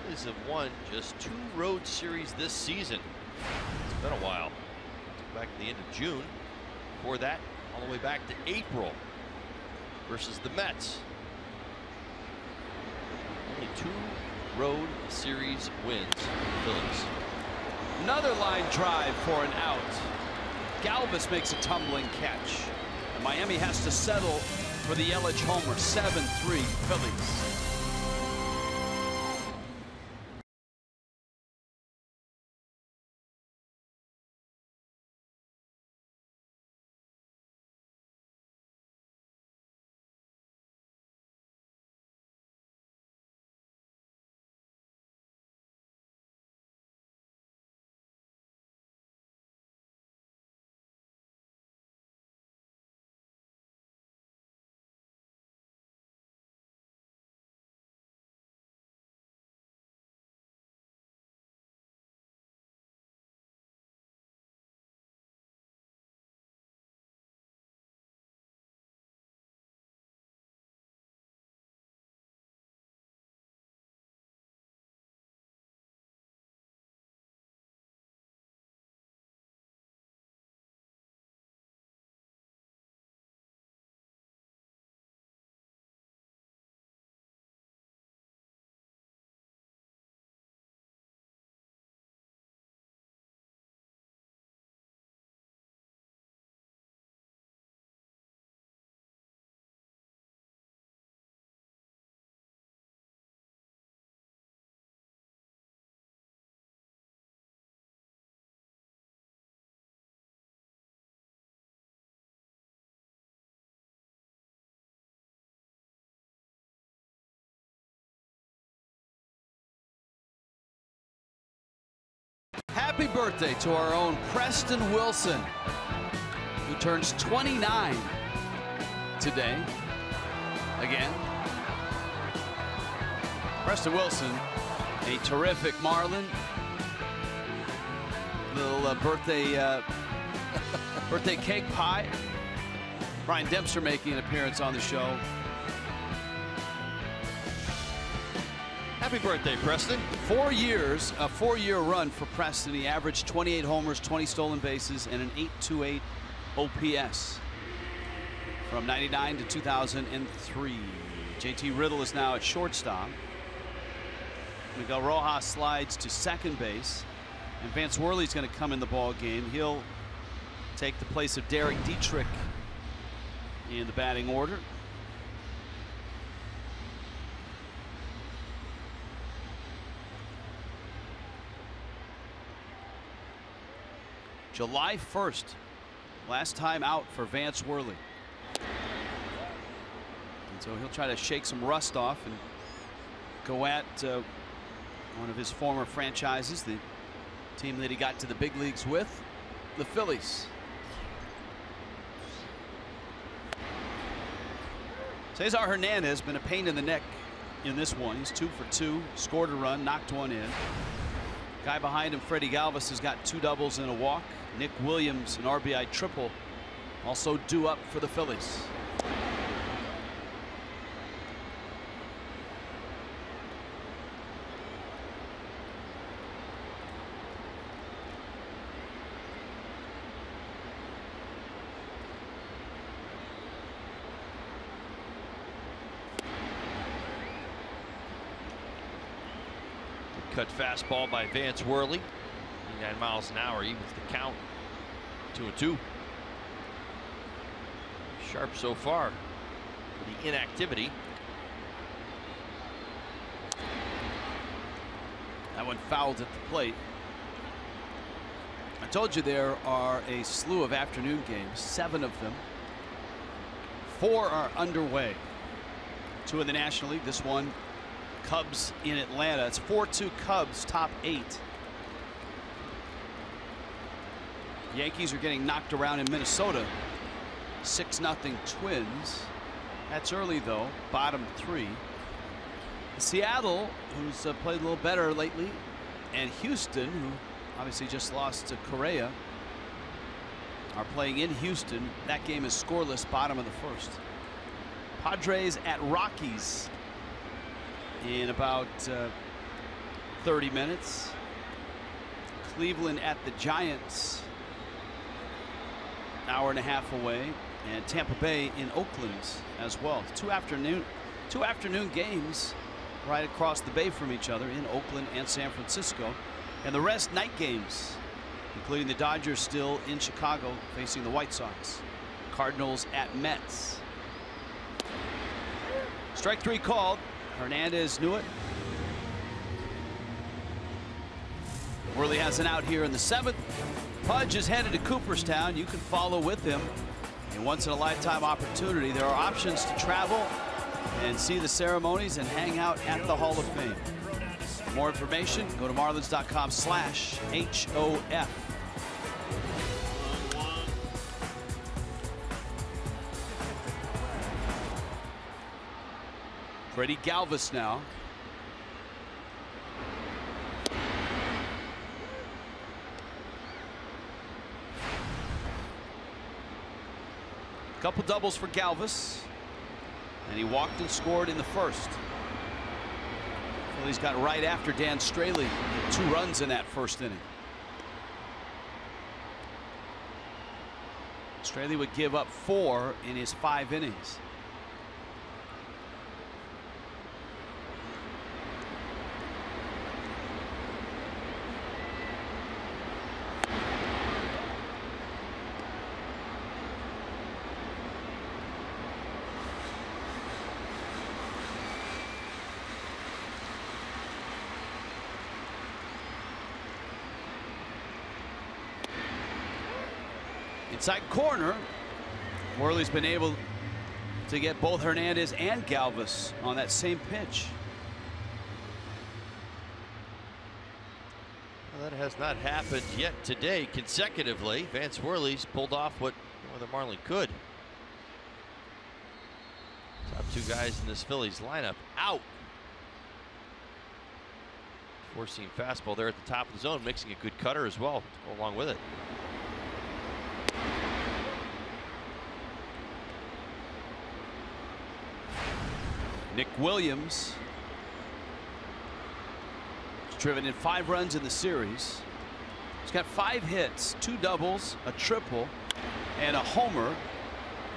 Phillies have won just 2 road series this season. It's been a while. Back to the end of June. Before that, all the way back to April versus the Mets. Only 2 road series wins for the Phillies. Another line drive for an out. Galvis makes a tumbling catch. And Miami has to settle for the Yelich homer. 7-3 Phillies. Happy birthday to our own Preston Wilson, who turns 29 today. Again, Preston Wilson, a terrific Marlin. Little birthday birthday cake pie. Brian Dempster making an appearance on the show. Happy birthday, Preston. 4 years, a 4-year run for Preston. He averaged 28 homers, 20 stolen bases, and an .828 OPS from 99 to 2003. JT Riddle is now at shortstop. Miguel Rojas slides to second base, and Vance Worley's going to come in the ball game. He'll take the place of Derek Dietrich in the batting order. July 1st, last time out for Vance Worley. And so he'll try to shake some rust off and go at one of his former franchises, the team that he got to the big leagues with, the Phillies. Cesar Hernandez been a pain in the neck in this one. He's 2 for 2, scored a run, knocked one in. Guy behind him, Freddie Galvis, has got 2 doubles and a walk. Nick Williams, an RBI triple, also due up for the Phillies. Cut fastball by Vance Worley. 89 miles an hour, evens the count. 2-2. Sharp so far for the inactivity. That one fouled at the plate. I told you there are a slew of afternoon games, 7 of them. 4 are underway. 2 in the National League. This one, Cubs in Atlanta. It's 4-2 Cubs, top 8. Yankees are getting knocked around in Minnesota. 6-0 Twins. That's early though. Bottom 3. Seattle, who's played a little better lately, and Houston, who obviously just lost to Correa, are playing in Houston. That game is scoreless, bottom of the 1st. Padres at Rockies in about 30 minutes. Cleveland at the Giants, hour and a half away, and Tampa Bay in Oakland as well. Two afternoon games right across the bay from each other in Oakland and San Francisco, and the rest night games, including the Dodgers still in Chicago facing the White Sox. Cardinals at Mets. Strike 3 called. Hernandez knew it. Worley has an out here in the 7th. Pudge is headed to Cooperstown. You can follow with him. A once-in-a-lifetime opportunity. There are options to travel and see the ceremonies and hang out at the Hall of Fame. For more information, go to marlins.com/HOF. Freddie Galvis now. Couple doubles for Galvis, and he walked and scored in the 1st. Phillies got right after Dan Straley. 2 runs in that 1st inning. Straley would give up 4 in his 5 innings. Inside corner, Worley's been able to get both Hernandez and Galvis on that same pitch. Well, that That has not happened yet today consecutively. Vance Worley's pulled off what no other Marlin could. Top two guys in this Phillies lineup out. Four-seam fastball there at the top of the zone, mixing a good cutter as well to go along with it. Nick Williams has driven in 5 runs in the series. He's got 5 hits, 2 doubles, a triple, and a homer.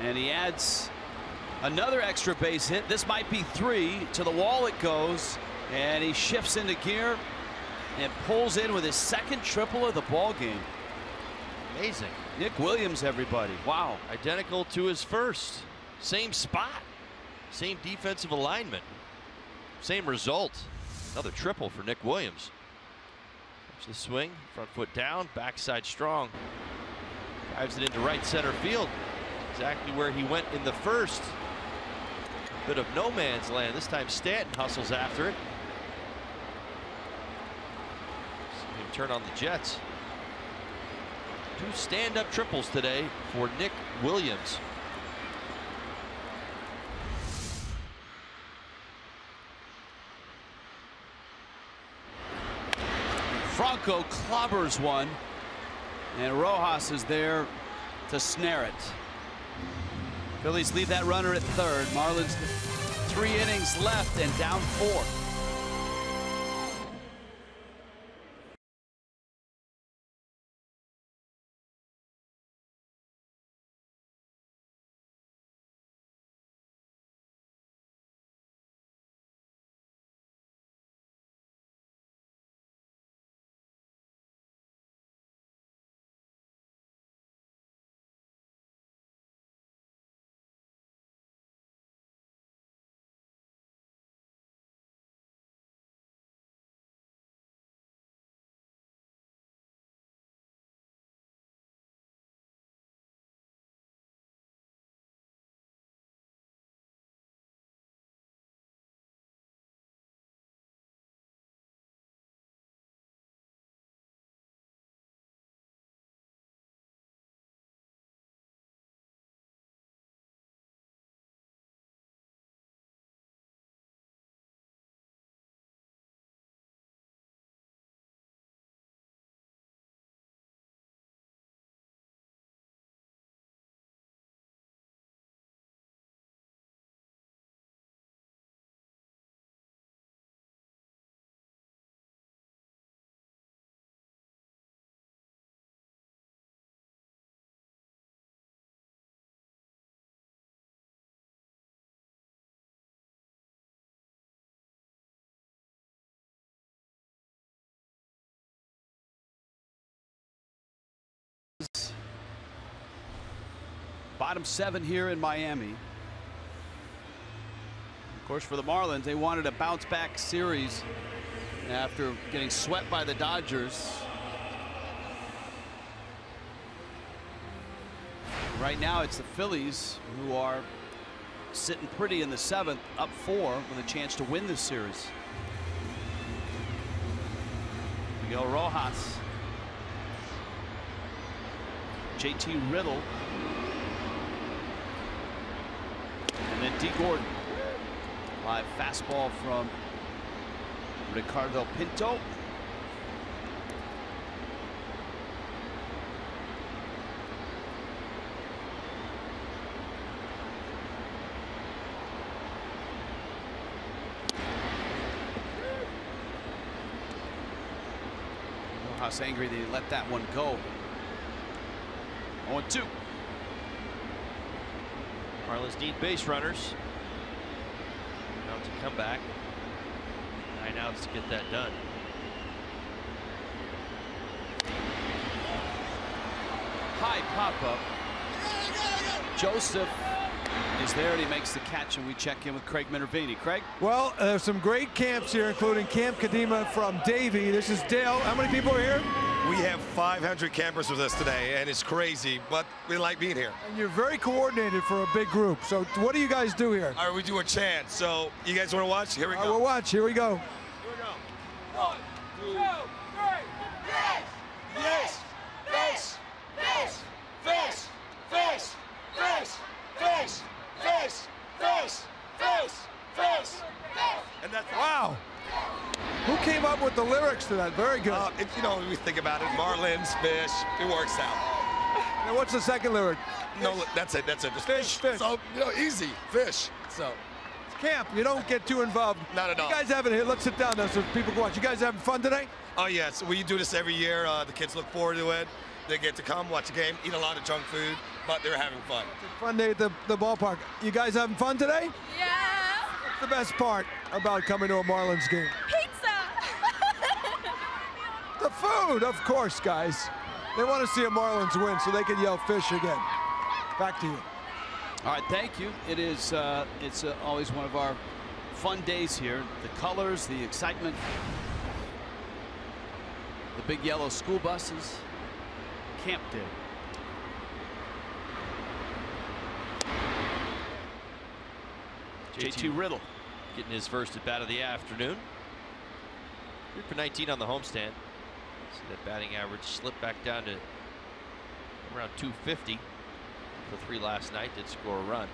And he adds another extra base hit. This might be 3. To the wall it goes, and he shifts into gear and pulls in with his 2nd triple of the ball game. Amazing. Nick Williams, everybody. Wow. Identical to his first. Same spot. Same defensive alignment. Same result. Another triple for Nick Williams. Watch the swing. Front foot down. Backside strong. Drives it into right center field. Exactly where he went in the first. Bit of no man's land. This time Stanton hustles after it. See him turn on the Jets. 2 stand-up triples today for Nick Williams. Franco clobbers one, and Rojas is there to snare it. Phillies leave that runner at 3rd. Marlins 3 innings left and down 4. Bottom 7 here in Miami. Of course, for the Marlins, they wanted a bounce-back series after getting swept by the Dodgers. Right now, it's the Phillies who are sitting pretty in the 7th, up 4, with a chance to win this series. Miguel Rojas. JT Riddle. And then D. Gordon. Live fastball from Ricardo Pinto. Rojas angry that he let that one go. 0-2. Marlins need base runners. Now to come back. 9 outs to get that done. High pop-up. Joseph is there and he makes the catch, and we check in with Craig Minervini. Craig? Well, there's some great camps here, including Camp Kadima from Davie. This is Dale. How many people are here? We have 500 campers with us today, and it's crazy, but we like being here. And you're very coordinated for a big group. So what do you guys do here? All right, we do a chant. So you guys want to watch? Here we go. We'll watch. Here we go. Here we go. 1, 2, 3, go! fish, fish, fish. And that's wow. Who came up with the lyrics to that? Very good. You know, when we think about it, Marlins, fish, it works out. Now, what's the second lyric? No, that's it. Just Fish, fish. So, you know, easy, fish. So. It's camp. You don't get too involved. Not at all. You guys having here? Let's sit down now so people can watch. You guys having fun today? Oh, yes. We do this every year. The kids look forward to it. They get to come, watch the game, eat a lot of junk food, but they're having fun. It's a fun day at the ballpark. You guys having fun today? Yeah. What's the best part about coming to a Marlins game? Pizza. The food, of course, guys. They want to see a Marlins win so they can yell fish again. Back to you. All right, thank you. It is it's always one of our fun days here. The colors, the excitement, the big yellow school buses, camp day. JT Riddle getting his first at bat of the afternoon. 3 for 19 on the homestand. See that batting average slip back down to around 250. For 3 last night, did score a run.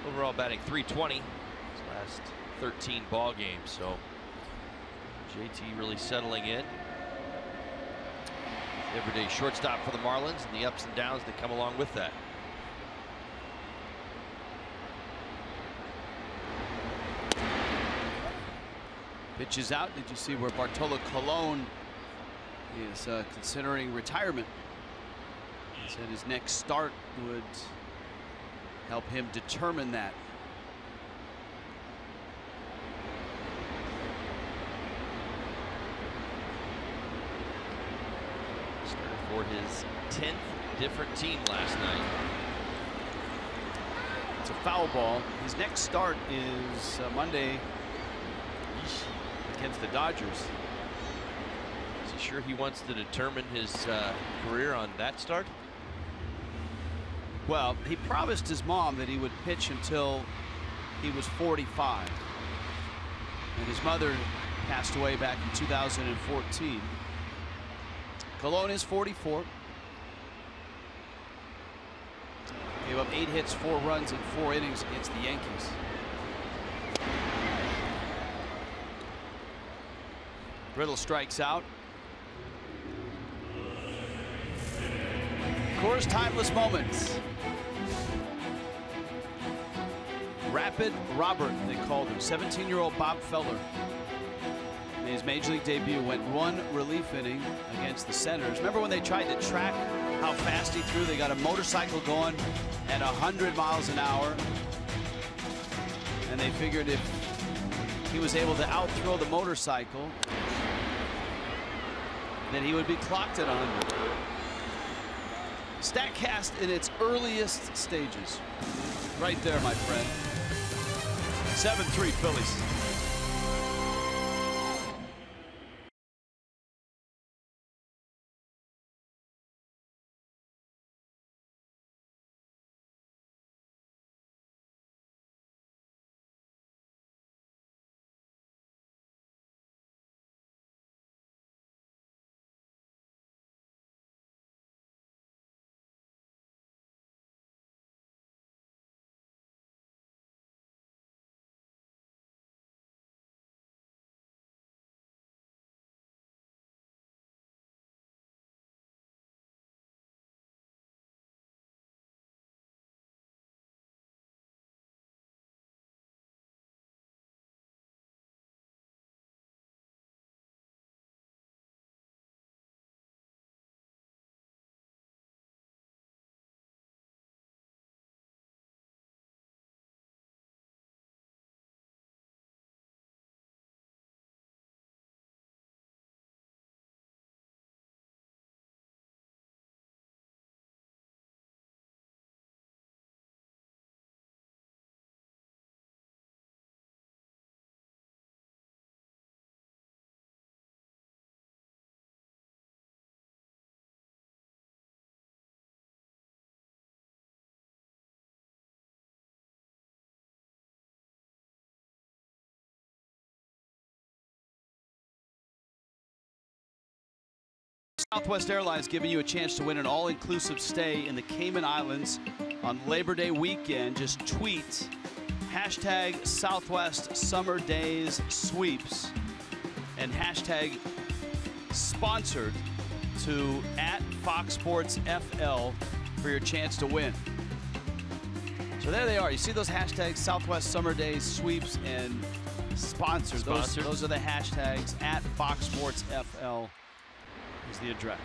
Overall batting .320 his last 13 ball games. So JT really settling in. Everyday shortstop for the Marlins and the ups and downs that come along with that. Pitch is out. Did you see where Bartolo Colon is considering retirement? He said his next start would help him determine that. Started for his 10th different team last night. It's a foul ball. His next start is Monday against the Dodgers. Is he sure he wants to determine his career on that start? Well, he promised his mom that he would pitch until he was 45. And his mother passed away back in 2014. Colon is 44. Gave up 8 hits, 4 runs in 4 innings against the Yankees. Riddle strikes out. Coors Timeless Moments. Rapid Robert, they called him. 17-year-old Bob Feller. In his major league debut, went 1 relief inning against the Senators. Remember when they tried to track how fast he threw? They got a motorcycle going at 100 miles an hour. And they figured if he was able to outthrow the motorcycle, then he would be clocked at 100. StatCast in its earliest stages. Right there, my friend. 7-3 Phillies. Southwest Airlines giving you a chance to win an all-inclusive stay in the Cayman Islands on Labor Day weekend. Just tweet hashtag Southwest Summer Days Sweeps and hashtag sponsored to @FoxSportsFL for your chance to win. So there they are. You see those hashtags, Southwest Summer Days Sweeps and sponsored. Those are the hashtags. @FoxSportsFL is the address.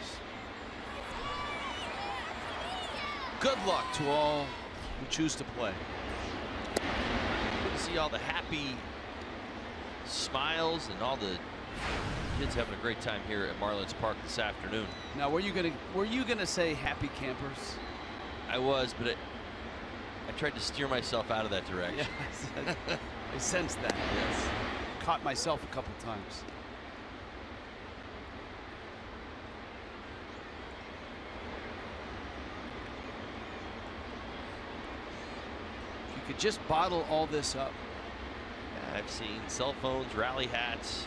Good luck to all who choose to play. Good to see all the happy smiles and all the kids having a great time here at Marlins Park this afternoon. Now, were you gonna say happy campers? I was, but I tried to steer myself out of that direction. Yeah, I sensed that. Yes. Caught myself a couple times. If you could just bottle all this up. Yeah, I've seen cell phones, rally hats.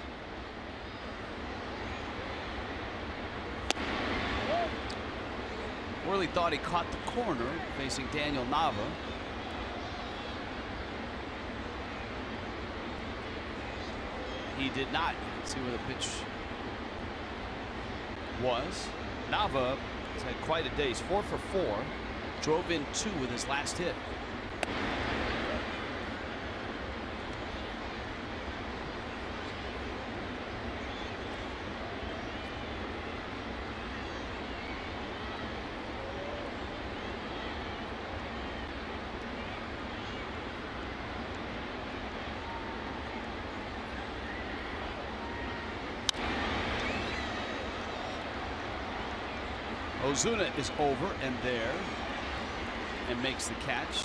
Worley thought he caught the corner facing Daniel Nava. He did not. You can see where the pitch was. Nava has had quite a day. He's 4 for 4. Drove in 2 with his last hit. Ozuna is over and there and makes the catch.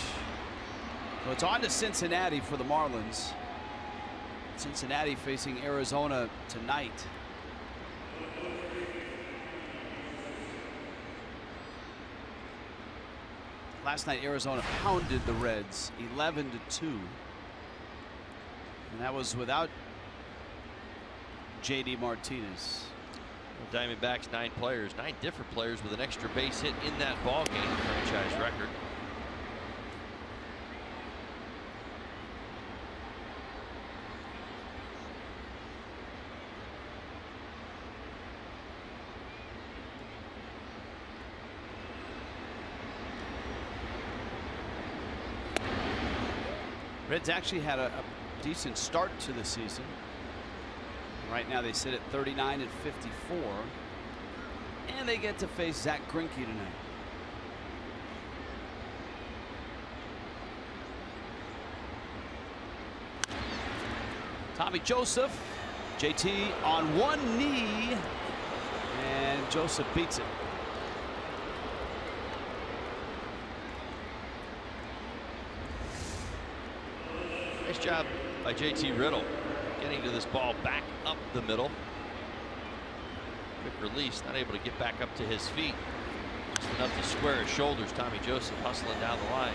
So it's on to Cincinnati for the Marlins. Cincinnati facing Arizona tonight. Last night Arizona pounded the Reds 11-2. And that was without JD Martinez. Diamondbacks 9 players, 9 different players with an extra base hit in that ball game, franchise record. Reds actually had a decent start to the season. Right now they sit at 39-54, and they get to face Zach Greinke tonight. Tommy Joseph, JT on one knee, and Joseph beats it. Nice job by JT Riddle. Getting to this ball back up the middle. Quick release, not able to get back up to his feet. Just enough to square his shoulders. Tommy Joseph hustling down the line.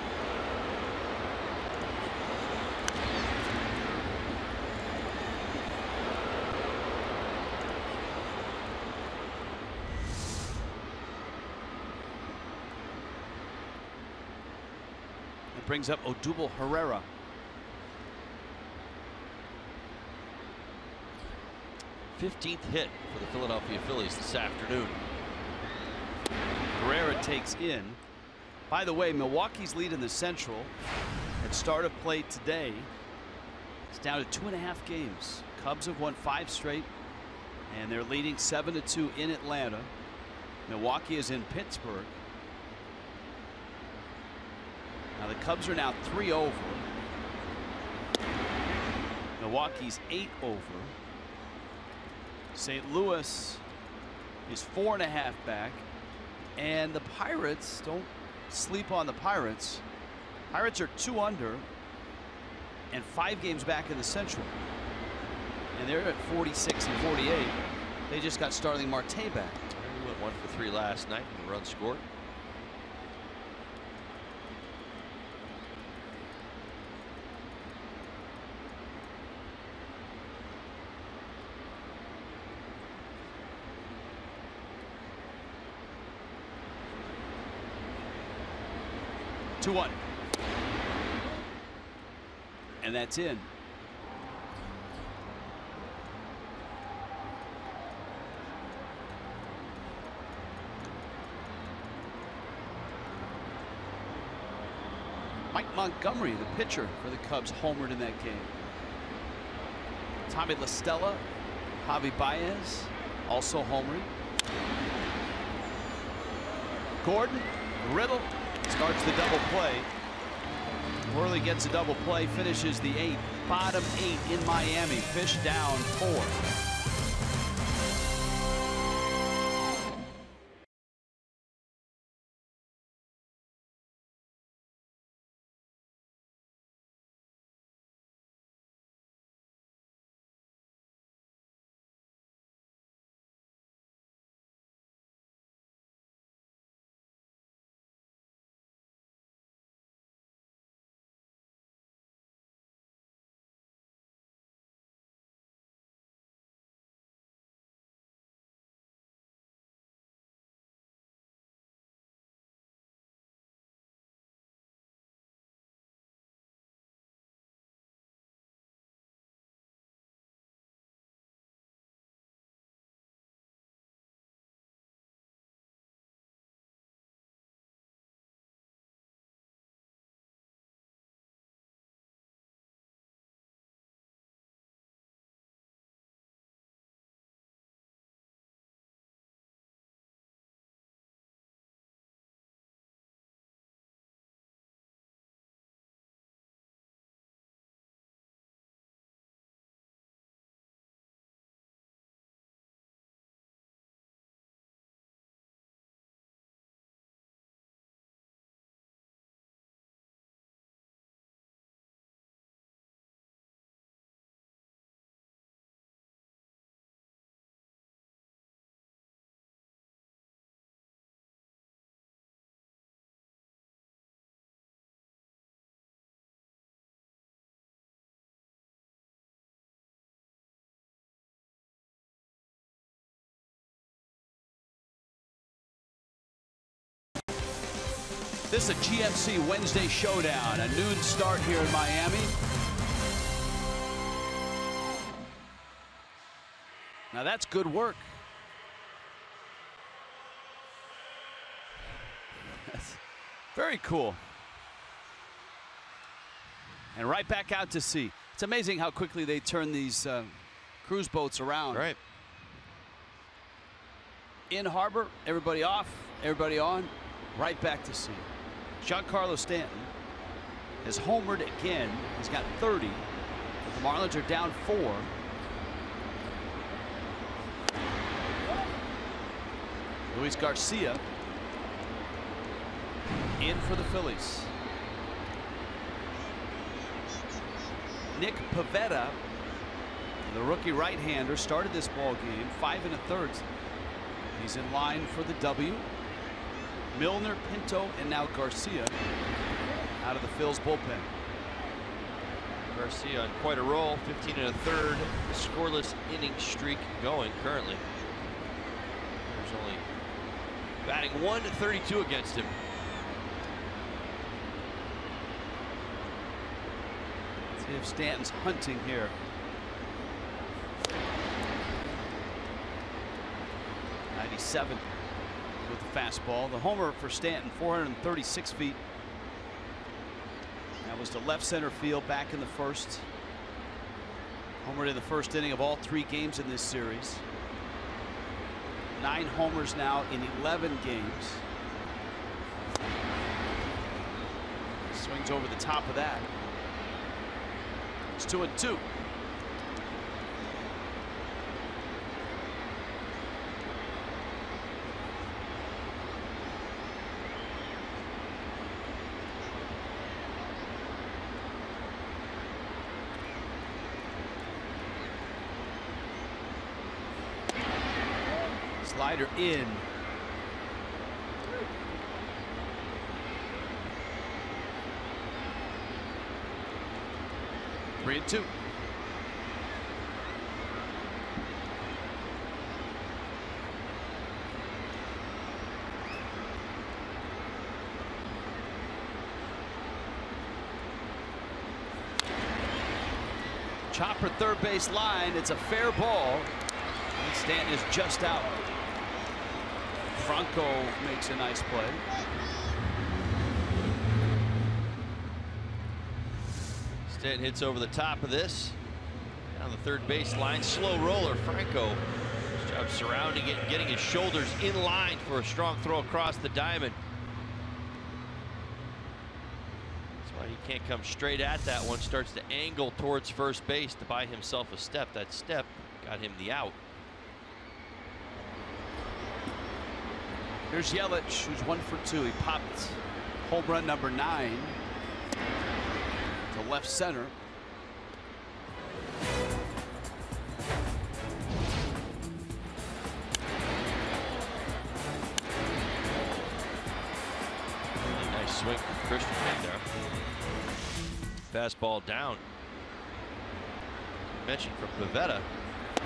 It brings up Odubel Herrera. '15th hit for the Philadelphia Phillies this afternoon. Herrera takes in. By the way, Milwaukee's lead in the Central at start of play today is down to 2.5 games. Cubs have won 5 straight, and they're leading 7-2 in Atlanta. Milwaukee is in Pittsburgh. Now the Cubs are now 3 over. Milwaukee's 8 over. St. Louis is 4.5 back, and the Pirates, don't sleep on the Pirates. Pirates are 2 under and 5 games back in the Central, and they're at 46 and 48. They just got Starling Marte back. He went 1 for 3 last night and a run scored. 2-1. And that's in. Mike Montgomery, the pitcher for the Cubs, homered in that game. Tommy La Stella, Javi Baez, also homering. Gordon, Riddle starts the double play. Worley gets a double play, finishes the 8th. Bottom 8 in Miami. Fish down 4. This is a GMC Wednesday showdown, a noon start here in Miami. Now that's good work. That's very cool. And right back out to sea. It's amazing how quickly they turn these cruise boats around. Right. In harbor, everybody off, everybody on, right back to sea. Giancarlo Stanton has homered again. He's got 30. The Marlins are down 4. Luis Garcia in for the Phillies. Nick Pivetta, the rookie right-hander, started this ball game 5 1/3. He's in line for the W. Milner, Pinto, and now Garcia out of the Phil's bullpen. Garcia on quite a roll, 15 1/3 scoreless inning streak going currently. There's only batting .132 against him. Let's see if Stanton's hunting here. .97 with the fastball. The homer for Stanton, 436 feet. That was to left center field back in the first. Homered in the first inning of all 3 games in this series. 9 homers now in 11 games. Swings over the top of that. It's 2-2. Slider in. Three and 2. Chopper third base line. It's a fair ball. And Stanton is just out. Franco makes a nice play. Stanton hits over the top of this. On the third base line, slow roller. Franco, his job surrounding it, getting his shoulders in line for a strong throw across the diamond. That's why he can't come straight at that one. Starts to angle towards first base to buy himself a step. That step got him the out. Here's Yelich, who's 1 for 2. He popped home run number 9 to left center. Nice swing from Christian right there. Fastball down. Mentioned from Pivetta.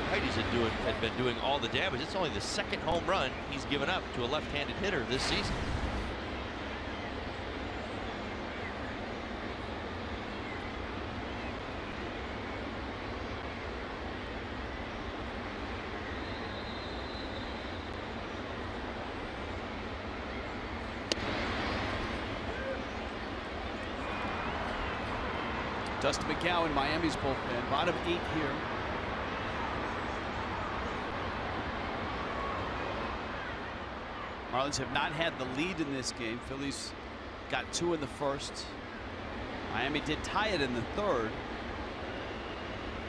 Heidi's had been doing all the damage. It's only the second home run he's given up to a left-handed hitter this season. Dustin McGowan, Miami's bullpen, bottom 8 here. Marlins have not had the lead in this game. Phillies got 2 in the first. Miami did tie it in the third.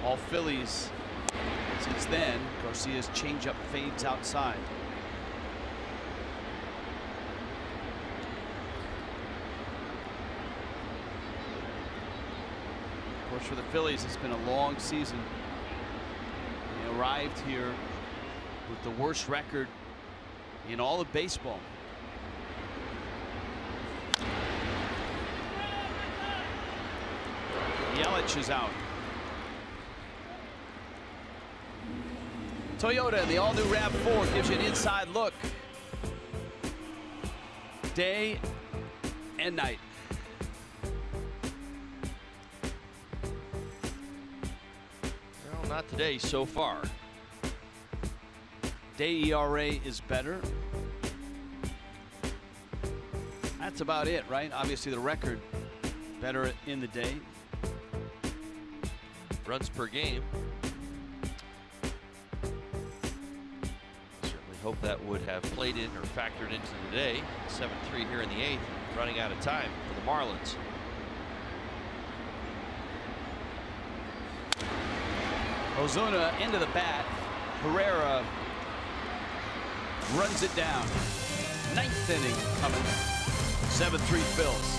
All Phillies since then. Garcia's changeup fades outside. Of course, for the Phillies, it's been a long season. They arrived here with the worst record in all of baseball. Yelich is out. Toyota and the all-new RAV4 gives you an inside look. Day and night. Well, not today so far. Day ERA is better. That's about it, right? Obviously the record better in the day. Runs per game. Certainly hope that would have played in or factored into the day. 7-3 here in the 8th, running out of time for the Marlins. Ozuna into the bat. Herrera runs it down. 9th inning coming. 7-3 Phils.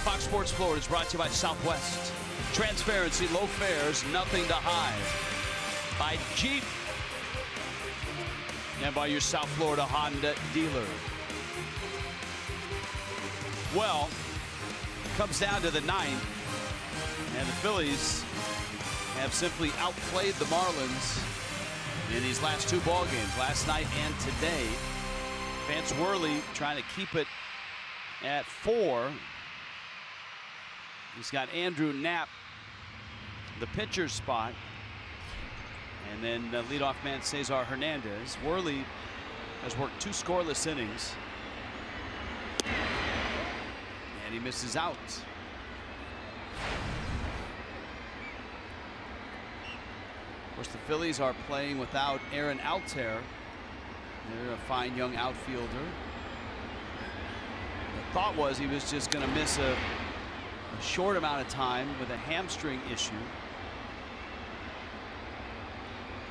Fox Sports Florida is brought to you by Southwest. Transparency, low fares, nothing to hide. By Jeep. And by your South Florida Honda dealer. Well, comes down to the ninth, and the Phillies have simply outplayed the Marlins in these last 2 ball games, last night and today. Vance Worley trying to keep it at 4. He's got Andrew Knapp, the pitcher's spot, and then leadoff man Cesar Hernandez. Worley has worked 2 scoreless innings, and he misses out. Of course, the Phillies are playing without Aaron Altair. They're a fine young outfielder. The thought was he was just going to miss a short amount of time with a hamstring issue.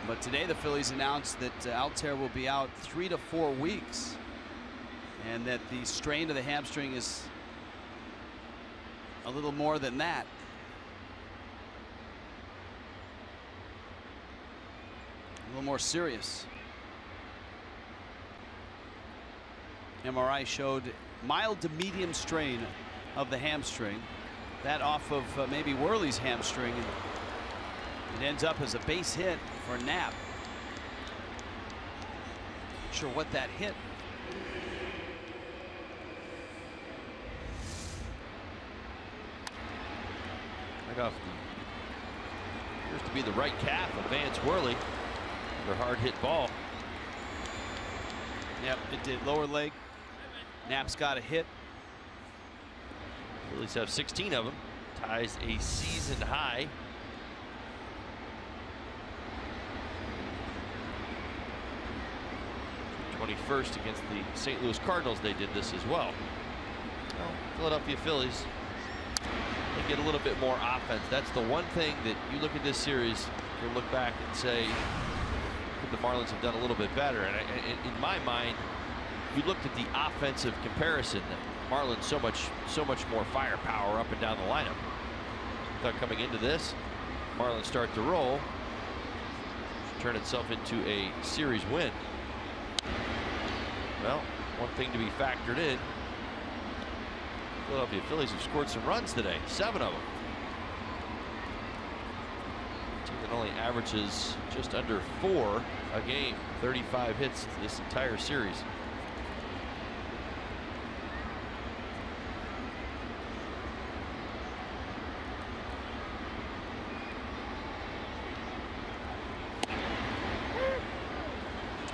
But today the Phillies announced that Altair will be out 3 to 4 weeks, and that the strain of the hamstring is a little more than that. A little more serious. MRI showed mild to medium strain of the hamstring. That off of maybe Worley's hamstring. It ends up as a base hit for Knapp. Not sure what that hit. Right off appears to be the right calf of Vance Worley. A hard hit ball. Yep, it did. Lower leg. Knapp's got a hit. Phillies have 16 of them. Ties a season high. '21st against the St. Louis Cardinals, they did this as well. Well, Philadelphia Phillies, they get a little bit more offense. That's the one thing that you look at this series, you look back and say, the Marlins have done a little bit better. And in my mind, you looked at the offensive comparison, the Marlins so much more firepower up and down the lineup. I thought coming into this, Marlins start to roll, turn itself into a series win. Well, one thing to be factored in, Philadelphia Phillies have scored some runs today, 7 of them. A team that only averages just under 4 a game, 35 hits this entire series.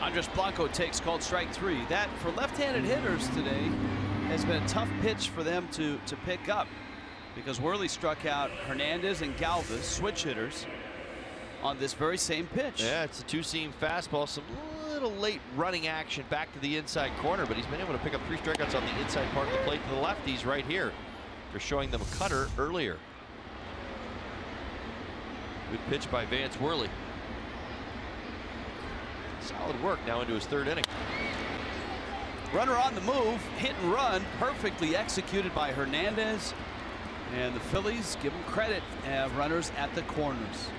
Andres Blanco takes called strike 3. That, for left-handed hitters today, has been a tough pitch for them to pick up, because Worley struck out Hernandez and Galvis, switch hitters, on this very same pitch. Yeah, it's a 2-seam fastball. Some little late running action back to the inside corner, but he's been able to pick up 3 strikeouts on the inside part of the plate to the lefties right here. They're showing them a cutter earlier. Good pitch by Vance Worley. Solid work now into his 3rd inning. Runner on the move, hit and run, perfectly executed by Hernandez. And the Phillies, give them credit, have runners at the corners.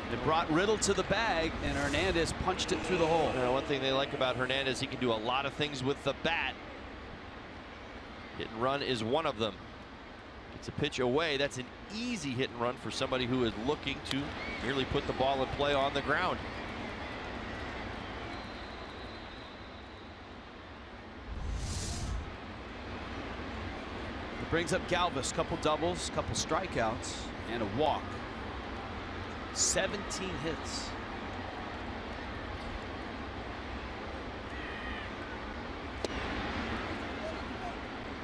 They brought Riddle to the bag, and Hernandez punched it through the hole. One thing they like about Hernandez, he can do a lot of things with the bat. Hit and run is one of them. It's a pitch away. That's an easy hit and run for somebody who is looking to merely put the ball in play on the ground. Brings up Galvis, couple doubles, couple strikeouts, and a walk. 17 hits.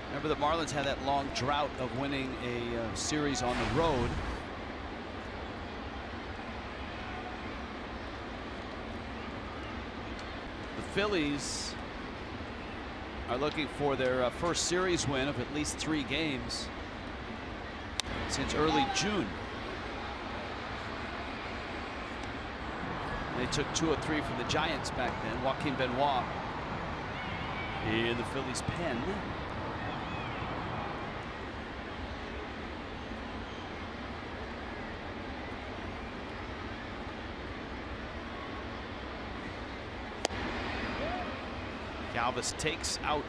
Remember, the Marlins had that long drought of winning a series on the road. The Phillies are looking for their first series win of at least 3 games since early June. They took 2 of 3 from the Giants back then. Joaquin Benoit in the Phillies' pen. Galvis takes out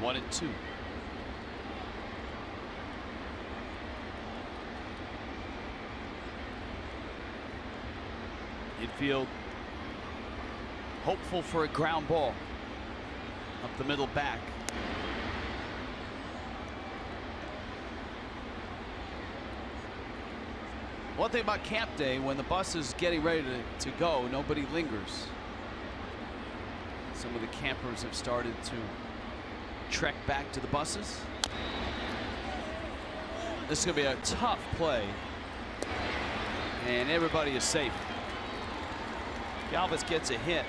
1 and 2. Infield hopeful for a ground ball up the middle back. One thing about camp day, when the bus is getting ready to go, nobody lingers. Some of the campers have started to trek back to the buses. This is going to be a tough play, and everybody is safe. Galvis gets a hit.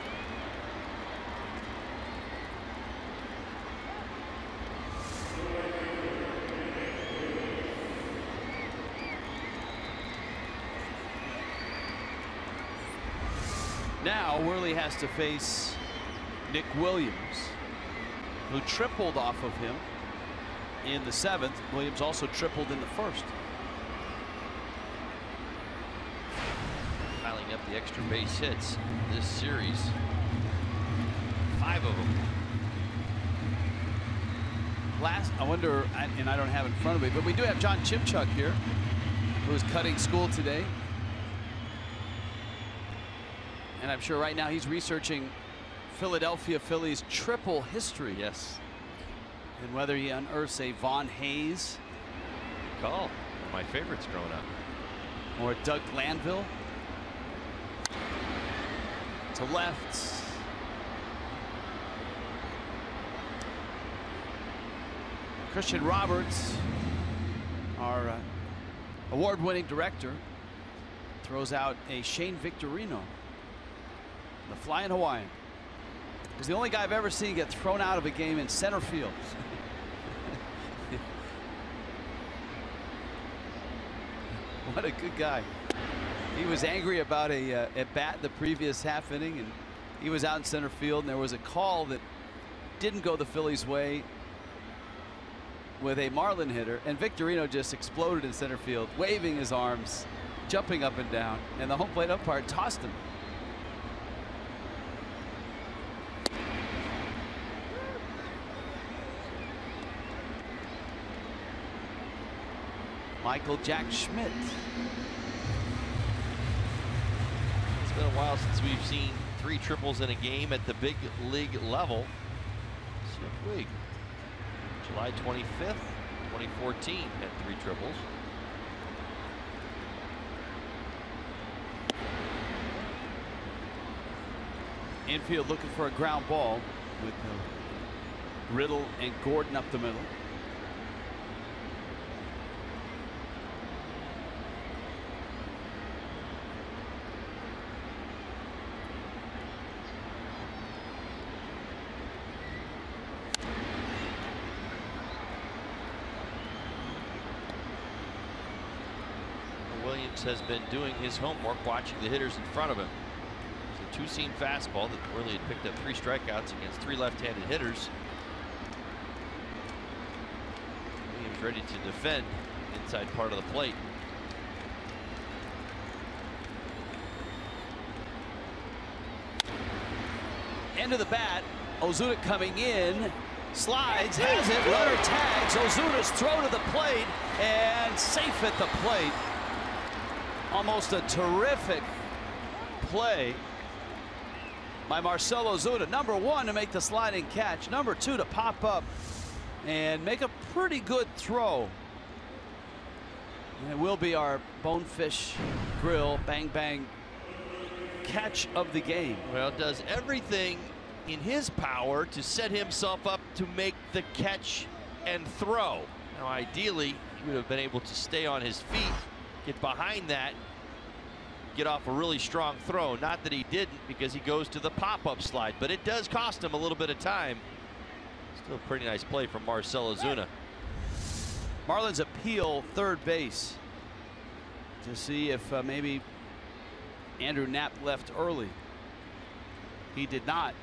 Now Worley has to face Nick Williams, who tripled off of him in the 7th. Williams also tripled in the 1st. Piling up the extra base hits this series. 5 of them. I wonder, and I don't have it in front of me, but we do have John Chimchuk here, who is cutting school today. And I'm sure right now he's researching Philadelphia Phillies triple history. Yes. And whether he unearths a Von Hayes. Good call. One of my favorites growing up. Or Doug Glanville. To left. Christian Roberts, our award-winning director, throws out a Shane Victorino, the flying Hawaiian. He's the only guy I've ever seen get thrown out of a game in center field. What a good guy. He was angry about a at bat the previous half inning, and he was out in center field, and there was a call that didn't go the Phillies' way with a Marlin hitter, and Victorino just exploded in center field, waving his arms, jumping up and down, and the home plate umpire tossed him. Michael Jack Schmidt. It's been a while since we've seen 3 triples in a game at the big league level. Sick week. July 25th, 2014 had 3 triples. Infield looking for a ground ball with Riddle and Gordon up the middle. Williams has been doing his homework, watching the hitters in front of him. It's a 2-seam fastball that Worley had picked up 3 strikeouts against 3 left-handed hitters. Williams ready to defend inside part of the plate. End of the bat. Ozuna coming in. Slides, has it, runner tags. Ozuna's throw to the plate, and safe at the plate. Almost a terrific play by Marcell Ozuna. Number 1 to make the sliding catch. Number 2 to pop up and make a pretty good throw. And it will be our Bonefish Grill Bang Bang catch of the game. Well, does everything in his power to set himself up to make the catch and throw. Now, ideally, he would have been able to stay on his feet, get behind that, get off a really strong throw. Not that he didn't, because he goes to the pop-up slide, but it does cost him a little bit of time. Still a pretty nice play from Marcell Ozuna. Marlins appeal third base to see if maybe Andrew Knapp left early. He did not.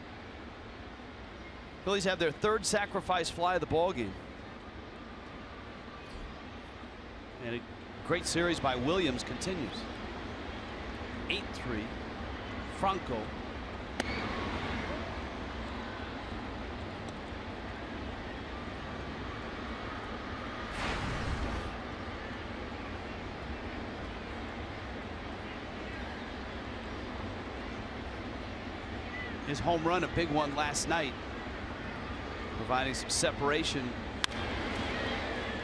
Phillies have their 3rd sacrifice fly of the ball game. And a great series by Williams continues. 8-3. Franco. his home run, a big one last night, providing some separation.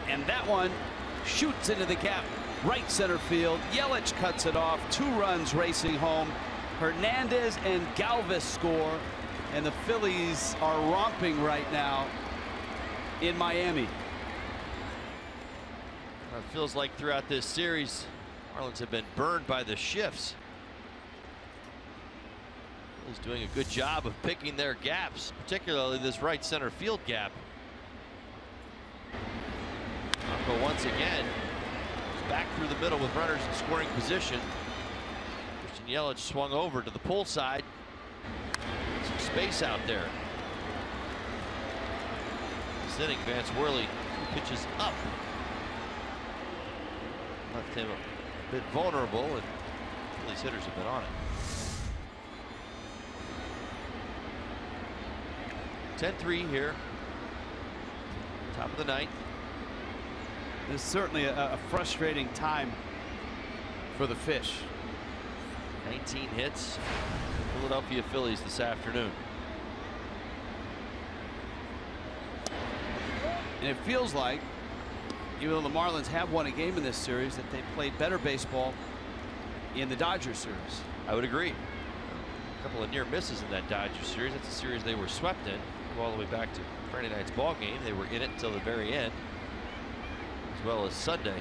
And that one shoots into the gap, right center field. Yelich cuts it off. 2 runs racing home. Hernandez and Galvis score, and the Phillies are romping right now in Miami. It feels like throughout this series, Marlins have been burned by the shifts. Phillies doing a good job of picking their gaps, particularly this right center field gap. Bronco once again is back through the middle with runners in scoring position. Christian Yelich swung over to the pull side. Some space out there. This inning, Vance Worley pitches up. Left him a bit vulnerable, and Phillies hitters have been on it. 10-3 here. Top of the ninth. This is certainly a frustrating time for the Fish. 19 hits. Philadelphia Phillies this afternoon. And it feels like, even though the Marlins have won a game in this series, that they played better baseball in the Dodgers series. I would agree. A couple of near misses in that Dodgers series. That's a series they were swept in. All the way back to Friday night's ball game. They were in it until the very end, as well as Sunday.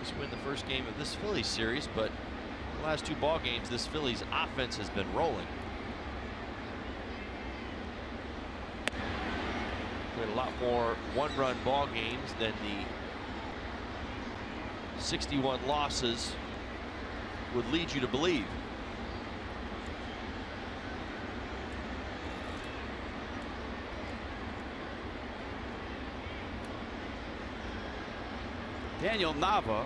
Just win the first game of this Phillies series, but the last 2 ball games, this Phillies offense has been rolling. Played a lot more 1-run ball games than the 61 losses would lead you to believe. Daniel Nava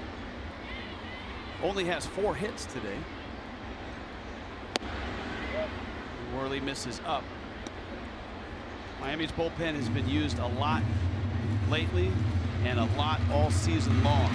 only has 4 hits today. Worley misses up. Miami's bullpen has been used a lot lately and a lot all season long.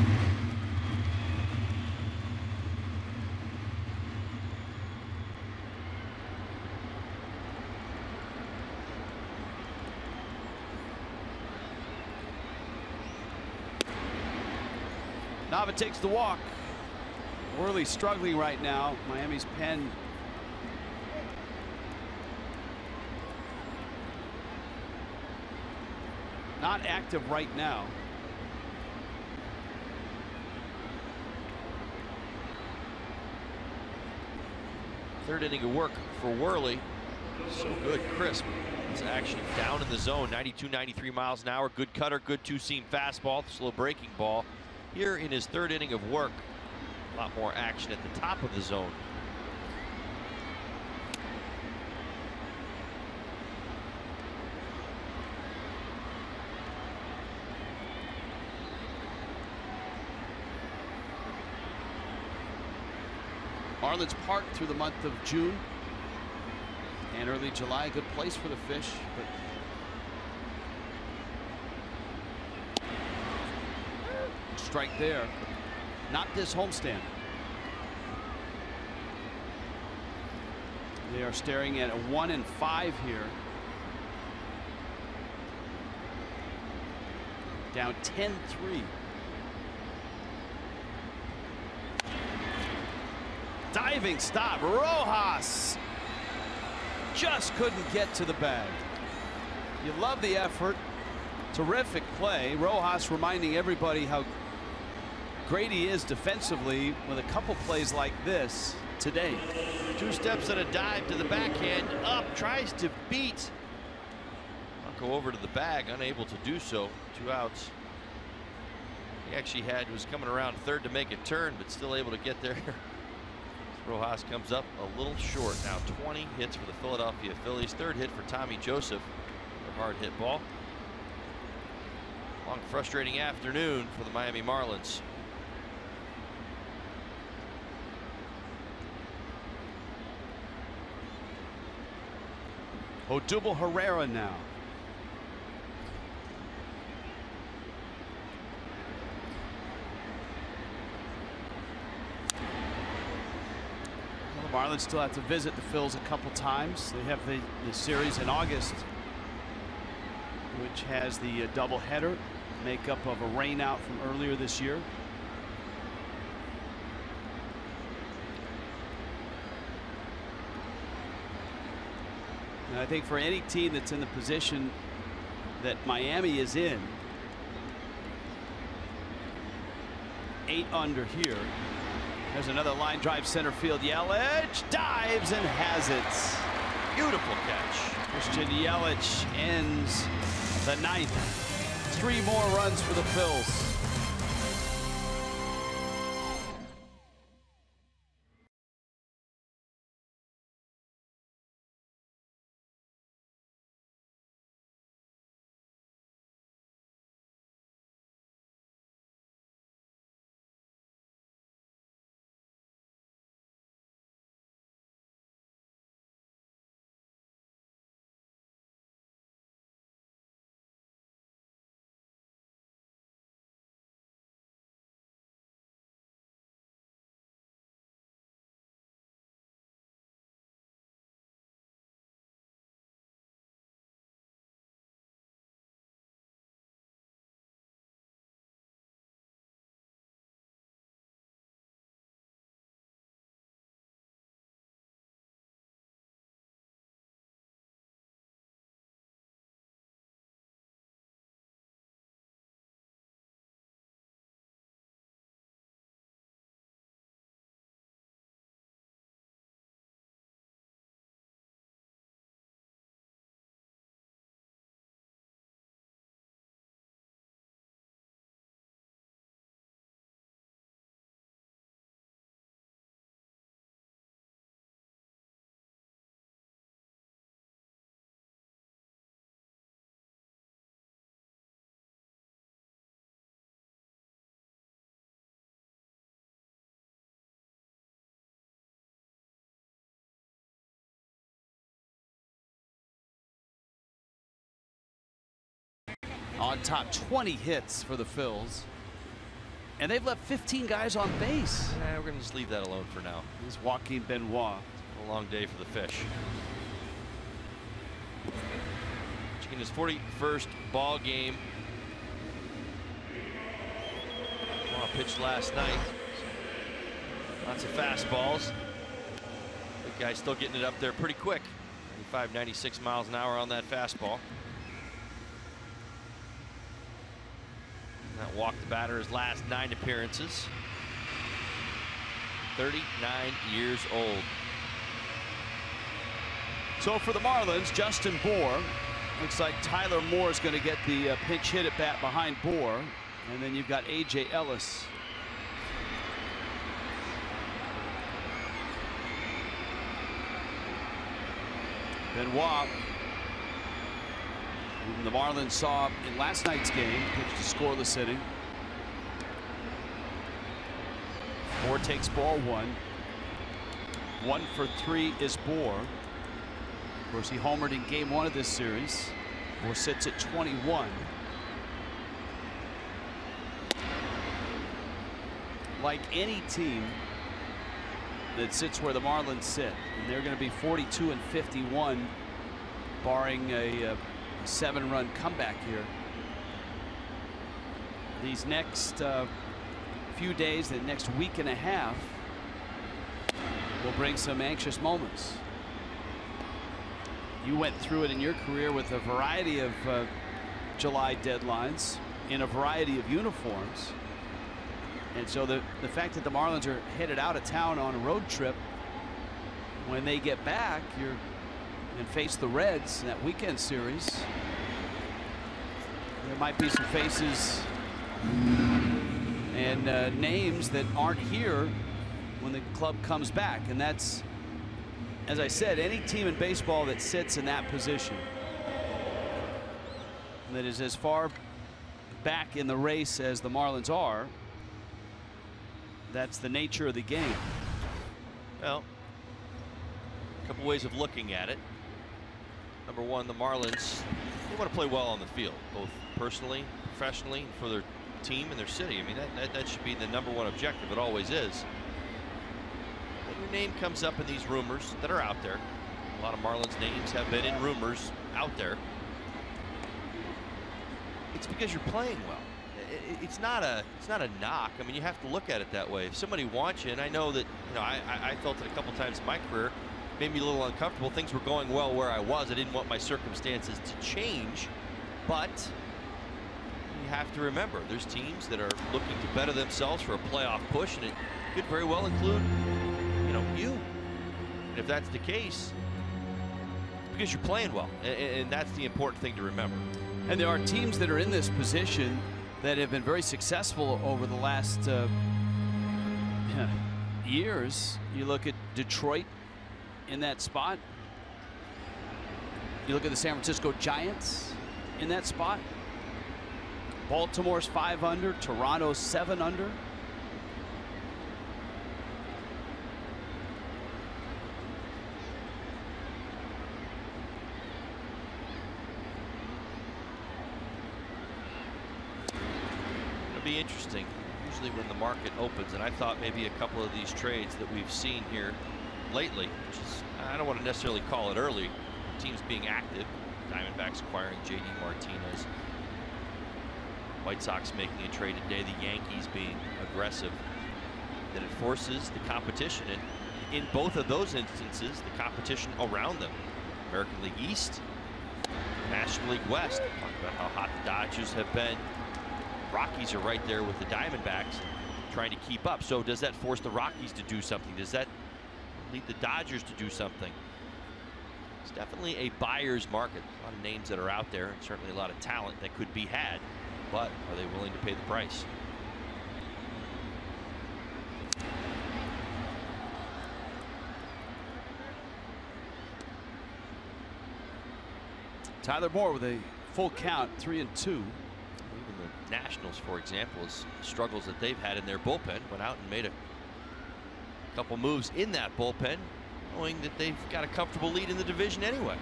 Nava takes the walk. Worley struggling right now. Miami's pen not active right now. Third inning of work for Worley. So good, crisp. It's action down in the zone. 92, 93 miles an hour. Good cutter, good 2-seam fastball, slow breaking ball. Here in his third inning of work, a lot more action at the top of the zone. Marlins parked through the month of June and early July. Good place for the Fish, but strike there. Not this homestand. They are staring at a 1-5 here. Down 10-3. Diving stop. Rojas just couldn't get to the bag. You love the effort. Terrific play. Rojas reminding everybody how great he is defensively with a couple plays like this today. 2 steps and a dive to the backhand. Up, tries to beat. Go over to the bag, unable to do so. 2 outs. He actually was coming around third to make a turn, but still able to get there. Rojas comes up a little short. Now 20 hits for the Philadelphia Phillies. 3rd hit for Tommy Joseph. A hard hit ball. Long, frustrating afternoon for the Miami Marlins. Odubel Herrera now. Well, Marlins still have to visit the Phils a couple times. They have the series in August, which has the doubleheader makeup of a rainout from earlier this year. And I think for any team that's in the position that Miami is in, 8 under here. There's another line drive center field. Yelich dives and has it. Beautiful catch. Christian Yelich ends the 9th. 3 more runs for the Phils. On top, 20 hits for the Phils. And they've left 15 guys on base. Yeah, we're going to just leave that alone for now. This is Joaquin Benoit. A long day for the Fish. In his 41st ball game. Well, pitched last night. Lots of fastballs. The guy's still getting it up there pretty quick. 95, 96 miles an hour on that fastball. That walked the batter his last 9 appearances. 39 years old. So for the Marlins, Justin Bour. Looks like Tyler Moore is going to get the pinch hit at bat behind Bour. And then you've got A.J. Ellis. Benoit, whom the Marlins saw in last night's game, pitched a scoreless inning. Bour takes ball 1. 1 for 3 is Bour. Of course, he homered in game 1 of this series. Bour sits at 21. Like any team that sits where the Marlins sit, and they're going to be 42 and 51, barring a 7-run comeback here. These next few days, the next week and a half, will bring some anxious moments. You went through it in your career with a variety of July deadlines in a variety of uniforms. And so the fact that the Marlins are headed out of town on a road trip, when they get back, and face the Reds in that weekend series, there might be some faces and names that aren't here when the club comes back. And that's, as I said, any team in baseball that sits in that position, that is as far back in the race as the Marlins are, that's the nature of the game. Well, a couple ways of looking at it. Number one, the Marlins, they want to play well on the field, both personally, professionally, for their team and their city. I mean, that should be the #1 objective. It always is. when your name comes up in these rumors that are out there, a lot of Marlins names have been in rumors out there, it's because you're playing well. It's not a knock. I mean, you have to look at it that way. If somebody wants you, and I know that, you know, I felt it a couple times in my career, made me a little uncomfortable. Things were going well where I was. I didn't want my circumstances to change, but you have to remember there's teams that are looking to better themselves for a playoff push, and it could very well include, you know, you. And if that's the case, it's because you're playing well, and that's the important thing to remember. And there are teams that are in this position that have been very successful over the last years. You look at Detroit in that spot. You look at the San Francisco Giants in that spot. Baltimore's 5 under, Toronto's 7 under. It'll be interesting. Usually when the market opens, and I thought maybe a couple of these trades that we've seen here lately, which is, I don't want to necessarily call it early, teams being active. Diamondbacks acquiring J.D. Martinez. White Sox making a trade today. The Yankees being aggressive. That it forces the competition, and in both of those instances, the competition around them. American League East, National League West. Talk about how hot the Dodgers have been. Rockies are right there with the Diamondbacks, trying to keep up. So does that force the Rockies to do something? Does that lead the Dodgers to do something? It's definitely a buyer's market. A lot of names that are out there, and certainly a lot of talent that could be had, but are they willing to pay the price? Tyler Moore with a full count, 3-2. Even the Nationals, for example, is struggles that they've had in their bullpen, went out and made a couple moves in that bullpen, knowing that they've got a comfortable lead in the division anyway.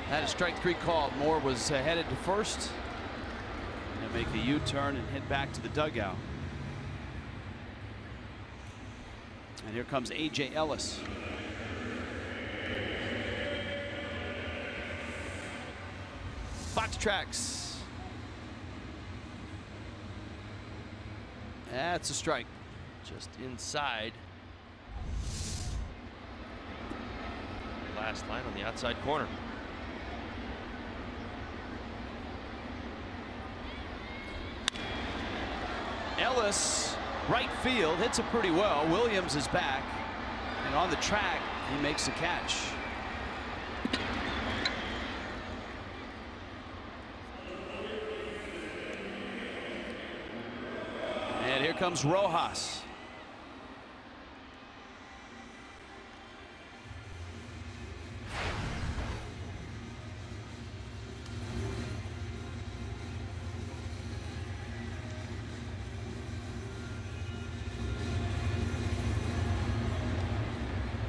Had a strike 3 call. Moore was headed to first. And make a U-turn and head back to the dugout. And here comes A.J. Ellis. Box tracks. That's a strike. Just inside. Last line on the outside corner. Ellis, right field, hits it pretty well. Williams is back, and on the track, he makes the catch. And here comes Rojas.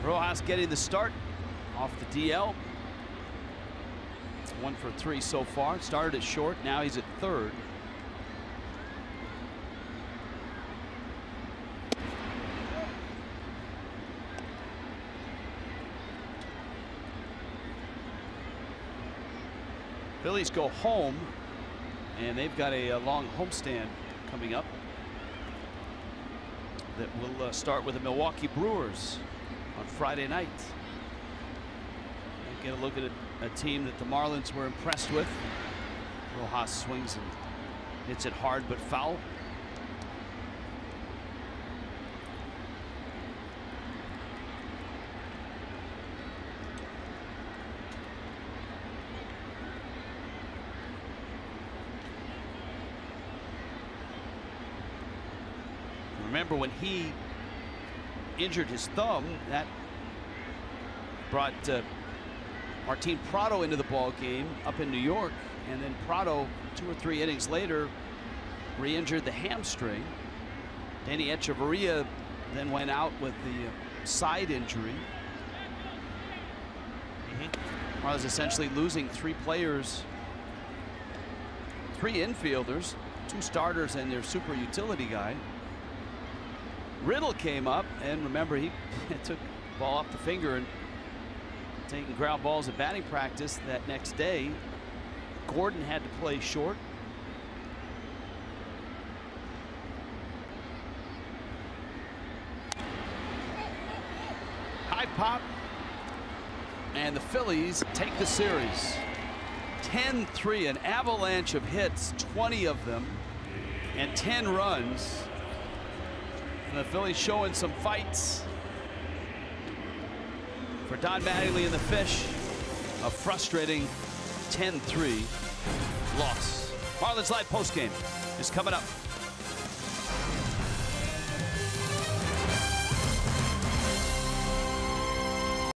Rojas getting the start off the DL. 1 for 3 so far. Started at short. Now he's at third. Phillies go home, and they've got a long homestand coming up that will start with the Milwaukee Brewers on Friday night. We'll get a look at a team that the Marlins were impressed with. Rojas swings and hits it hard but foul. Remember when he injured his thumb, that brought Martin Prado into the ball game up in New York, and then Prado 2 or 3 innings later re-injured the hamstring. Danny Echeverria then went out with the side injury. Marlins essentially losing 3 players, 3 infielders, 2 starters, and their super utility guy. Riddle came up, and remember, he took the ball off the finger and taking ground balls at batting practice that next day. Gordon had to play short. High pop, and the Phillies take the series 10-3, an avalanche of hits, 20 of them, and 10 runs. And the Phillies showing some fights. For Don Mattingly and the Fish, a frustrating 10-3 loss. Marlins Live postgame is coming up.